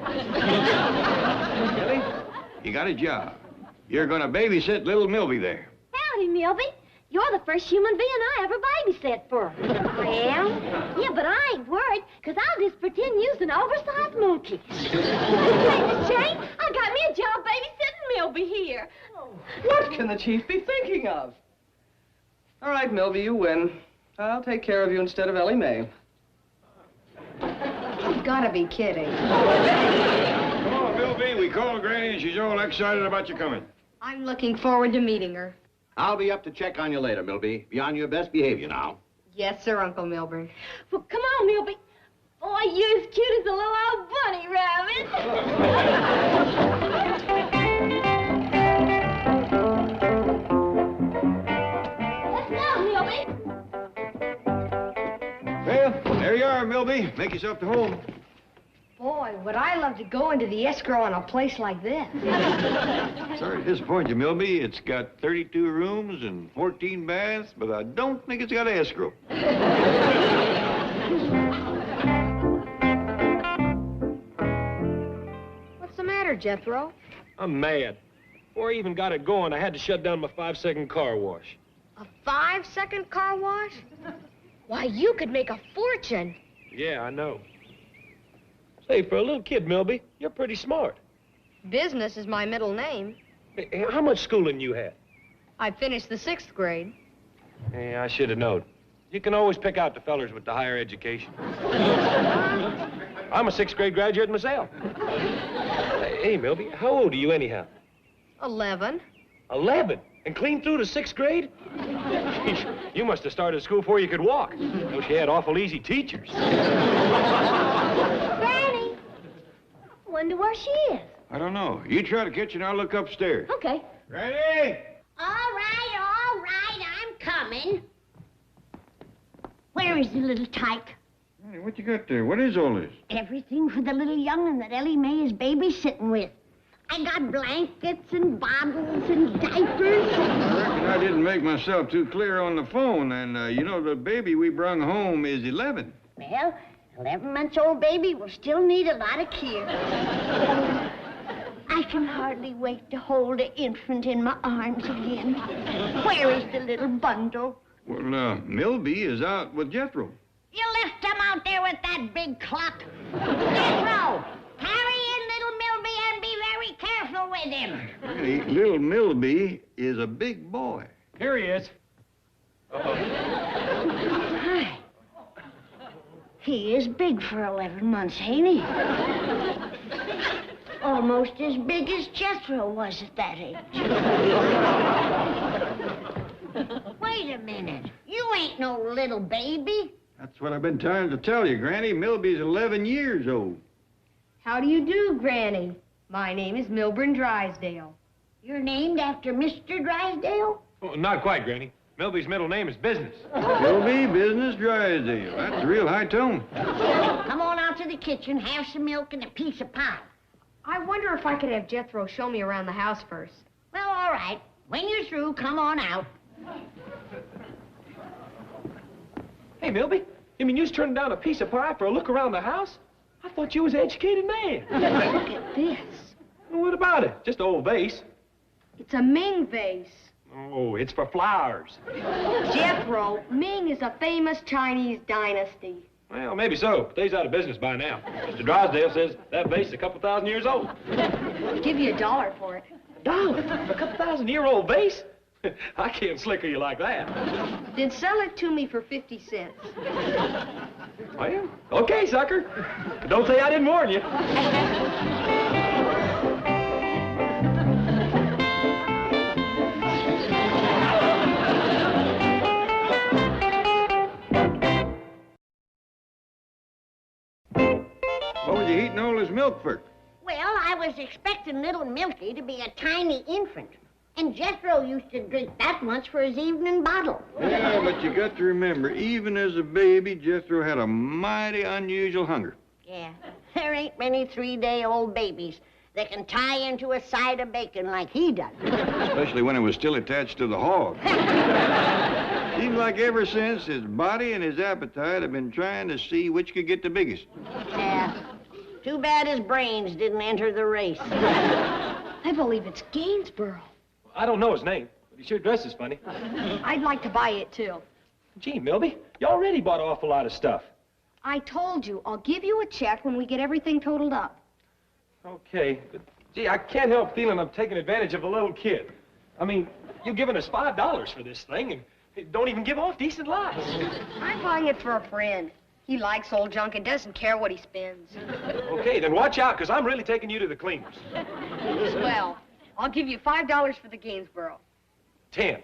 Ellie, you got a job. You're going to babysit little Milby there. Howdy, Milby. You're the first human being I ever babysat for. Well? Yeah, but I ain't worried, because I'll just pretend you's an oversized monkey. Hey, Miss Jane, I got me a job babysitting Milby here. What can the chief be thinking of? All right, Milby, you win. I'll take care of you instead of Ellie Mae. You've got to be kidding. Come on, Milby. We called Granny, and she's all excited about you coming. I'm looking forward to meeting her. I'll be up to check on you later, Milby. Be on your best behavior now. Yes, sir, Uncle Milburn. Well, come on, Milby. Boy, you're as cute as a little old bunny rabbit. Let's go, Milby. Well, there you are, Milby. Make yourself to home. Boy, would I love to go into the escrow in a place like this. Sorry to disappoint you, Milby. It's got 32 rooms and 14 baths, but I don't think it's got an escrow. What's the matter, Jethro? I'm mad. Before I even got it going, I had to shut down my 5-second car wash. A 5-second car wash? Why, you could make a fortune. Yeah, I know. Say, for a little kid, Milby, you're pretty smart. Business is my middle name. Hey, how much schooling you had? I finished the 6th grade. Hey, I should have known. You can always pick out the fellers with the higher education. I'm a 6th grade graduate myself. Hey, Milby, how old are you anyhow? 11. 11? And clean through to 6th grade? You must have started school before you could walk. Though she had awful easy teachers. Granny. Wonder where she is. I don't know. You try to catch her and I'll look upstairs. Okay. Granny! All right, I'm coming. Where is the little tyke? Granny, what you got there? What is all this? Everything for the little young'un that Ellie Mae is babysitting with. I got blankets and bottles and diapers. I reckon I didn't make myself too clear on the phone, and, you know, the baby we brung home is 11. Well, 11-month-old baby will still need a lot of care. I can hardly wait to hold the infant in my arms again. Where is the little bundle? Well, Milby is out with Jethro. You left him out there with that big clock. Jethro, carry in little Milby and be very careful with him. Granny, little Milby is a big boy. Here he is. Hi. He is big for 11 months, ain't he? Almost as big as Jethro was at that age. Wait a minute. You ain't no little baby. That's what I've been trying to tell you, Granny. Milby's 11 years old. How do you do, Granny? My name is Milburn Drysdale. You're named after Mr. Drysdale? Oh, not quite, Granny. Milby's middle name is Business. Milby Business Drysdale. That's a real high tone. Come on out to the kitchen, have some milk and a piece of pie. I wonder if I could have Jethro show me around the house first. Well, all right. When you're through, come on out. Hey, Milby, you mean you was turning down a piece of pie for a look around the house? I thought you was an educated man. Look at this. Well, what about it? Just an old vase. It's a Ming vase. Oh, it's for flowers. Jethro, Ming is a famous Chinese dynasty. Well, maybe so, but they's out of business by now. Mr. Drysdale says that vase is a couple thousand years old. I'll give you $1 for it. $1? For a couple thousand-year-old vase? I can't slicker you like that. Then sell it to me for 50 cents. Well, okay, sucker. Don't say I didn't warn you. What was you heating all this milk for? Well, I was expecting little Milky to be a tiny infant. And Jethro used to drink that much for his evening bottle. Yeah, but you got to remember, even as a baby, Jethro had a mighty unusual hunger. Yeah, there ain't many 3-day-old babies that can tie into a side of bacon like he does. Especially when it was still attached to the hog. Seems like ever since, his body and his appetite have been trying to see which could get the biggest. Yeah, too bad his brains didn't enter the race. I believe it's Gainsborough. I don't know his name, but You sure dresses funny. I'd like to buy it, too. Gee, Milby, you already bought an awful lot of stuff. I told you, I'll give you a check when we get everything totaled up. Okay, but, gee, I can't help feeling I'm taking advantage of a little kid. I mean, you're giving us $5 for this thing and don't even give off decent lies. I'm buying it for a friend. He likes old junk and doesn't care what he spends. Okay, then watch out, because I'm really taking you to the cleaners. Swell. I'll give you $5 for the Gainsboro. 10.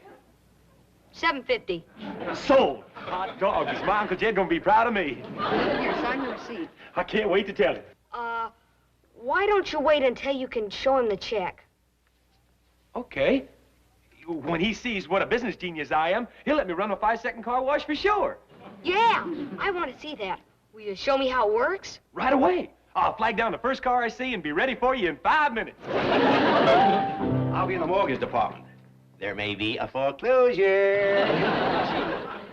$7.50. Sold. Hot dog. Is my Uncle Jed gonna be proud of me? Here, sign the receipt. I can't wait to tell him. Why don't you wait until you can show him the check? Okay. When he sees what a business genius I am, he'll let me run a 5-second car wash for sure. Yeah, I want to see that. Will you show me how it works? Right away. I'll flag down the first car I see and be ready for you in 5 minutes. I'll be in the mortgage department. There may be a foreclosure.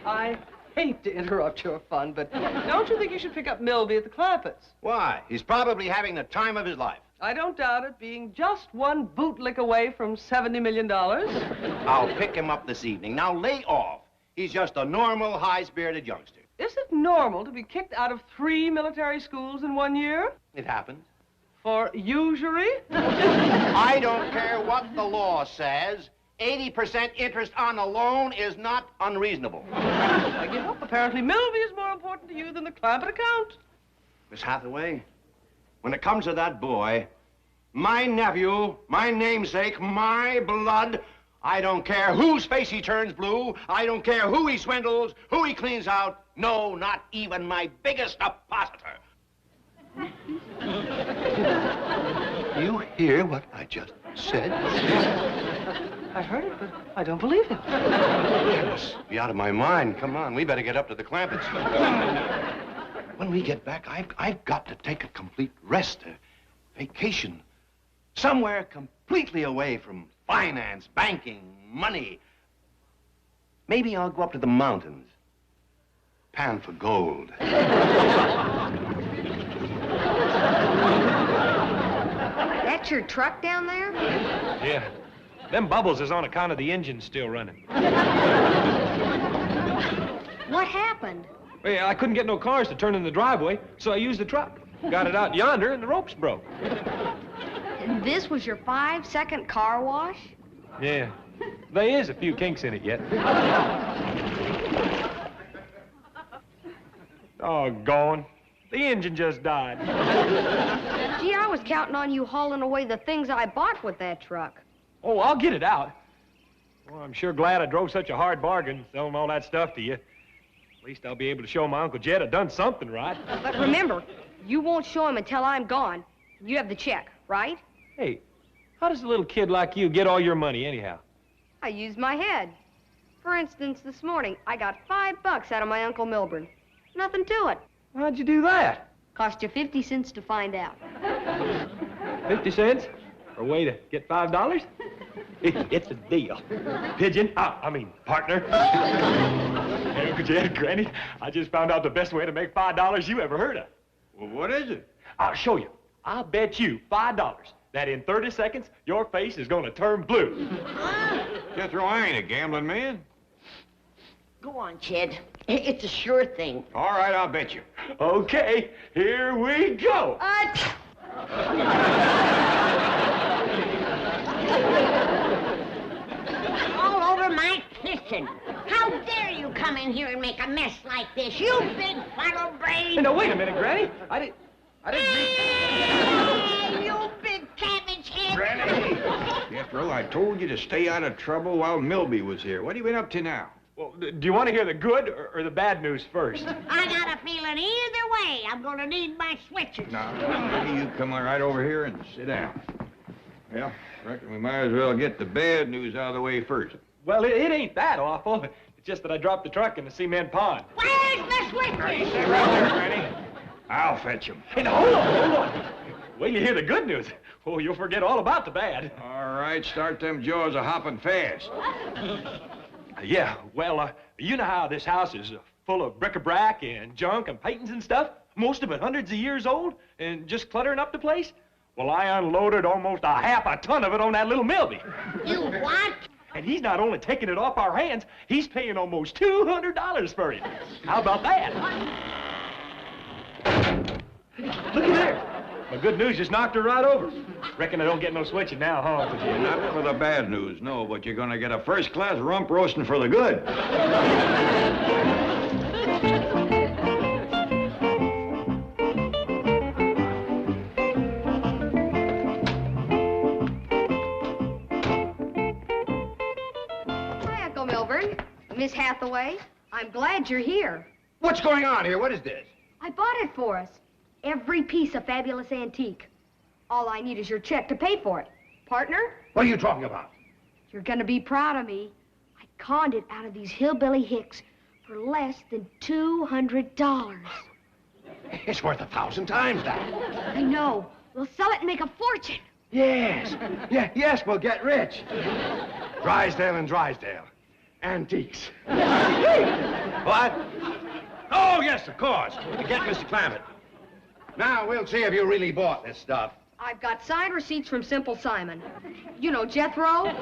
I hate to interrupt your fun, but don't you think you should pick up Milby at the Clampetts? Why? He's probably having the time of his life. I don't doubt it, being just one bootlick away from $70 million. I'll pick him up this evening. Now lay off. He's just a normal, high-spirited youngster. Is it normal to be kicked out of 3 military schools in 1 year? It happens. For usury? I don't care what the law says. 80% interest on a loan is not unreasonable. I give up. Apparently, Milby is more important to you than the Clampett account. Miss Hathaway, when it comes to that boy, my nephew, my namesake, my blood, I don't care whose face he turns blue. I don't care who he swindles, who he cleans out. No, not even my biggest depositor. You hear what I just said? I heard it, but I don't believe him. Yes, be out of my mind. Come on, we better get up to the Clampetts. When we get back, I've got to take a complete rest, a vacation. Somewhere completely away from finance, banking, money. Maybe I'll go up to the mountains. Pan for gold. That's your truck down there? Yeah. Them bubbles is on account of the engine still running. What happened? Well, I couldn't get no cars to turn in the driveway, so I used the truck. Got it out yonder, and the ropes broke. And this was your 5-second car wash? Yeah. There is a few kinks in it yet. Doggone. The engine just died. Gee, I was counting on you hauling away the things I bought with that truck. Oh, I'll get it out. Well, I'm sure glad I drove such a hard bargain selling all that stuff to you. At least I'll be able to show my Uncle Jed I done something right. But remember, you won't show him until I'm gone. You have the check, right? Hey, how does a little kid like you get all your money anyhow? I use my head. For instance, this morning, I got $5 out of my Uncle Milburn. Nothing to it. How'd you do that? Cost you 50 cents to find out. 50 cents? For a way to get $5? It's a deal. Pigeon, I mean, partner. Hey, Uncle Jed, Granny, I just found out the best way to make $5 you ever heard of. Well, what is it? I'll show you. I'll bet you $5 that in 30 seconds, your face is gonna turn blue. Jethro, I ain't a gambling man. Go on, Ched. It's a sure thing. All right, I'll bet you. Okay, here we go. All over my kitchen. How dare you come in here and make a mess like this, you big funnel brain! Hey, now, wait a minute, Granny. I didn't Hey, you big cabbage head! Granny! Jethro, I told you to stay out of trouble while Milby was here. What have you been up to now? Well, do you want to hear the good or the bad news first? I got a feeling either way I'm gonna need my switches. Now, you come on right over here and sit down. Well, reckon we might as well get the bad news out of the way first. Well, it ain't that awful. It's just that I dropped the truck in the cement pond. Where's the switches? Stay right there, Granny. I'll fetch them. Hey, now, hold on. Wait till you hear the good news. Oh, you'll forget all about the bad. All right, start them jaws a-hopping fast. Yeah, well, you know how this house is full of bric-a-brac and junk and paintings and stuff? Most of it hundreds of years old and just cluttering up the place? Well, I unloaded almost a half a ton of it on that little Milby. You what? And he's not only taking it off our hands, he's paying almost $200 for it. How about that? Look at there. The good news just knocked her right over. Reckon I don't get no switching now, huh, Uncle Jim? Not for the bad news, no, but you're gonna get a first-class rump roasting for the good. Hi, Uncle Milburn. Miss Hathaway, I'm glad you're here. What's going on here? What is this? I bought it for us. Every piece of fabulous antique. All I need is your check to pay for it. Partner? What are you talking about? You're gonna be proud of me. I conned it out of these hillbilly hicks for less than $200. It's worth 1,000 times that. I know. We'll sell it and make a fortune. Yes. Yes, we'll get rich. Drysdale and Drysdale. Antiques. What? Oh, yes, of course. To get Mr. Clammett. Now, we'll see if you really bought this stuff. I've got signed receipts from Simple Simon. You know Jethro?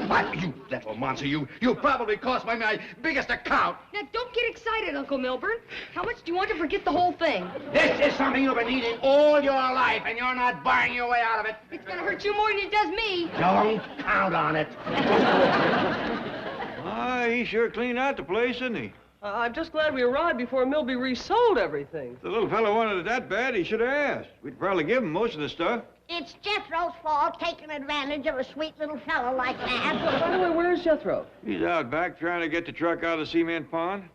What, you little monster, you probably cost my biggest account. Now, don't get excited, Uncle Milburn. How much do you want to forget the whole thing? This is something you've been needing all your life, and you're not buying your way out of it. It's gonna hurt you more than it does me. Don't count on it. He sure cleaned out the place, didn't he? I'm just glad we arrived before Milby resold everything. If the little fellow wanted it that bad, he should have asked. We'd probably give him most of the stuff. It's Jethro's fault taking advantage of a sweet little fellow like that. By the way, where's Jethro? He's out back trying to get the truck out of the cement pond.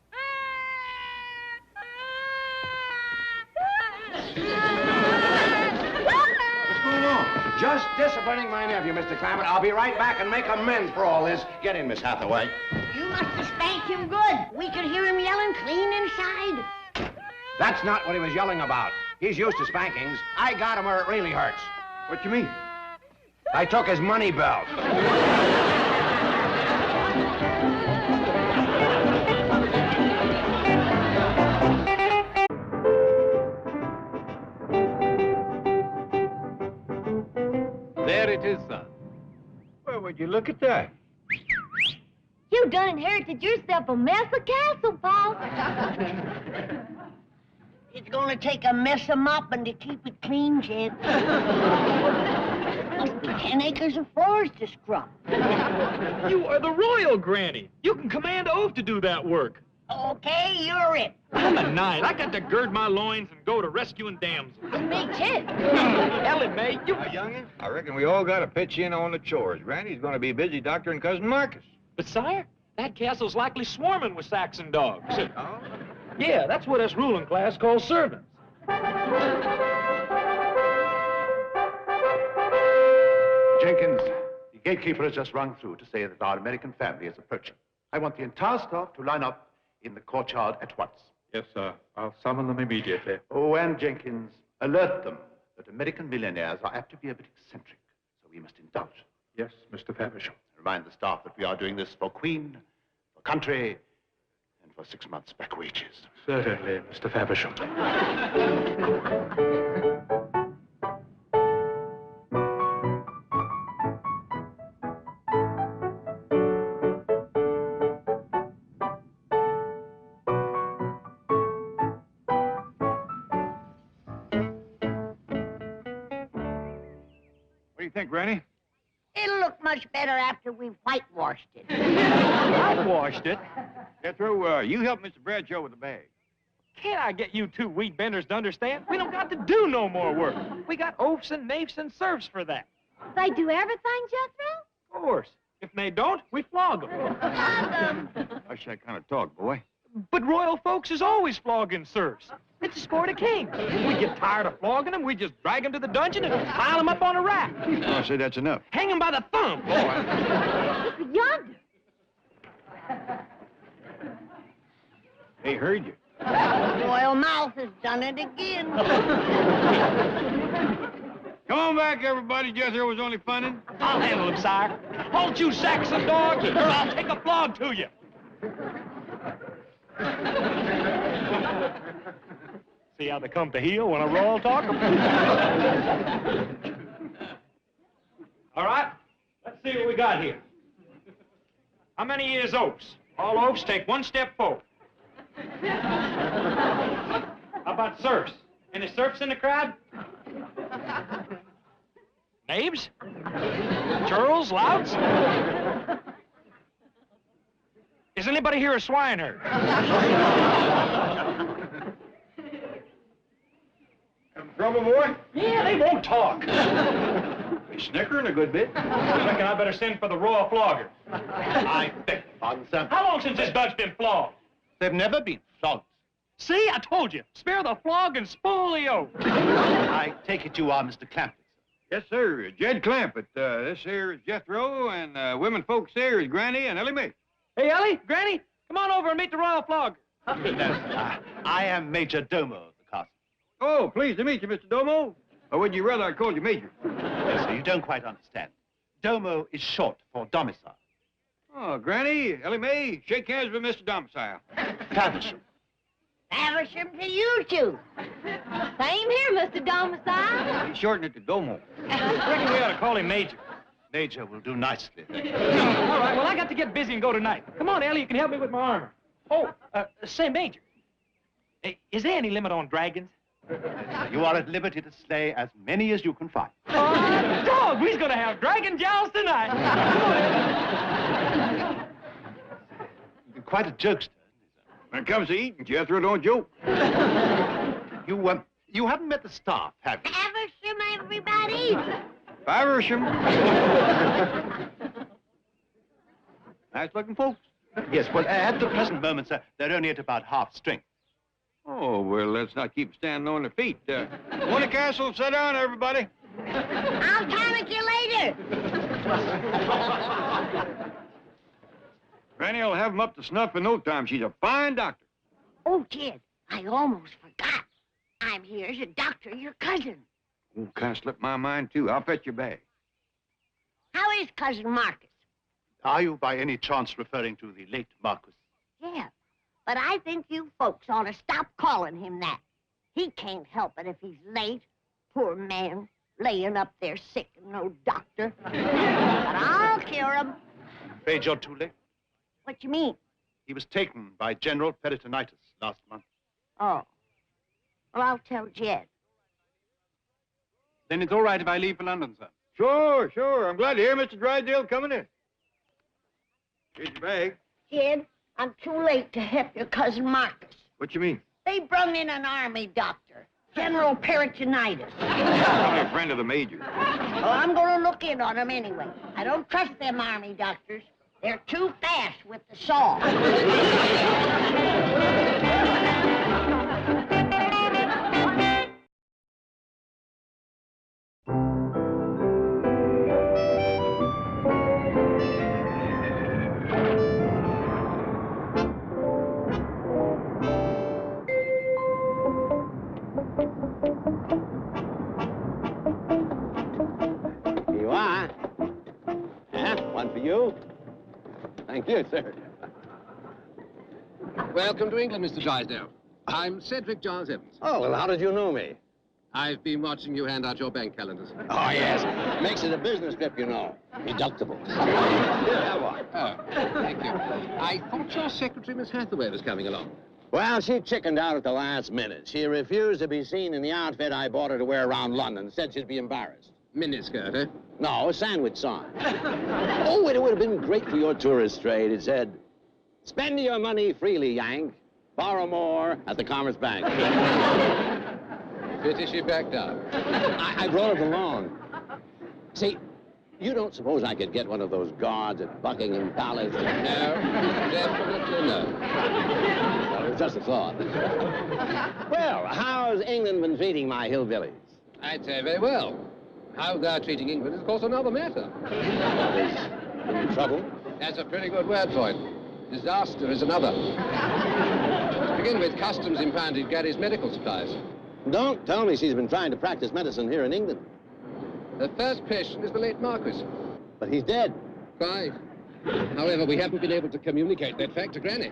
What's going on? Just disciplining my nephew, Mr. Clammett. I'll be right back and make amends for all this. Get in, Miss Hathaway. You must have spanked him good. We could hear him yelling clean inside. That's not what he was yelling about. He's used to spankings. I got him where it really hurts. What you mean? I took his money belt. There it is, son. Well, would you look at that? You done inherited yourself a mess of castle, Paul. It's gonna take a mess of mopping to keep it clean, Jen. Must be 10 acres of floors to scrub. You are the royal granny. You can command oath to do that work. Okay, you're it. I'm a knight. I got to gird my loins and go to rescuing damsels. And me too. Ellen May, you... youngin', I reckon we all got to pitch in on the chores. Granny's going to be busy doctoring Cousin Marcus. But, sire, that castle's likely swarming with Saxon dogs. Oh? Yeah, that's what us ruling class calls servants. Jenkins, the gatekeeper has just rung through to say that our American family is approaching. I want the entire staff to line up in the courtyard at once. Yes, sir. I'll summon them immediately. Oh, and Jenkins, alert them that American millionaires are apt to be a bit eccentric, so we must indulge. Yes, Mr. Faversham. Remind the staff that we are doing this for Queen, for country, and for 6 months' back wages. Certainly, Mr. Faversham. What do you think, Granny? It'll look much better after we've whitewashed it. Whitewashed it? Jethro, you help Mr. Bradshaw with the bag. Can't I get you two wheat benders to understand? We don't got to do no more work. We got oafs and naifs and serfs for that. They do everything, Jethro? Of course. If they don't, we flog them. Hush that kind of talk, boy. But royal folks is always flogging serfs. It's a sport of kings. We get tired of flogging them, we just drag them to the dungeon and pile them up on a rack. I'll say that's enough. Hang them by the thumb, boy. Look yonder. They heard you. Royal Mouth has done it again. Come on back, everybody. Jethro was only funning. I'll handle him, sire. Hold you Saxon dog, or I'll take a flog to you. See how they come to heel when a royal talk 'em? All right, let's see what we got here. How many is oafs? All oafs take one step forward. How about serfs? Any serfs in the crowd? Knaves? Churls? Louts? Is anybody here a swineherd? Having trouble, boy? Yeah, they won't talk. Be snickering a good bit. I reckon I better send for the raw flogger. I beg your pardon, sir. How long since this dog's been flogged? They've never been flogged. See, I told you. Spare the flog and spoil the oath. I take it you are Mr. Clampett. Yes, sir. Jed Clampett. This here is Jethro, and women folks here is Granny and Ellie Mae. Hey, Ellie, Granny, come on over and meet the royal flogger. I am Major Domo of the castle. Oh, pleased to meet you, Mr. Domo. Or would you rather I called you Major? No, sir, you don't quite understand. Domo is short for domicile. Oh, Granny, Ellie Mae, shake hands with Mr. Domicile. Faversham. Faversham to you two. Same here, Mr. Domicile. He shortened it to Domo. I reckon we ought to call him Major. Major will do nicely. All right, well, I got to get busy and go tonight. Come on, Ellie, you can help me with my armor. Oh, say, Major, hey, is there any limit on dragons? You are at liberty to slay as many as you can find. Dog, we's gonna have dragon joust tonight. You're quite a jokester. When it comes to eating, Jethro, don't joke. You haven't met the staff, have you? Faversham, everybody. Faversham. Nice-looking folks. Yes, well, at the present moment, sir, they're only at about half strength. Oh, well, let's not keep standing on their feet. Go to the castle, sit down, everybody. I'll tonic you later. Granny will have them up to snuff in no time. She's a fine doctor. Oh, Jed, I almost forgot. I'm here as a doctor, your cousin. Oh, kind of slipped my mind, too. I'll fetch your bag. How is Cousin Marcus? Are you by any chance referring to the late Marcus? Yeah, but I think you folks ought to stop calling him that. He can't help it if he's late. Poor man, laying up there sick and no doctor. But I'll cure him. Afraid you're too late. What you mean? He was taken by general peritonitis last month. Oh. Well, I'll tell Jed. Then it's all right if I leave for London, sir. Sure, sure. I'm glad to hear Mr. Drysdale coming in. Here's your bag. Jed, I'm too late to help your Cousin Marcus. What you mean? They brung in an army doctor, General Peritonitis. Probably a friend of the Major. Well, I'm going to look in on him anyway. I don't trust them army doctors. They're too fast with the saw. Here you are. One for you. Thank you, sir. Welcome to England, Mr. Drysdale. I'm Cedric Giles Evans. Oh, well, how did you know me? I've been watching you hand out your bank calendars. Oh, yes. Makes it a business trip, you know. Deductible. Here, have one. Oh, thank you. I thought your secretary, Miss Hathaway, was coming along. Well, she chickened out at the last minute. She refused to be seen in the outfit I bought her to wear around London. Said she'd be embarrassed. Miniskirt, eh? No, a sandwich sign. Oh, it would have been great for your tourist trade. It said, spend your money freely, Yank. Borrow more at the Commerce Bank. Pity she backed out. I brought it along. See, you don't suppose I could get one of those guards at Buckingham Palace? No, definitely no. Well, it was just a thought. Well, how's England been treating my hillbillies? I'd say very well. How they're treating England is, of course, another matter. In trouble? That's a pretty good word for it. Disaster is another. To begin with, customs impounded Gary's medical supplies. Don't tell me she's been trying to practice medicine here in England. The first patient is the late Marquis. But he's dead. Quite. However, we haven't been able to communicate that fact to Granny.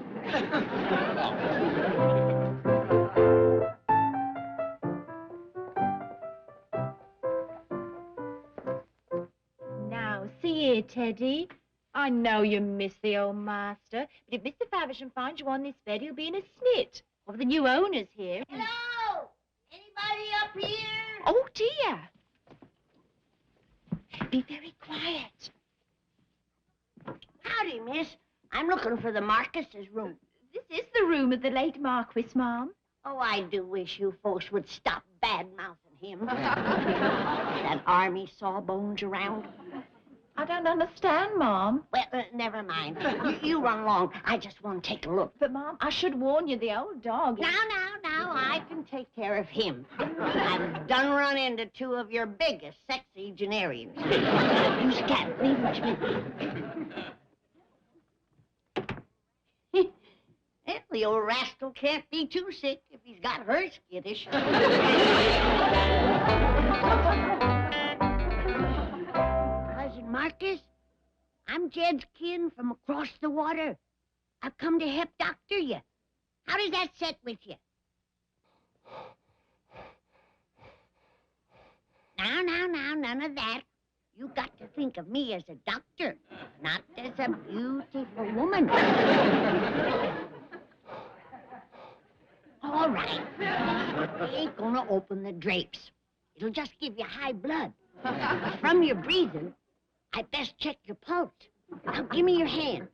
Now, see here, Teddy. I know you miss the old master, but if Mr. Faversham finds you on this bed, he'll be in a snit. Well, the new owner's here. Hello? Anybody up here? Oh, dear. Be very quiet. Howdy, miss. I'm looking for the Marcus's room. This is the room of the late Marquis, Mom. Oh, I do wish you folks would stop bad-mouthing him. That army sawbones around. I don't understand, Mom. Well, never mind. You run along. I just want to take a look. But, Mom, I should warn you, the old dog... Now, I can take care of him. I've done run into two of your biggest sexagenarians. You scat, leave him to me. Well, the old rascal can't be too sick if he's got her skittish. Cousin Marcus, I'm Jed's kin from across the water. I've come to help doctor you. How does that set with you? Now, none of that. You got to think of me as a doctor, not as a beautiful woman. All right. I ain't gonna open the drapes. It'll just give you high blood. But from your breathing, I best check your pulse. Now, give me your hand.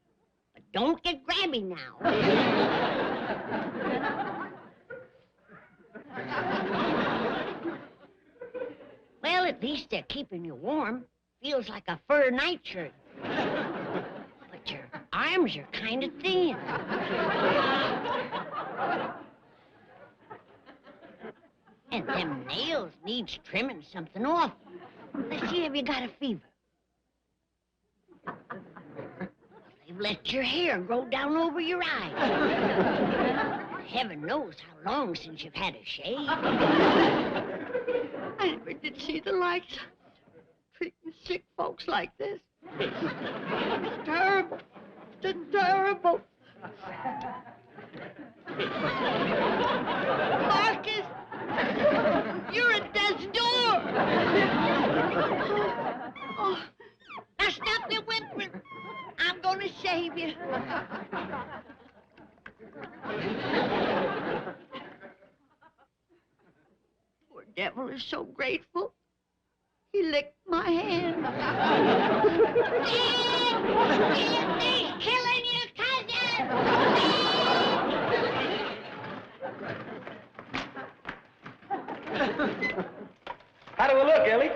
But don't get grabby now. Well, at least they're keeping you warm. Feels like a fur nightshirt. But your arms are kind of thin. And them nails needs trimming something off. Let's see if you got a fever. They've let your hair grow down over your eyes. Heaven knows how long since you've had a shave. I never did see the likes. Treating sick folks like this. It's terrible. It's terrible. Marcus, you're at death's door. Oh, now stop the whimpering. I'm gonna save you. Poor devil is so grateful. He licked my hand. He's killing you, cousin! How do we look, Ellie?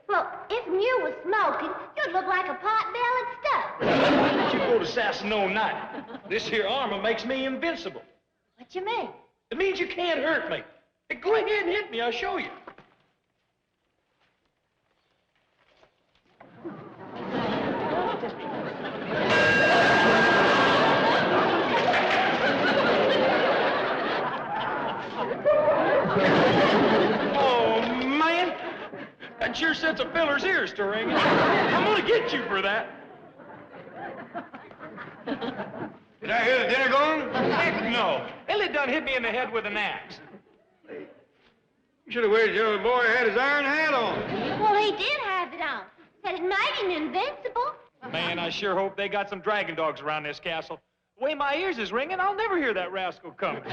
Well, if you was smoking, you'd look like a pot-bellied stuff. You go to assassin all night. This here armor makes me invincible. What you mean? It means you can't hurt me. Hey, go ahead and hit me, I'll show you. Oh, man. That sure sets a feller's ears to ringing. I'm gonna get you for that. Did I hear the dinner going? Heck no. Ellie done hit me in the head with an axe. You should have waited till the boy had his iron hat on. Well, he did have it on. Said it made him invincible. Man, I sure hope they got some dragon dogs around this castle. The way my ears is ringing, I'll never hear that rascal coming. Oh,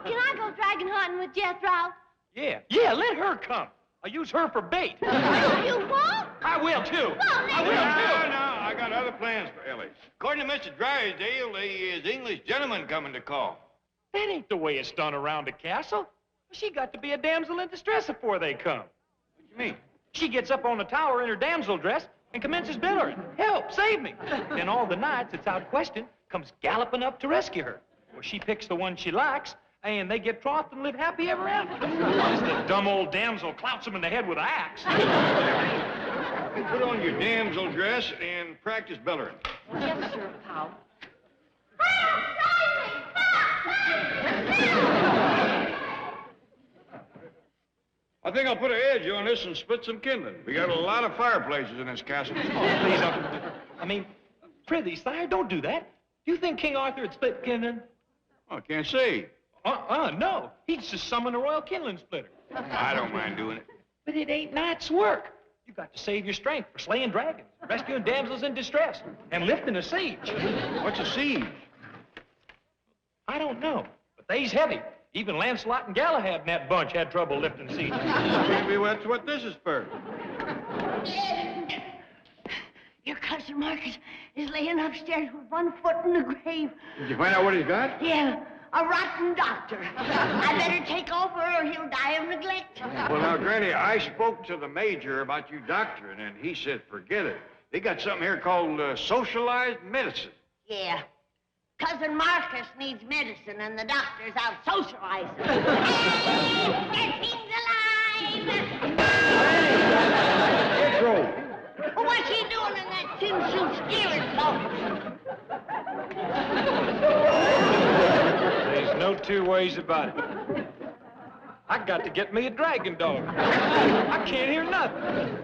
can I go dragon hunting with Jethro? Yeah, let her come. I'll use her for bait. You won't? I will, too. Well, I will, too. No, I got other plans for Ellie. According to Mr. Drysdale, there is English gentleman coming to call. That ain't the way it's done around the castle. She got to be a damsel in distress before they come. What you mean? She gets up on the tower in her damsel dress and commences bellowing, "Help, save me." Then all the knights that's out questing comes galloping up to rescue her. Well, she picks the one she likes, and they get trothed and live happy ever after. As the dumb old damsel clouts them in the head with an axe. You put on your damsel dress and practice bellowing. Yes, sir, pal. I think I'll put an edge on this and split some kindling. We got a lot of fireplaces in this castle. Oh, please, I mean, prithee, sire, don't do that. You think King Arthur would split kindling? Oh, I can't see. No. He'd just summon a royal kindling splitter. I don't mind doing it. But it ain't night's work. You got to save your strength for slaying dragons, rescuing damsels in distress, and lifting a siege. What's a siege? I don't know, but they's heavy. Even Lancelot and Galahad in that bunch had trouble lifting sieges. Maybe that's what this is for. Your cousin Marcus is laying upstairs with one foot in the grave. Did you find out what he's got? Yeah, a rotten doctor. I better take over or he'll die of neglect. Well, now, Granny, I spoke to the major about you doctoring, and he said forget it. They got something here called socialized medicine. Yeah. Cousin Marcus needs medicine, and the doctor's out socializing. Hey, he's alive! Jethro! Well, what's he doing in that tin suit steering boat? There's no two ways about it. I got to get me a dragon dog. I can't hear nothing.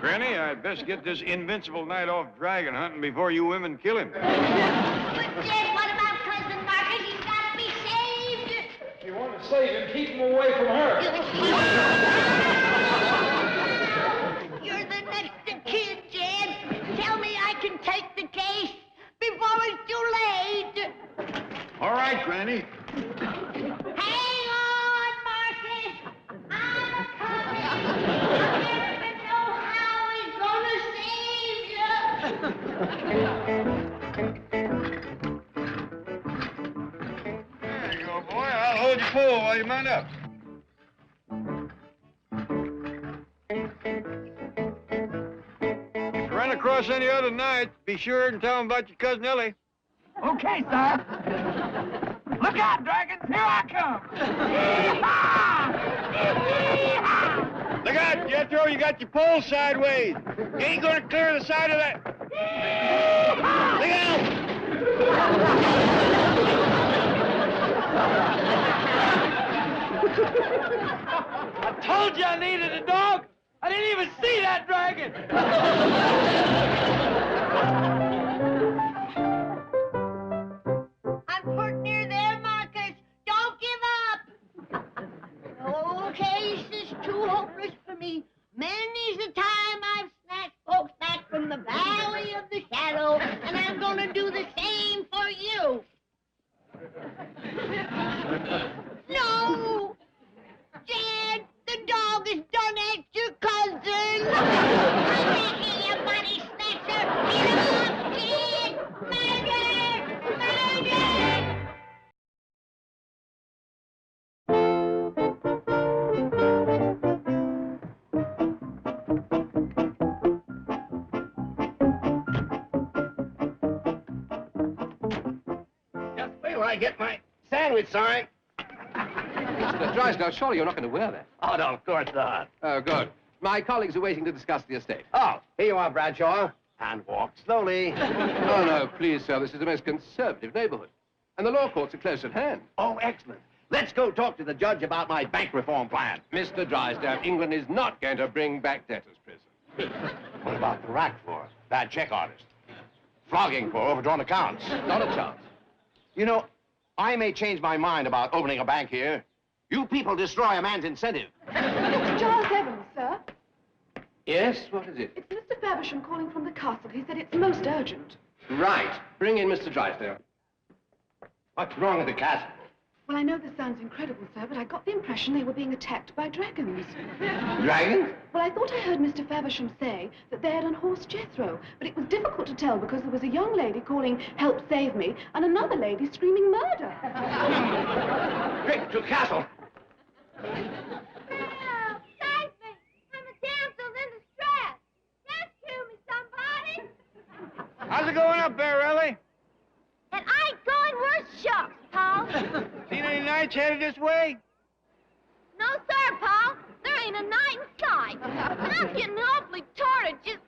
Granny, I'd best get this invincible night off dragon hunting before you women kill him. But, Dad, what about cousin Marcus? He's got to be saved. If you want to save him, keep him away from her. You're the next kid, Jed. Tell me I can take the case before it's too late. All right, Granny. Hang on, Marcus. I'm coming. I never know how he's gonna save you. There you go, boy. I'll hold you full while you mount up. If you run across any other night, be sure and tell them about your cousin Ellie. Okay, sir. Look out, dragons. Here I come. Yee-haw! Look out, Jethro. You got your pole sideways. You ain't gonna clear the side of that. Look out! I told you I needed a dog. I didn't even see that dragon. I'm put near there, Marcus. Don't give up. Oh, case is too hopeless for me. Many's the time I've snatched folks back from the valley of the shadow, and I'm gonna do the same for you. No! Dad, the dog is done at your cousin. I'm making you money snatcher. Get him off, kid! Murder! Murder! Just wait till I get my sandwich, sorry. Mr. Drysdale, surely you're not going to wear that. Oh, no, of course not. Oh, good. My colleagues are waiting to discuss the estate. Oh, here you are, Bradshaw. And walk slowly. Oh, no, please, sir. This is the most conservative neighborhood. And the law courts are close at hand. Oh, excellent. Let's go talk to the judge about my bank reform plan. Mr. Drysdale, England is not going to bring back debtors' prison. What about the rack for bad check artist? Flogging for overdrawn accounts? Not a chance. You know, I may change my mind about opening a bank here. You people destroy a man's incentive. Charles Evans, sir. Yes? What is it? It's Mr. Faversham calling from the castle. He said it's most urgent. Right. Bring in Mr. Drysdale. What's wrong with the castle? Well, I know this sounds incredible, sir, but I got the impression they were being attacked by dragons. Dragons? Well, I thought I heard Mr. Faversham say that they had unhorsed Jethro, but it was difficult to tell because there was a young lady calling, "Help, save me," and another lady screaming murder. Quick, to castle. Help! Save me! I'm a damsel in distress! Rescue me, somebody! How's it going up there, Ellie? And I ain't going worse shucks, Paul. Seen any knights headed this way? No, sir, Paul. There ain't a knight in sight. And I'm getting awfully tired of just...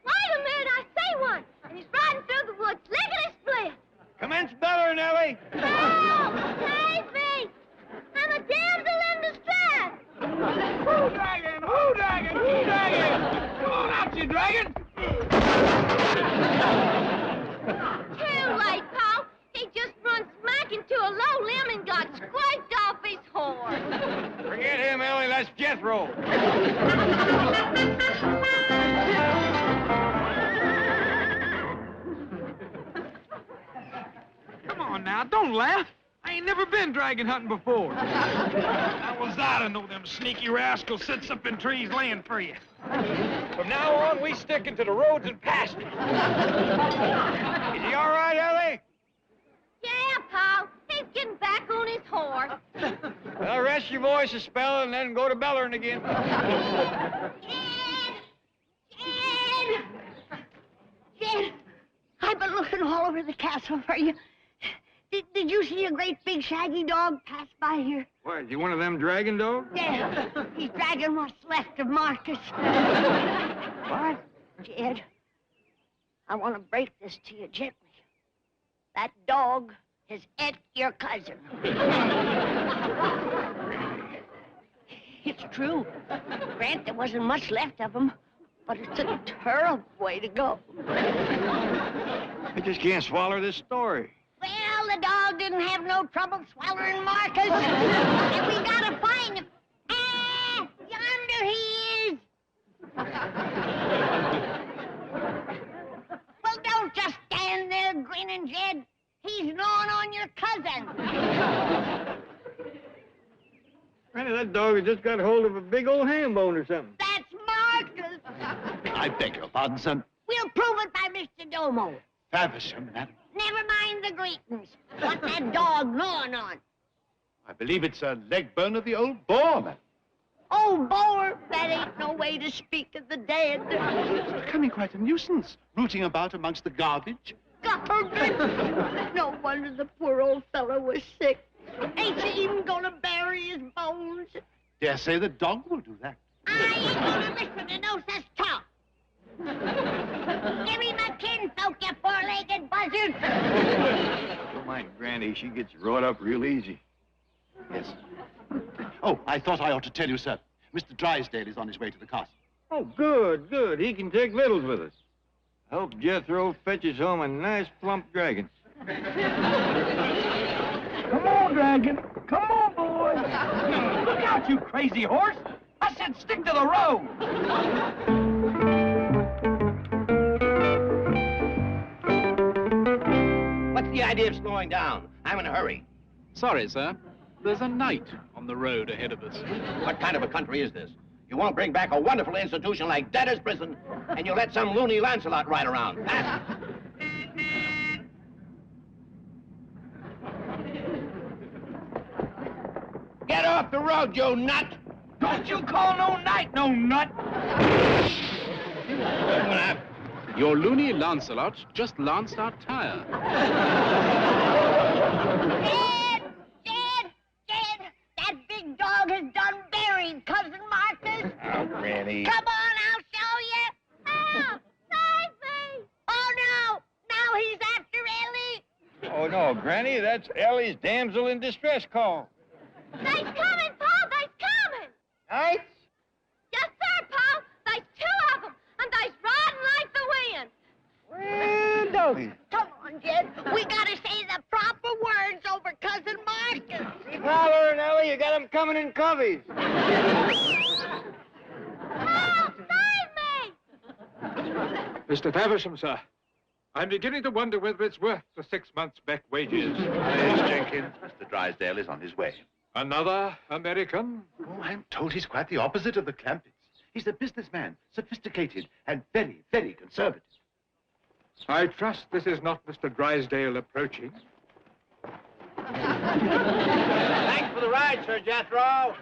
Wait a minute, I see one. And he's riding through the woods, lickety-split. Commence bellowing, Ellie. Help! Save me! I'm a damsel in distress. Who dragon? Who dragon? Who dragon? Come on out, you dragon! Too late, Paul. He just run smack into a low limb and got scraped off his horse. Forget him, Ellie. That's Jethro. Come on now, don't laugh. I ain't never been dragon hunting before. How was I to know them sneaky rascals sits up in trees laying for you? From now on, we sticking to the roads and pastures. Is he all right, Ellie? Yeah, Pa. He's getting back on his horse. Well, rest your voice a spell and then go to bellering again. Jen, I've been looking all over the castle for you. Did you see a great big shaggy dog pass by here? What, is he one of them dragon dogs? Yeah, he's dragging what's left of Marcus. What? Jed, I want to break this to you gently. That dog has ate your cousin. It's true. Grant, there wasn't much left of him, but it's a terrible way to go. I just can't swallow this story. Well, the dog didn't have no trouble swallowing Marcus. And we gotta find him. Ah, yonder he is. Well, don't just stand there grinning, Jed. He's gnawing on your cousin. Granny, that dog has just got hold of a big old ham bone or something. That's Marcus. I beg your pardon, son. We'll prove it by Mr. Domo. Faversham, madam. Never mind the greetings. What's that dog gnawing on? I believe it's a leg bone of the old boar, madam. Oh, boar, that ain't no way to speak of the dead. It's becoming quite a nuisance, rooting about amongst the garbage. Garbage! No wonder the poor old fellow was sick. Ain't you even gonna bury his bones? Dare say the dog will do that. I ain't gonna listen to no such talk. Give me my kinfolk, you four-legged buzzard. Don't mind Granny, she gets wrought up real easy. Yes. Oh, I thought I ought to tell you, sir. Mr. Drysdale is on his way to the castle. Oh, good, good. He can take Littles with us. Help Jethro fetches home a nice plump dragon. Come on, dragon. Come on, boy. Look out, you crazy horse. I said stick to the road. What's the idea of slowing down? I'm in a hurry. Sorry, sir. There's a knight on the road ahead of us. What kind of a country is this? You won't bring back a wonderful institution like debtor's prison, and you let some loony Lancelot ride around. Get off the road, you nut! Don't you call no knight no nut. Your loony Lancelot just lanced our tire. Jed, that big dog has done buried Cousin Marcus. Oh, Granny. Come on, I'll show you. Help! Save me! Oh, no! Now he's after Ellie. Oh, no, Granny, that's Ellie's damsel in distress call. They's coming, Pa! They's coming! Knights? Yes, sir, Pa! There's two of them, and they's riding like the wind. Well, doggy. Come on, Jed. We gotta say the proper words over Cousin Marcus. Keep hollering, Ellie. You got them coming in coveys. Help! Save me! Mr. Faversham, sir. I'm beginning to wonder whether it's worth the 6 months' back wages. Yes, Jenkins. Mr. Drysdale is on his way. Another American? Oh, I'm told he's quite the opposite of the Clampets. He's a businessman, sophisticated, and very, very conservative. I trust this is not Mr. Drysdale approaching. Thanks for the ride, Sir Jethro.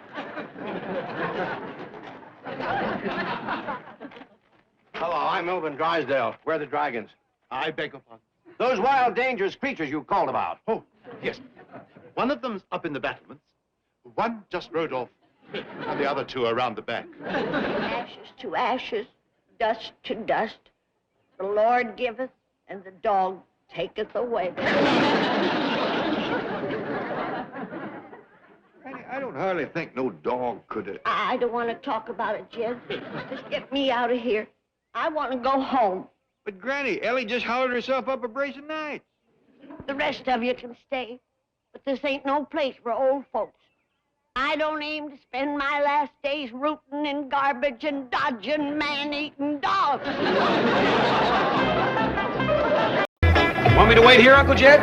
Hello, I'm Melvin Drysdale. Where are the dragons? I beg your pardon. Those wild, dangerous creatures you called about. Oh, yes. One of them's up in the battlements. One just rode off. And the other two are around the back. Ashes to ashes, dust to dust. The Lord giveth, and the dog taketh away. I don't hardly think no dog could have... I don't want to talk about it, Jed. Just get me out of here. I want to go home. But, Granny, Ellie just hollered herself up a brace of nights. The rest of you can stay. But this ain't no place for old folks. I don't aim to spend my last days rooting in garbage and dodging man-eating dogs. Want me to wait here, Uncle Jed?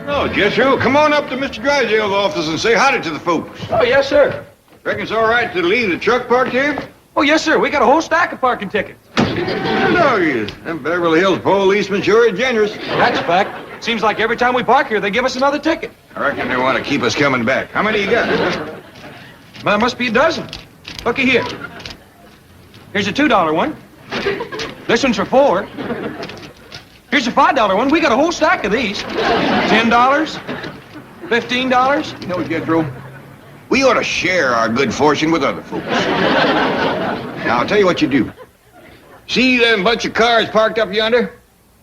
No, Jethro, come on up to Mr. Drysdale's office and say howdy to the folks. Oh, yes, sir. Reckon it's all right to leave the truck parked here? Oh, yes, sir. We got a whole stack of parking tickets. No, you. Them Beverly Hills policemen sure are generous. That's a fact. Seems like every time we park here, they give us another ticket. I reckon they want to keep us coming back. How many you got? Well, there must be a dozen. Looky here. Here's a $2 one. This one's for $4. Here's a $5 one. We got a whole stack of these. $10, $15. No, Jethro. We ought to share our good fortune with other folks. Now, I'll tell you what you do. See them bunch of cars parked up yonder?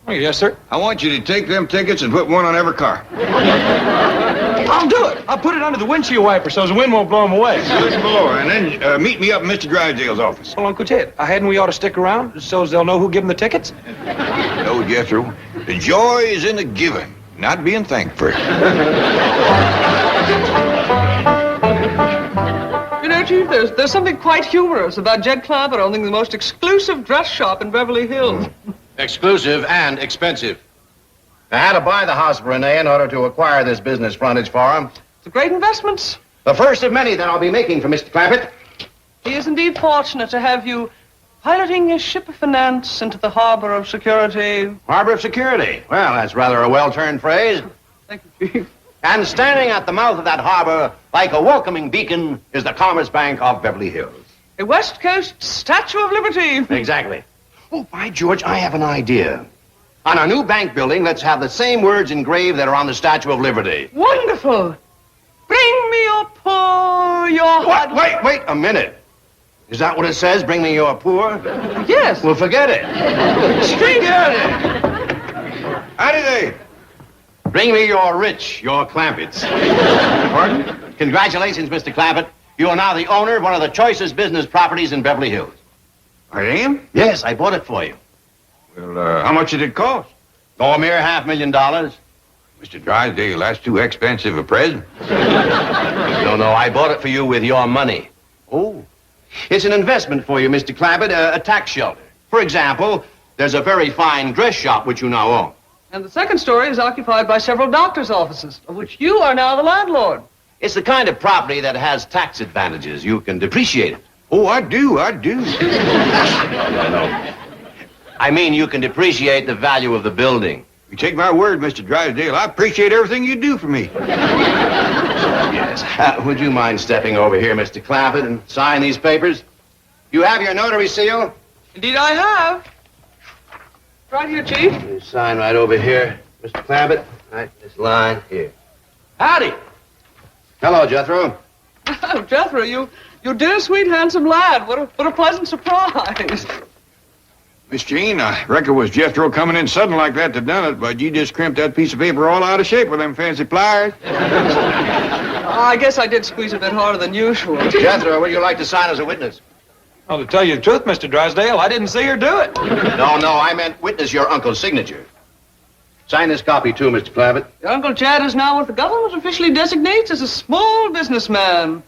Oh, yes, sir. I want you to take them tickets and put one on every car. I'll do it. I'll put it under the windshield wiper so the wind won't blow them away. Good Lord. And then meet me up in Mr. Drysdale's office. Well, Uncle Ted, hadn't we ought to stick around so they'll know who gave them the tickets? No, Jethro. The joy is in the giving, not being thanked for it. You know, Chief, there's something quite humorous about Jed Clapper owning the most exclusive dress shop in Beverly Hills. Exclusive and expensive. I had to buy the house for Renee in order to acquire this business frontage for him. It's a great investment. The first of many that I'll be making for Mr. Clampett. He is indeed fortunate to have you piloting his ship of finance into the harbor of security. Harbor of security. Well, that's rather a well-turned phrase. Thank you, Chief. And standing at the mouth of that harbor, like a welcoming beacon, is the Commerce Bank of Beverly Hills. A West Coast Statue of Liberty. Exactly. Oh, by George, I have an idea. On our new bank building, let's have the same words engraved that are on the Statue of Liberty. Wonderful. Bring me your poor, your... What? Wait a minute. Is that what it says, bring me your poor? Yes. Well, forget it. Forget it. Howdy there. Bring me your rich, your Clampetts. Pardon? Congratulations, Mr. Clampett. You are now the owner of one of the choicest business properties in Beverly Hills. I am? Yes, I bought it for you. Well, how much did it cost? Oh, a mere $500,000. Mr. Drysdale, that's too expensive a present. No, I bought it for you with your money. Oh. It's an investment for you, Mr. Clampett, a tax shelter. For example, there's a very fine dress shop which you now own. And the second story is occupied by several doctor's offices, of which you are now the landlord. It's the kind of property that has tax advantages. You can depreciate it. Oh, I do. No. I mean, you can depreciate the value of the building. You take my word, Mr. Drysdale. I appreciate everything you do for me. Yes. Would you mind stepping over here, Mr. Clampett, and sign these papers? You have your notary seal? Indeed, I have. Right here, Chief. You sign right over here, Mr. Clampett. Right, this line here. Howdy. Hello, Jethro. Oh, Jethro, you dear, sweet, handsome lad. What a pleasant surprise. Miss Jean, I reckon it was Jethro coming in sudden like that that done it, but you just crimped that piece of paper all out of shape with them fancy pliers. I guess I did squeeze a bit harder than usual. Jethro, would you like to sign as a witness? Well, to tell you the truth, Mr. Drysdale, I didn't see her do it. No, I meant witness your uncle's signature. Sign this copy, too, Mr. Clampett. Your Uncle Chad is now what the government officially designates as a small businessman.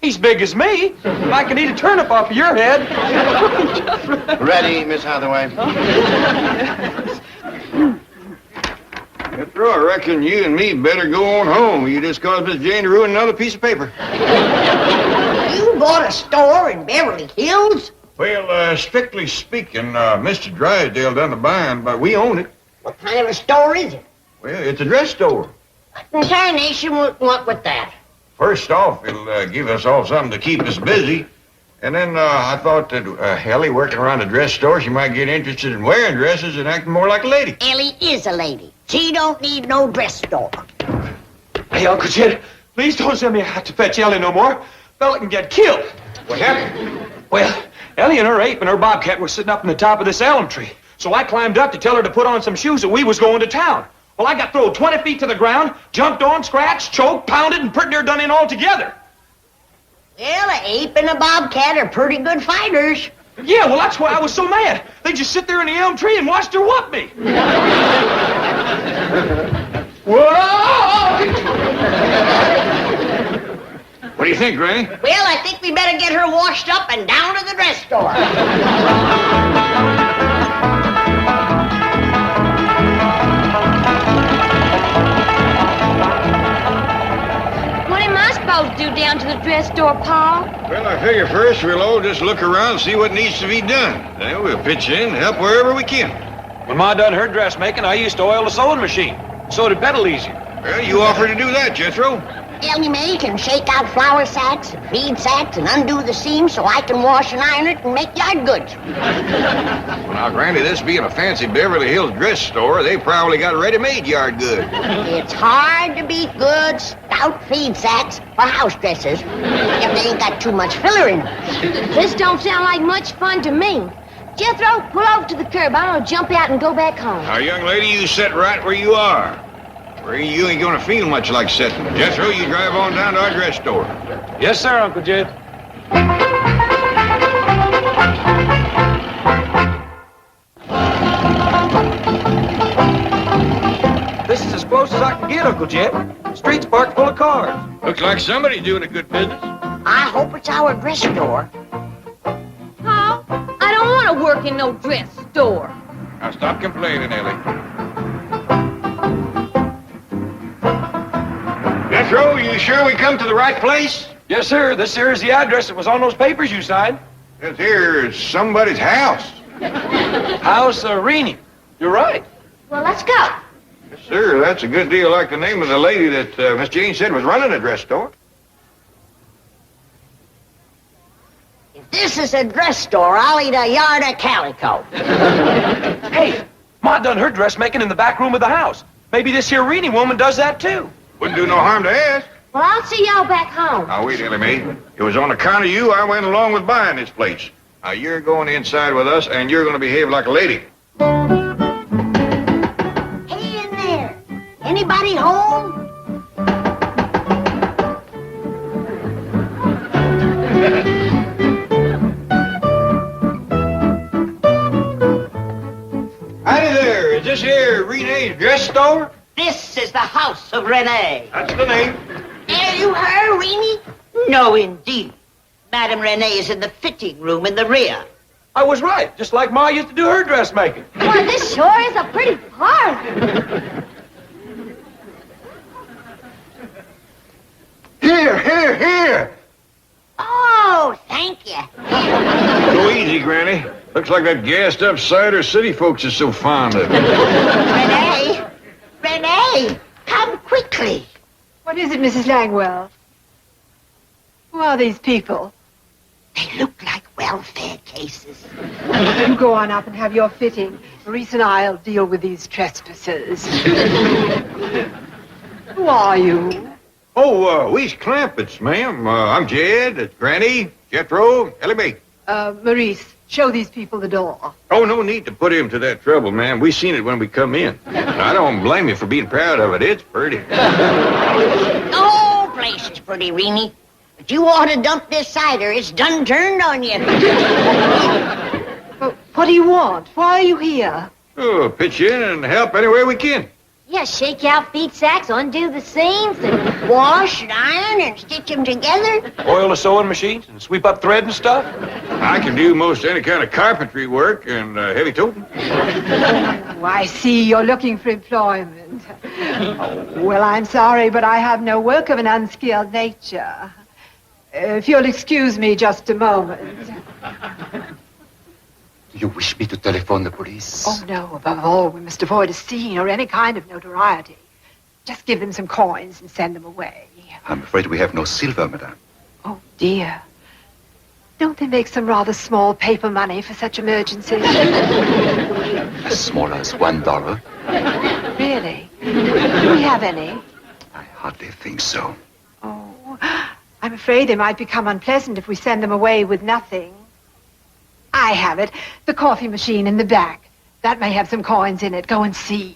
He's big as me. I could eat a turnip off of your head. Ready, Miss Hathaway? Jethro, I reckon you and me better go on home. You just caused Miss Jane to ruin another piece of paper. You bought a store in Beverly Hills? Well, strictly speaking, Mr. Drysdale done the buying, but we own it. What kind of a store is it? Well, it's a dress store. The entire nation would want with that. First off, it'll give us all something to keep us busy. And then I thought that Ellie working around a dress store, she might get interested in wearing dresses and acting more like a lady. Ellie is a lady. She don't need no dress store. Hey, Uncle Jed, please don't send me out to fetch Ellie no more. Fella can get killed. What happened? Well, Ellie and her ape and her bobcat were sitting up in the top of this elm tree. So I climbed up to tell her to put on some shoes that we was going to town. Well, I got thrown 20 feet to the ground, jumped on, scratched, choked, pounded, and pretty near done in all together. Well, an ape and a bobcat are pretty good fighters. Yeah, well, that's why I was so mad. They just sit there in the elm tree and watched her whoop me. Whoa! What do you think, Granny? Well, I think we better get her washed up and down to the dress store. What am I supposed to do down to the dress store, Pa? Well, I figure first we'll all just look around and see what needs to be done. Then we'll pitch in and help wherever we can. When Ma done her dressmaking, I used to oil the sewing machine. So did Petalisi. Well, you offered to do that, Jethro. Ellie Mae can shake out flour sacks and feed sacks and undo the seams so I can wash and iron it and make yard goods. Well, now, Granny, this being a fancy Beverly Hills dress store, they probably got ready-made yard goods. It's hard to beat good, stout feed sacks for house dresses if they ain't got too much filler in them. This don't sound like much fun to me. Jethro, pull over to the curb. I'm gonna jump out and go back home. Now, young lady, you sit right where you are. Where you ain't gonna feel much like sitting. Jethro, you drive on down to our dress store. Yes, sir, Uncle Jed. This is as close as I can get, Uncle Jed. The street's parked full of cars. Looks like somebody's doing a good business. I hope it's our dress store. Pa, I don't want to work in no dress store. Now, stop complaining, Ellie. Jethro, you sure we come to the right place? Yes, sir. This here is the address that was on those papers you signed. This here is somebody's house. House Rennie. You're right. Well, let's go. Yes, sir. That's a good deal like the name of the lady that Miss Jane said was running the dress store. If this is a dress store, I'll eat a yard of calico. Hey, Ma done her dressmaking in the back room of the house. Maybe this here Rennie woman does that, too. Wouldn't do no harm to ask. Well, I'll see y'all back home. Now, wait, Ellie Mae. It was on account of you I went along with buying this place. Now, you're going inside with us, and you're going to behave like a lady. Hey, in there. Anybody home? Howdy there. Is this here Renee's dress store? This is the house of Renee. That's the name. Are you her, Rennie? No, indeed. Madame Renee is in the fitting room in the rear. I was right, just like Ma used to do her dressmaking. Boy, this sure is a pretty parlor. Here. Oh, thank you. Go easy, Granny. Looks like that gassed-up cider city folks are so fond of. Renee, come quickly. What is it, Mrs. Langwell? Who are these people? They look like welfare cases. You go on up and have your fitting. Maurice and I'll deal with these trespassers. Who are you? Oh, we's Clampets, ma'am. I'm Jed, it's Granny, Jethro, Ellie Mae. Maurice, show these people the door. Oh, no need to put him to that trouble, ma'am. We seen it when we come in. I don't blame you for being proud of it. It's pretty. The whole place is pretty, Rennie. But you ought to dump this cider. It's done turned on you. Well, what do you want? Why are you here? Oh, pitch in and help any way we can. Yeah, shake out feed sacks, undo the seams, and Wash and iron and stitch them together. Oil the sewing machines and sweep up thread and stuff. I can do most any kind of carpentry work and heavy toting. Oh, I see you're looking for employment. Oh, well, I'm sorry, but I have no work of an unskilled nature. If you'll excuse me just a moment. Do you wish me to telephone the police? Oh, no, above all, we must avoid a scene or any kind of notoriety. Just give them some coins and send them away. I'm afraid we have no silver, madame. Oh, dear. Don't they make some rather small paper money for such emergencies? As small as $1. Really? Do we have any? I hardly think so. Oh, I'm afraid they might become unpleasant if we send them away with nothing. I have it. The coffee machine in the back. That may have some coins in it. Go and see.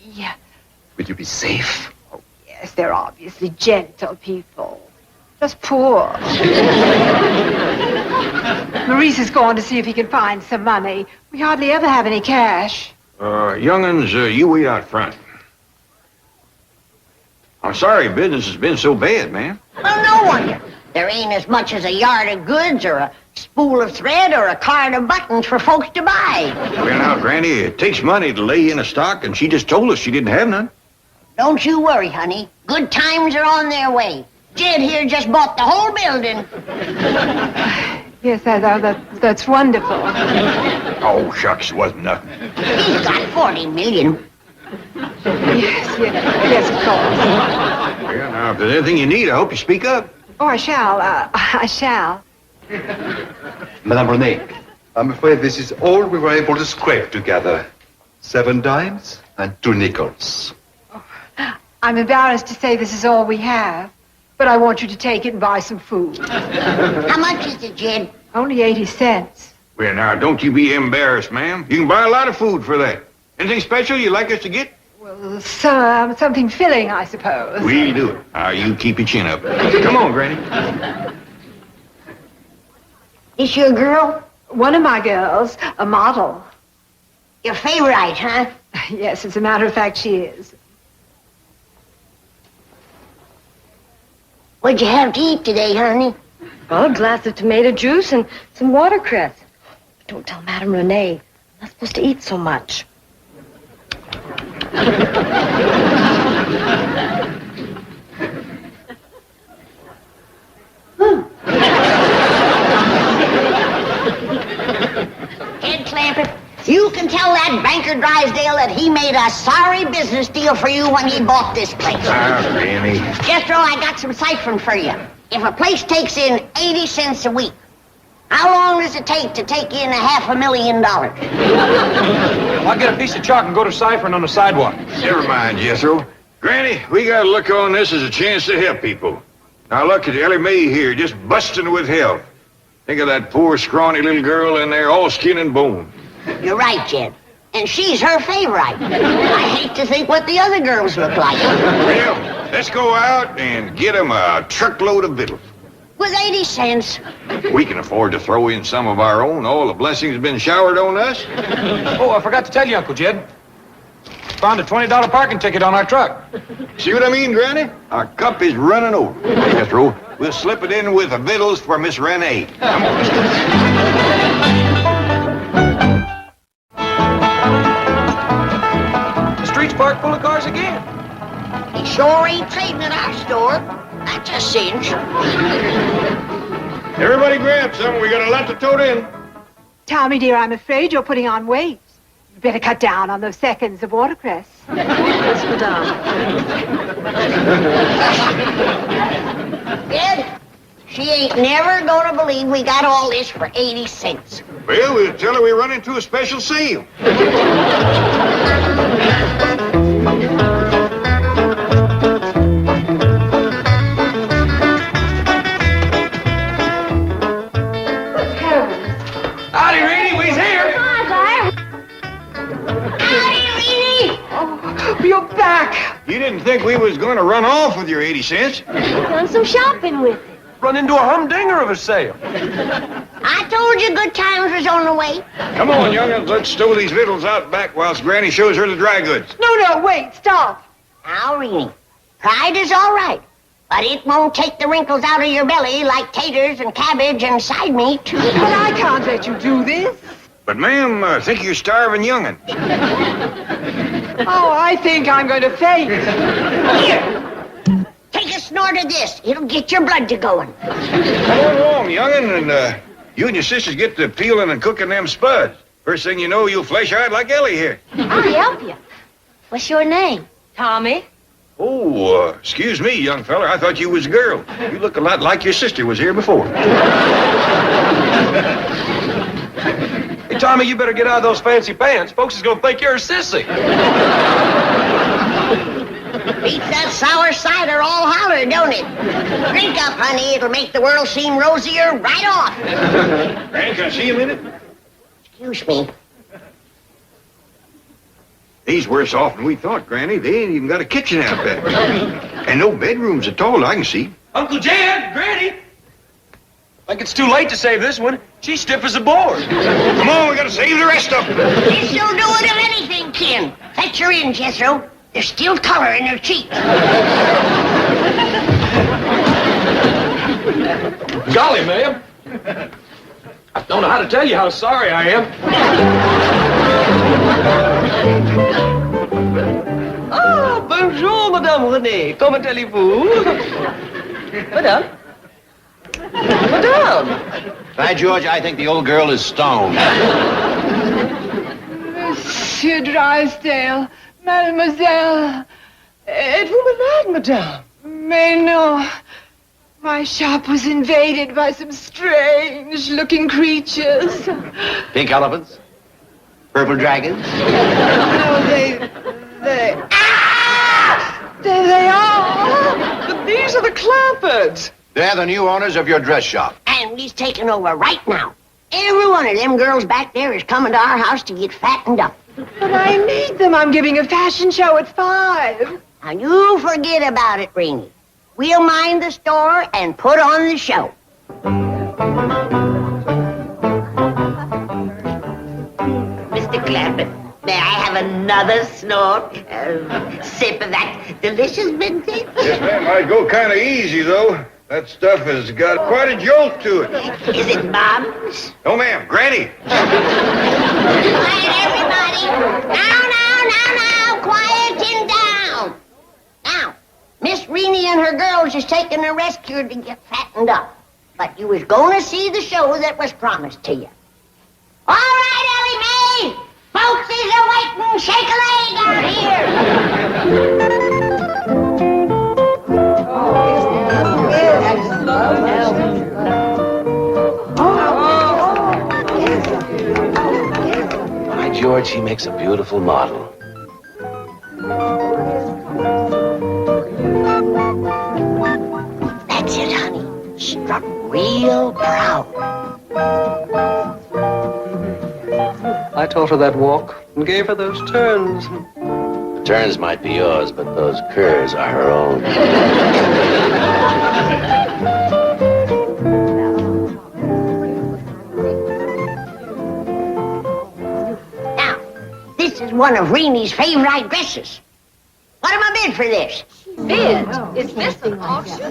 Will you be safe? Oh, yes, they're obviously gentle people. Just poor. Maurice is going to see if he can find some money. We hardly ever have any cash. Young'uns, you wait out front. I'm sorry business has been so bad, man. Well, no wonder. There ain't as much as a yard of goods or a spool of thread or a card of buttons for folks to buy. Well, now, Granny, it takes money to lay in a stock, and she just told us she didn't have none. Don't you worry, honey. Good times are on their way. Jed here just bought the whole building. Yes, that's wonderful. Oh, shucks, it wasn't nothing. He's got 40 million. Yes, of course. Well, now, if there's anything you need, I hope you speak up. Oh, I shall. Madame Renee, I'm afraid this is all we were able to scrape together. 7 dimes and 2 nickels. I'm embarrassed to say this is all we have, but I want you to take it and buy some food. How much is it, Jed? Only 80 cents. Well, now, don't you be embarrassed, ma'am. You can buy a lot of food for that. Anything special you'd like us to get? Well, something filling, I suppose. We'll do it. Now, you keep your chin up. Come on, Granny. Is your girl? One of my girls, a model. Your favorite, huh? Yes, as a matter of fact, she is. What'd you have to eat today, honey? Oh, a glass of tomato juice and some watercress. But don't tell Madame Renee. I'm not supposed to eat so much. Ed Clampett, you can tell that banker Drysdale that he made a sorry business deal for you when he bought this place. Granny. Jethro, I got some ciphering for you. If a place takes in 80 cents a week, how long does it take to take in $500,000? I'll get a piece of chalk and go to ciphering on the sidewalk. Never mind, Jethro. Granny, we gotta look on this as a chance to help people. Now look at Ellie Mae here, just busting with health. Think of that poor, scrawny little girl in there, all skin and bone. You're right, Jed. And she's her favorite. I hate to think what the other girls look like. Well, let's go out and get them a truckload of victuals. With 80 cents. We can afford to throw in some of our own. All the blessings have been showered on us. Oh, I forgot to tell you, Uncle Jed. Found a $20 parking ticket on our truck. See what I mean, Granny? Our cup is running over. Jethro, we'll slip it in with the victuals for Miss Renee. Come on, let's go. The street's parked full of cars again. He sure ain't trading at our store. That's a cinch. Everybody grab some. We got a lot to tote in. Tommy, dear, I'm afraid you're putting on weight. You better cut down on those seconds of watercress. Yes, madame. Ed, she ain't never gonna believe we got all this for 80 cents. Well, we'll tell her we run into a special sale. Howdy, Reedy, we's here. Hi, Oh, you're back. You didn't think we was going to run off with your 80 cents? done some shopping with it. Run into a humdinger of a sale. I told you good times was on the way. Come on, young'uns, let's stow these victuals out back whilst Granny shows her the dry goods. No, wait, stop. Now, Reenie, pride is all right, but it won't take the wrinkles out of your belly like taters and cabbage and side meat. But I can't let you do this. But, ma'am, I think you're starving young'uns. Oh, I think I'm going to faint. Here, take a snort of this. It'll get your blood to going. Come on along, young'un, and you and your sisters get to peeling and cooking them spuds. First thing you know, you'll flesh-eyed like Ellie here. I'll help you. What's your name? Tommy. Oh, excuse me, young feller. I thought you was a girl. You look a lot like your sister was here before. Hey, Tommy, you better get out of those fancy pants. Folks is gonna think you're a sissy. Beats that sour cider all holler, don't it? Drink up, honey. It'll make the world seem rosier right off. Granny, can I see you a minute? Excuse me. These worse off than we thought, Granny. They ain't even got a kitchen out there. And no bedrooms at all, I can see. Uncle Jed, Granny. Like it's too late to save this one. She's stiff as a board. Come on, we gotta save the rest of them. This'll do it if anything, Ken. Fetch her in, Jethro. There's still color in her cheeks. Golly, ma'am. I don't know how to tell you how sorry I am. Ah, bonjour, Madame Renée. Comment allez-vous? Madame? Madame! By George, I think the old girl is stoned. Monsieur Drysdale, Mademoiselle. Êtes-vous malade, Madame? Mais non. My shop was invaded by some strange-looking creatures. Pink elephants? Purple dragons? No, they... Ah! There they are! But these are the Clappards. They're the new owners of your dress shop. And he's taking over right now. Every one of them girls back there is coming to our house to get fattened up. But I need them. I'm giving a fashion show at 5. Now, you forget about it, Rainey. We'll mind the store and put on the show. Mr. Clappett, may I have another snort? Sip of that delicious vintage? Yes, ma'am. I'd go kind of easy, though. That stuff has got quite a jolt to it. Is it Mom's? No, ma'am. Granny. Quiet, everybody. Now, quieting down. Now, Miss Renee and her girls is taking a rest here to get fattened up. But you was going to see the show that was promised to you. All right, Ellie Mae. Folks is a-waiting. Shake a leg out here. By George, he makes a beautiful model. That's it, honey. Strut real proud. I taught her that walk and gave her those turns. The turns might be yours, but those curves are her own. Now, this is one of Renee's favorite dresses. What am I bid for this? Bid? Is this an auction?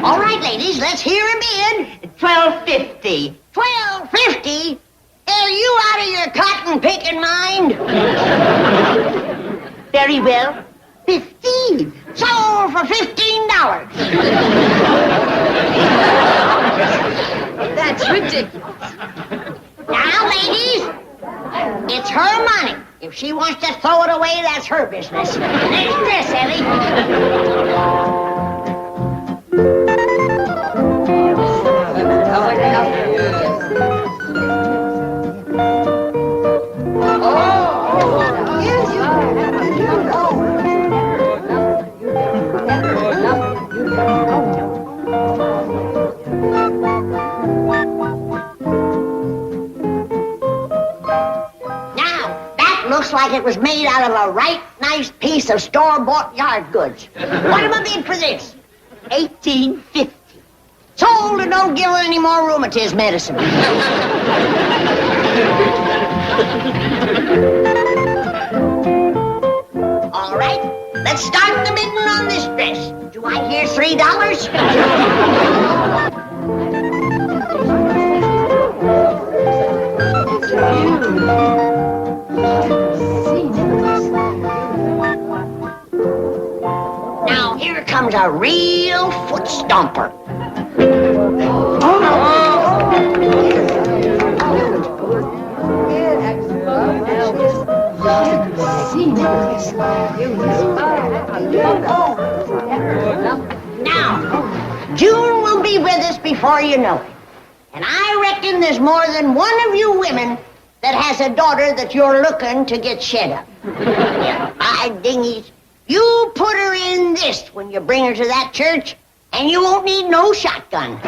All right, ladies, let's hear a bid. $12.50. $12.50? Are you out of your cotton-picking mind? Very well. 15. Sold for $15. That's ridiculous. Now, ladies, it's her money. If she wants to throw it away, that's her business. Next dress, Ellie. Looks like it was made out of a right nice piece of store-bought yard goods. What am I bid for this? $18.50. Sold and don't give her any more rheumatism medicine. All right, let's start the bidding on this dress. Do I hear $3? Now, here comes a real foot stomper. Now, June will be with us before you know it. And I reckon there's more than one of you women that has a daughter that you're looking to get shed up. By dingies, you put her in this when you bring her to that church, and you won't need no shotgun. Ain't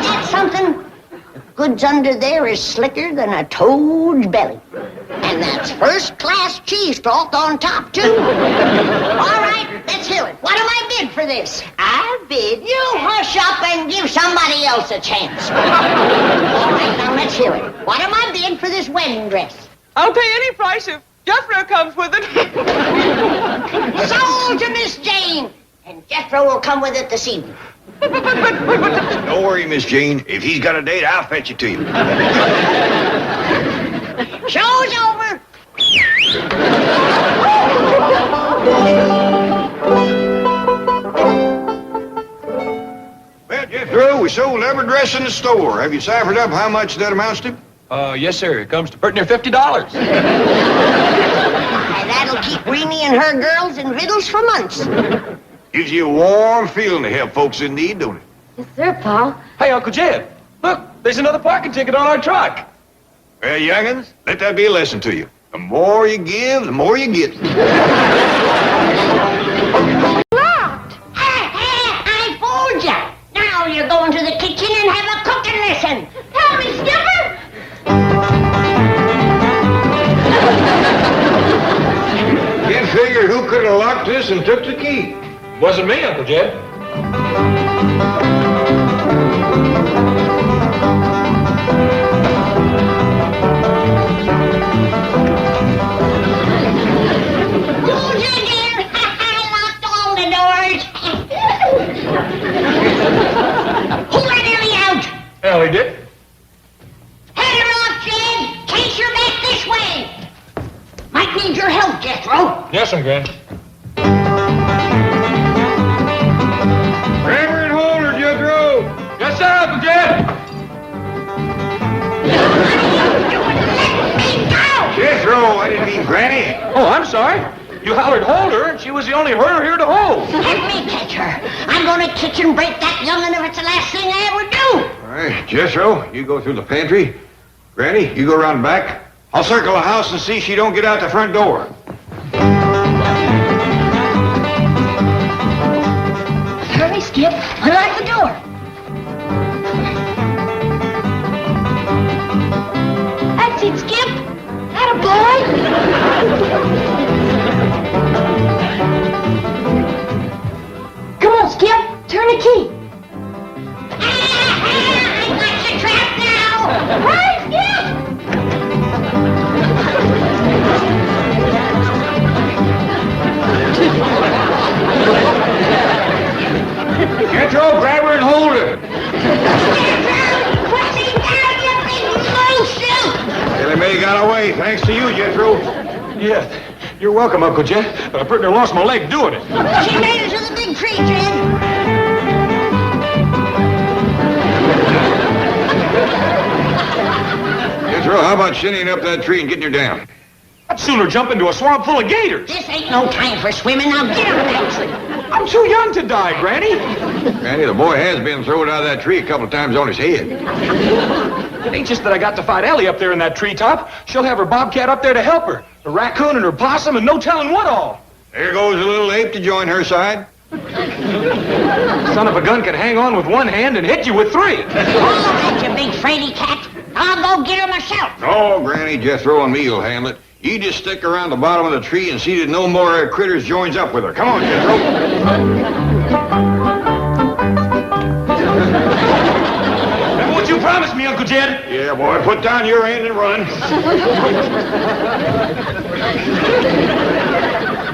that something? The goods under there is slicker than a toad's belly. And that's first-class cheesecloth on top, too. All right, let's hear it. What am I bid for this? I bid. You hush up and give somebody else a chance. All right, now let's hear it. What am I bid for this wedding dress? I'll pay any price if Jethro comes with it. Sold to Miss Jane. And Jethro will come with it this evening. Don't worry, Miss Jane. If he's got a date, I'll fetch it to you. Show's over. Well, Jethro, we sold every dress in the store. Have you ciphered up how much that amounts to? Yes, sir. It comes to pretty near $50. That'll keep Reenie and her girls in riddles for months. Gives you a warm feeling to help folks in need, don't it? Yes, sir, Paul. Hey, Uncle Jed, look, there's another parking ticket on our truck. Well, young'uns, let that be a lesson to you. The more you give, the more you get. Locked. I fooled ya. Now you're going to the kitchen and have a cooking lesson. Help me, Skipper. Can't figure who could have locked this and took the key. Wasn't me, Uncle Jed. Fooled you again. I locked all the doors. Who let Ellie out? Ellie did. Head her off, Jed. Chase her back this way. Might need your help, Jethro. Yes, I'm Gran. Grab her and hold her, Jethro. Yes, sir, Uncle Jed. Jethro, I didn't mean Granny. Oh, I'm sorry. You hollered hold her, and she was the only herder here to hold. Let me catch her. I'm going to kick and break that young'un if it's the last thing I ever do. All right, Jethro, you go through the pantry. Granny, you go around back. I'll circle the house and see she don't get out the front door. Hurry, Skip. Unlock the door. That's it, Skip. Atta boy. Come on, Skip. Turn the key. I got you trapped now. Hurry, Skip. Jethro, grab her and hold her. Ellie Mae got away, thanks to you, Jethro. Yeah, you're welcome, Uncle Jed, but I pretty near lost my leg doing it. She made it to the big tree, Jed. Jethro, how about shinning up that tree and getting her down? I'd sooner jump into a swamp full of gators. This ain't no time for swimming. Now get on that tree. I'm too young to die, Granny. Granny, the boy has been thrown out of that tree a couple of times on his head. It ain't just that I got to fight Ellie up there in that treetop. She'll have her bobcat up there to help her. The raccoon and her possum and no telling what all. There goes a little ape to join her side. Son of a gun can hang on with one hand and hit you with three. All right, you big fraidy cat. I'll go get her myself. No, Granny, Jethro and me will handle it. You just stick around the bottom of the tree and see that no more critters joins up with her. Come on, Jethro. Remember what you promised me, Uncle Jed? Yeah, boy, put down your end and run.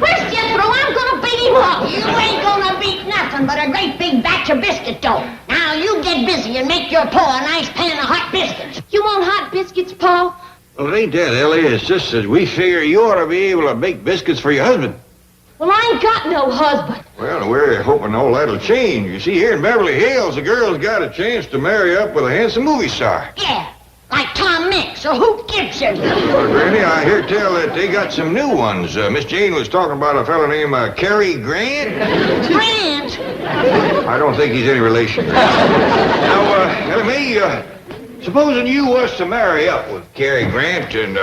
Where's Jethro? I'm gonna beat him up. You ain't gonna beat nothing but a great big batch of biscuit dough. Now you get busy and make your paw a nice pan of hot biscuits. You want hot biscuits, Paul? Well, it ain't that, Ellie. It's just that we figure you ought to be able to bake biscuits for your husband. Well, I ain't got no husband. Well, we're hoping all that'll change. You see, here in Beverly Hills, the girl's got a chance to marry up with a handsome movie star. Yeah, like Tom Mix or Hoot Gibson. Well, Granny, I hear tell that they got some new ones. Miss Jane was talking about a fellow named Cary Grant. Grant? I don't think he's any relation. Now, Ellie Mae, supposing you was to marry up with Cary Grant, and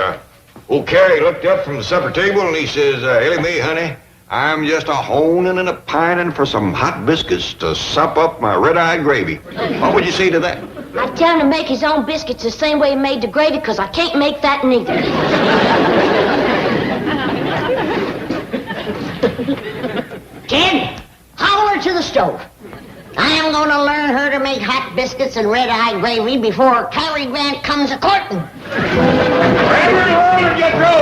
old Cary looked up from the supper table and he says, Ellie Mae, honey, I'm just a-honing and a-pining for some hot biscuits to sop up my red-eyed gravy. What would you say to that? I'd tell him to make his own biscuits the same way he made the gravy, because I can't make that neither. Kid, holler to the stove. I'm gonna learn her to make hot biscuits and red-eyed gravy before Cary Grant comes a-courting. Grab her and hold her, Jethro!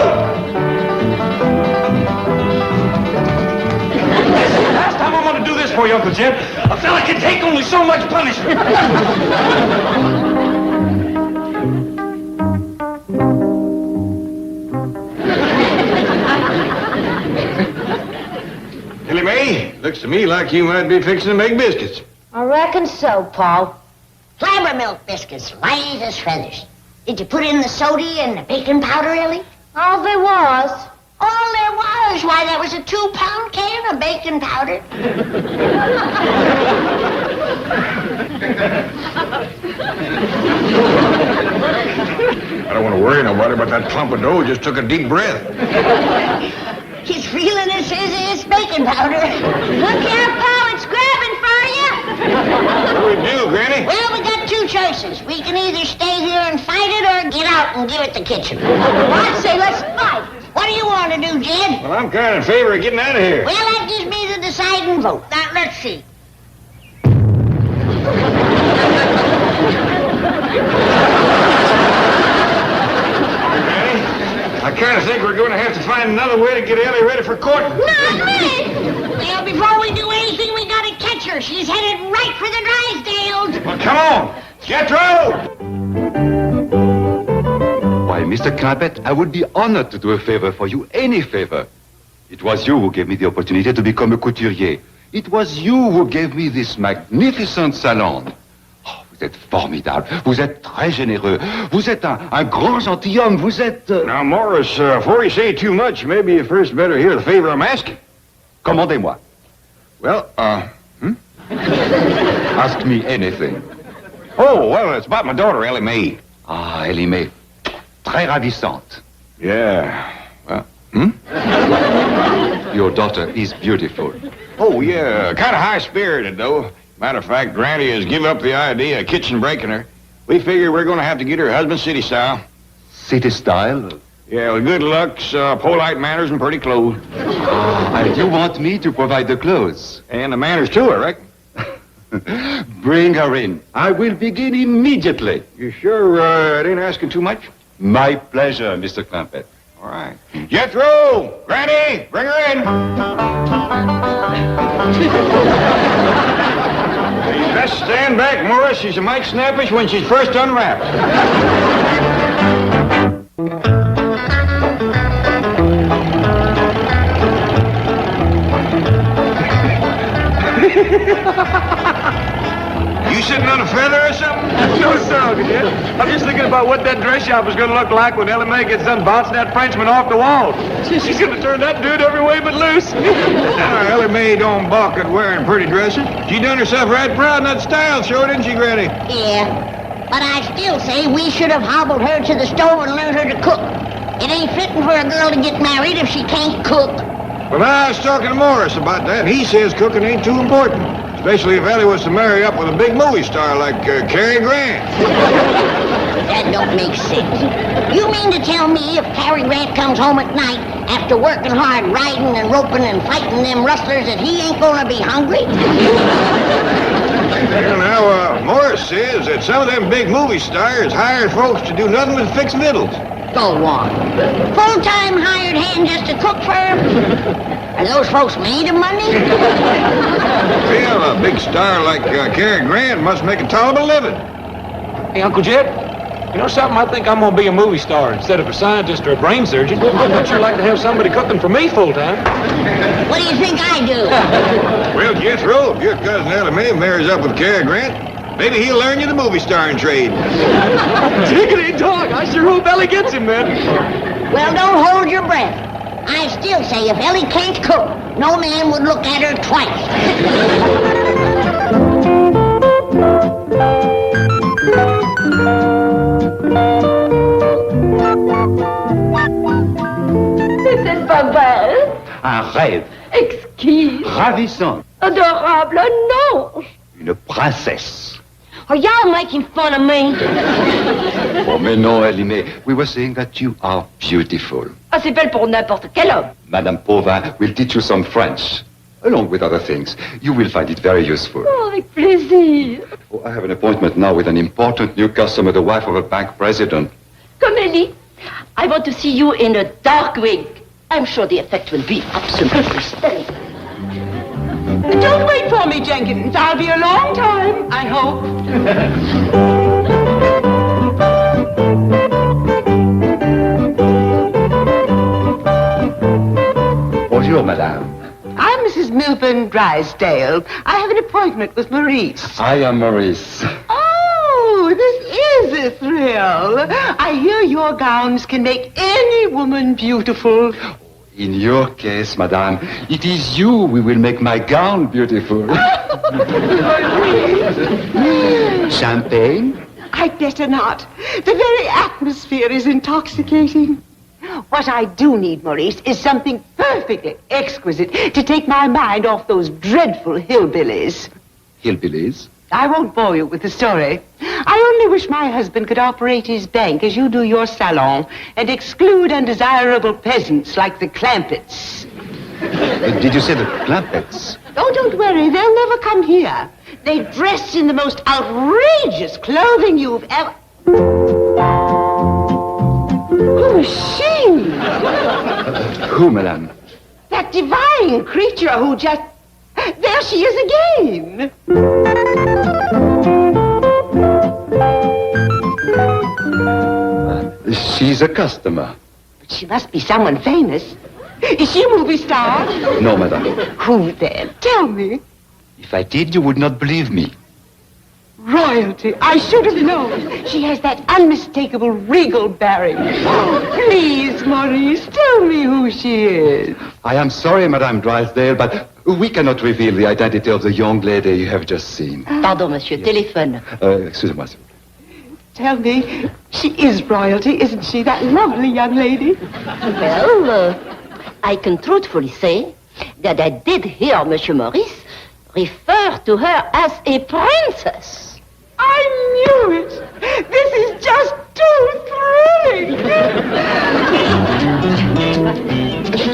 Last time I'm gonna do this for you, Uncle Jim. A fella can take only so much punishment. Ellie Mae, looks to me like you might be fixing to make biscuits. I reckon so, Paul. Flabber milk biscuits, light as feathers. Did you put in the soda and the baking powder, Ellie? All there was. All there was? Why, that was a 2-pound can of baking powder. I don't want to worry nobody, but that clump of dough just took a deep breath. He's feeling it says it's baking powder. Look out, Paul, it's grabbing for you. What do we do, Granny? Well, we got two choices. We can either stay here and fight it or get out and give it the kitchen. I'd say let's fight. What do you want to do, Jed? Well, I'm kind of in favor of getting out of here. Well, that gives me the deciding vote. Now, let's see. I kind of think we're going to have to find another way to get Ellie ready for court. Not me! Well, before we do anything, we got to catch her. She's headed right for the Drysdales. Well, come on. Jethro! Why, Mr. Clampett, I would be honored to do a favor for you, any favor. It was you who gave me the opportunity to become a couturier. It was you who gave me this magnificent salon. Oh, vous êtes formidable. Vous êtes très généreux. Vous êtes un grand gentilhomme. Vous êtes... Now, Morris, before you say too much, maybe you first better hear the favor I'm asking. Commandez-moi. Well, Ask me anything. Oh, well, it's about my daughter, Ellie Mae. Ah, Ellie Mae. Très ravissante. Yeah. Well, Your daughter is beautiful. Oh, yeah, kind of high-spirited, though. Matter of fact, Granny has given up the idea of kitchen breaking her. We figure we're going to have to get her husband city style. City style? Yeah, with good looks, polite manners, and pretty clothes. And you want me to provide the clothes? And the manners, too, I reckon. Bring her in. I will begin immediately. You sure it ain't asking too much? My pleasure, Mr. Clampett. All right. Jethro! Granny! Bring her in! You best stand back, Morris. She's a mite snappish when she's first unwrapped. You sitting on a feather or something? No, sir, Uncle Jim. I'm just thinking about what that dress shop is going to look like when Ellie Mae gets done bouncing that Frenchman off the wall. She's going to turn that dude every way but loose. Now, Ellie Mae don't balk at wearing pretty dresses. She done herself right proud in that style show, didn't she, Granny? Yeah, but I still say we should have hobbled her to the stove and learned her to cook. It ain't fitting for a girl to get married if she can't cook. Well, I was talking to Morris about that. He says cooking ain't too important. Especially if Ellie was to marry up with a big movie star like Cary Grant. That don't make sense. You mean to tell me if Cary Grant comes home at night after working hard riding and roping and fighting them rustlers that he ain't gonna be hungry? Well, now, Morris says that some of them big movie stars hire folks to do nothing but fix victuals. Go on. Full-time hired hand just to cook for him? Are those folks made of money? Well, a big star like Cary Grant must make a tolerable living. Hey, Uncle Jed, you know something? I think I'm going to be a movie star instead of a scientist or a brain surgeon. I'd sure like to have somebody cooking for me full-time. What do you think I do? Well, Jethro, if your cousin Ellie Mae marries up with Cary Grant, maybe he'll learn you the movie starring trade. Diggity dog, I sure hope Ellie gets him, man. Well, don't hold your breath. I still say if Ellie can't cook, no man would look at her twice. C'était pas belle. Un rêve. Exquise. Ravissant. Adorable, non. Une princesse. Are y'all making fun of me? Oh, mais non, Ellie Mae. We were saying that you are beautiful. Ah, c'est belle pour n'importe quel homme. Madame Pauvin will teach you some French, along with other things. You will find it very useful. Oh, avec plaisir. Oh, I have an appointment now with an important new customer, the wife of a bank president. Comme Ellie, I want to see you in a dark wig. I'm sure the effect will be absolutely stunning. Don't wait for me, Jenkins. I'll be a long time, I hope. Bonjour, madame. I'm Mrs. Milburn Drysdale. I have an appointment with Maurice. I am Maurice. Oh, this is a thrill. I hear your gowns can make any woman beautiful. In your case, madame, it is you who will make my gown beautiful. Champagne? I'd better not. The very atmosphere is intoxicating. What I do need, Maurice, is something perfectly exquisite to take my mind off those dreadful hillbillies. Hillbillies? I won't bore you with the story. I only wish my husband could operate his bank as you do your salon and exclude undesirable peasants like the Clampetts. Did you say the Clampetts? Oh, don't worry. They'll never come here. They dress in the most outrageous clothing you've ever... Who is she? Who, madame? That divine creature who just... There she is again. She's a customer. But she must be someone famous. Is she a movie star? No, madame. Who then? Tell me. If I did, you would not believe me. Royalty. I should have known. She has that unmistakable regal bearing. Oh, please, Maurice, tell me who she is. I am sorry, Madame Drysdale, but we cannot reveal the identity of the young lady you have just seen. Pardon, monsieur. Téléphone. Excusez-moi. Tell me, she is royalty, isn't she? That lovely young lady. Well, I can truthfully say that I did hear Monsieur Maurice refer to her as a princess. I knew it. This is just too thrilling.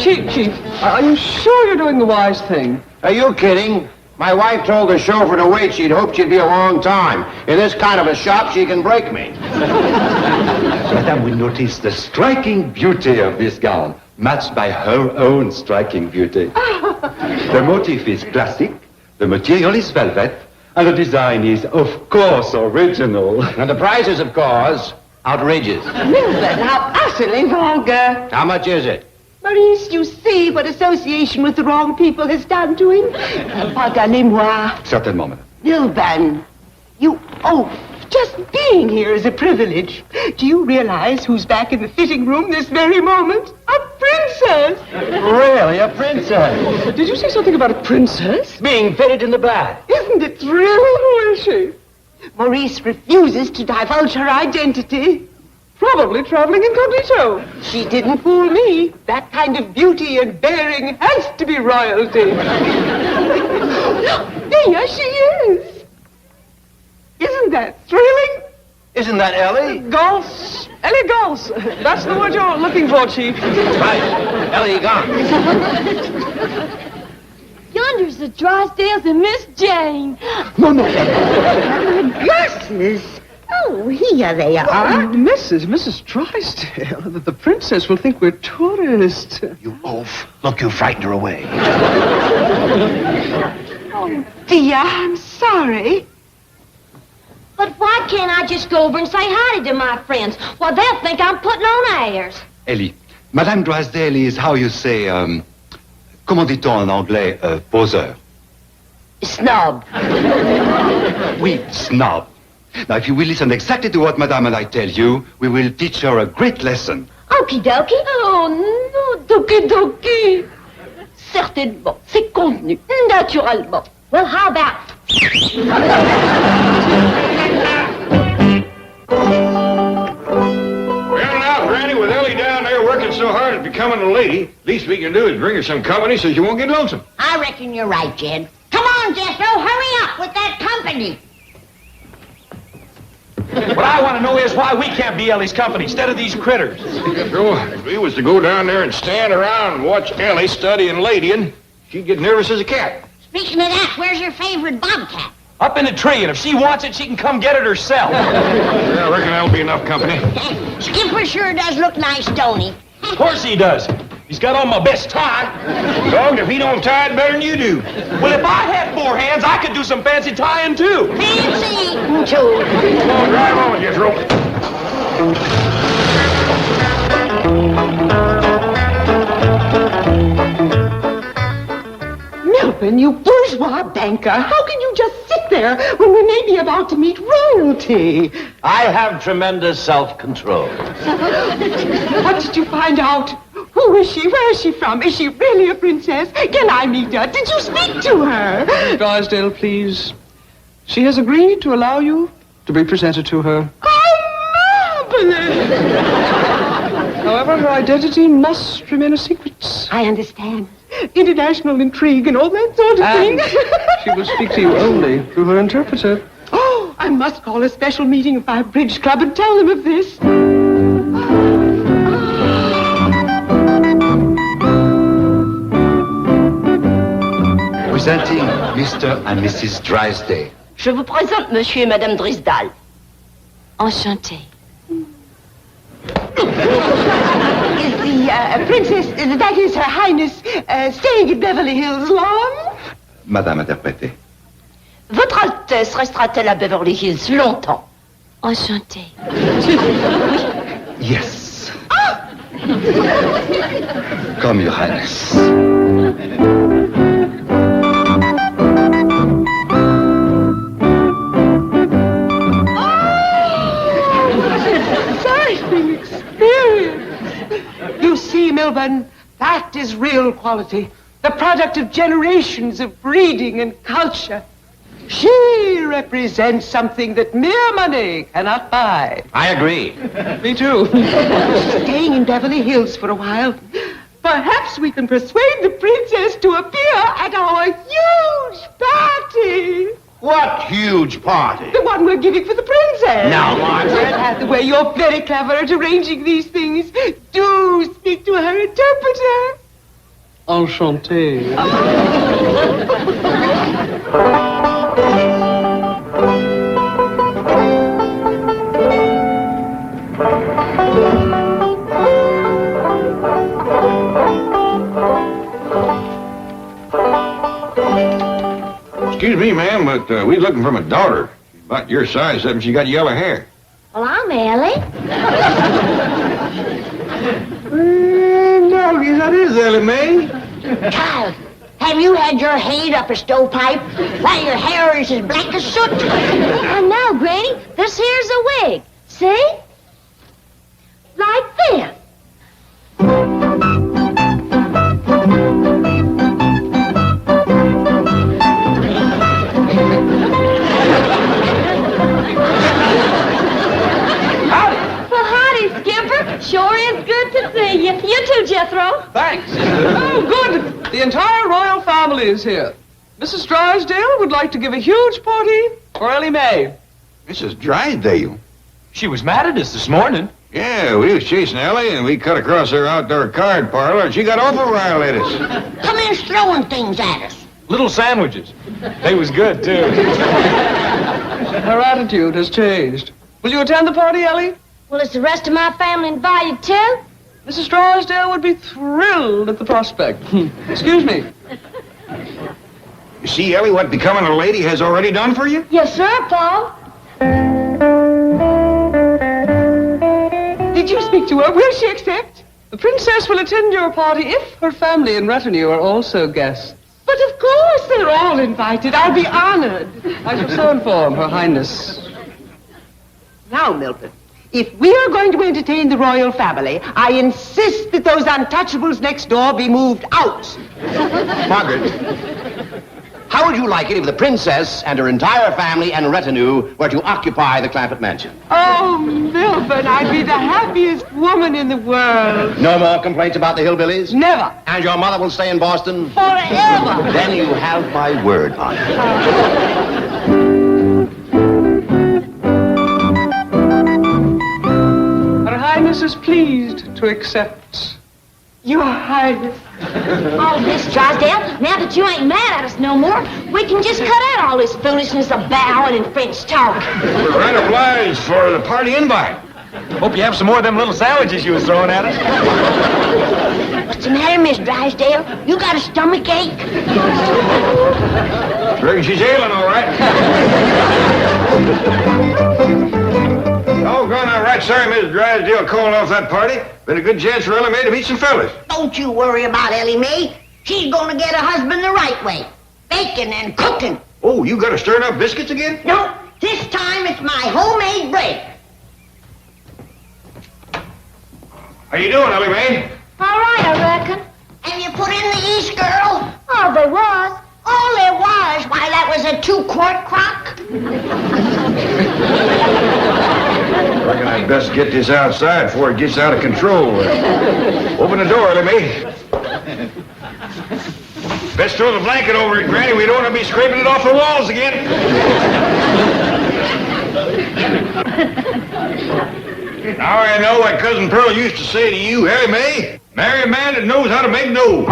Chief, are you sure you're doing the wise thing? Are you kidding? My wife told the chauffeur to wait. She'd hoped she'd be a long time. In this kind of a shop, she can break me. Madame will notice the striking beauty of this gown, matched by her own striking beauty. The motif is classic, the material is velvet, and the design is, of course, original. And the price is, of course, outrageous. Milburn, how utterly vulgar. How much is it? Maurice, you see what association with the wrong people has done to him? Pardonnez-moi. Certainement, madame. Milburn, you oaf. Just being here is a privilege. Do you realize who's back in the fitting room this very moment? A princess! Really, a princess? Did you say something about a princess? Being fitted in the bath. Isn't it thrilling? Who is she? Maurice refuses to divulge her identity. Probably traveling incognito. She didn't fool me. That kind of beauty and bearing has to be royalty. There she is. Isn't that thrilling? Isn't that Ellie? Gance. Elegance. That's the word you're looking for, Chief. Right. Ellie gone. Yonder's the Drysdales and Miss Jane. Mama. Glasses. Oh, here they are. Mrs. Drysdale, the princess will think we're tourists. You oaf. Look, you frightened her away. Oh, dear, I'm sorry. But why can't I just go over and say hi to my friends? Well, they'll think I'm putting on airs. Ellie, Madame Drysdale is how you say, comment dit-on en anglais, poseur? Snob. Oui, snob. Now, if you will listen exactly to what Madame and I tell you, we will teach her a great lesson. Okie dokie. Oh, non, doki doki. Certainement, c'est convenu, naturellement. Well, how about... Well, now, Granny, with Ellie down there working so hard at becoming a lady, least we can do is bring her some company so you won't get lonesome. I reckon you're right, Jed. Come on, Jethro, hurry up with that company. What I want to know is why we can't be Ellie's company instead of these critters. Jethro, if we was to go down there and stand around and watch Ellie studying ladying, she'd get nervous as a cat. Speaking of that, where's your favorite bobcat? Up in the tree, and if she wants it, she can come get it herself. Yeah, I reckon that'll be enough company. Skipper sure does look nice, don't he? Of course he does. He's got on my best tie. Dogged if he don't tie it better than you do. Well, if I had 4 hands, I could do some fancy tying, too. Fancy, too. Come on, drive on, Jethro. Milton, you bourgeois banker, how can you just sit there when we may be about to meet royalty? I have tremendous self-control. What did you find out? Who is she? Where is she from? Is she really a princess? Can I meet her? Did you speak to her? Drysdale, please. She has agreed to allow you to be presented to her. Oh, marvelous! However, her identity must remain a secret. I understand. International intrigue and all that sort of thing. She will speak to you only through her interpreter. Oh, I must call a special meeting of my bridge club and tell them of this. Presenting Mr. and Mrs. Drysdale. Je vous présente Monsieur et Madame Drysdale. Enchantée. Is the princess, that is her highness, staying in Beverly Hills long? Madame interprétée. Votre Altesse restera-t-elle à Beverly Hills longtemps? Enchantée. Yes. Come, Your Highness. You see, Milburn, that is real quality. The product of generations of breeding and culture. She represents something that mere money cannot buy. I agree. Me too. Staying in Beverly Hills for a while. Perhaps we can persuade the princess to appear at our huge party. What huge party? The one we're giving for the princess. Now, Margaret. Hathaway, you're very clever at arranging these things. Do speak to her interpreter. Enchanté. Excuse me, ma'am, but we're looking for my daughter. She's about your size, except she got yellow hair. Well, I'm Ellie. Doggy, that is Ellie Mae. Child, have you had your head up a stovepipe? Why, your hair is as black as soot. I know, Granny. This here's a wig. See? Like this. Sure is good to see you. You too, Jethro. Thanks. Oh, good. The entire royal family is here. Mrs. Drysdale would like to give a huge party for Ellie Mae. Mrs. Drysdale? She was mad at us this morning. Yeah, we was chasing Ellie, and we cut across her outdoor card parlor, and she got awful riled at us. Come in throwing things at us. Little sandwiches. They was good, too. Her attitude has changed. Will you attend the party, Ellie? Well, is the rest of my family invited too? Mrs. Drysdale would be thrilled at the prospect. Excuse me. You see, Ellie, what becoming a lady has already done for you? Yes, sir, Paul. Did you speak to her? Will she accept? The princess will attend your party if her family and retinue are also guests. But of course they're all invited. I'll be honored. I shall so inform Her Highness. Now, Milton, if we are going to entertain the royal family, I insist that those untouchables next door be moved out. Margaret, how would you like it if the princess and her entire family and retinue were to occupy the Clampett mansion? Oh, Milburn, I'd be the happiest woman in the world. No more complaints about the Hillbillies? Never. And your mother will stay in Boston? Forever. Then you have my word on it. Her Highness is pleased to accept. Your Highness. Oh, Miss Drysdale, now that you ain't mad at us no more, we can just cut out all this foolishness of bowing and French talk. We're right obliged for the party invite. Hope you have some more of them little sandwiches you was throwing at us. What's the matter, Miss Drysdale? You got a stomach ache? Reckon she's ailing, all right. Doggone, I'm right sorry Miss Drysdale called off that party. Been a good chance for Ellie Mae to meet some fellas. Don't you worry about Ellie Mae. She's gonna get a husband the right way. Baking and cooking. Oh, you got her stirring up biscuits again? No, this time it's my homemade bread. How you doing, Ellie Mae? All right, I reckon. Have you put in the yeast, girl? All there was. All there was? Why, that was a 2-quart crock. Reckon I'd best get this outside before it gets out of control. Open the door, Ellie Mae. Best throw the blanket over it, Granny. We don't want to be scraping it off the walls again. Now I know what Cousin Pearl used to say to you, Ellie Mae. Marry a man that knows how to make dough.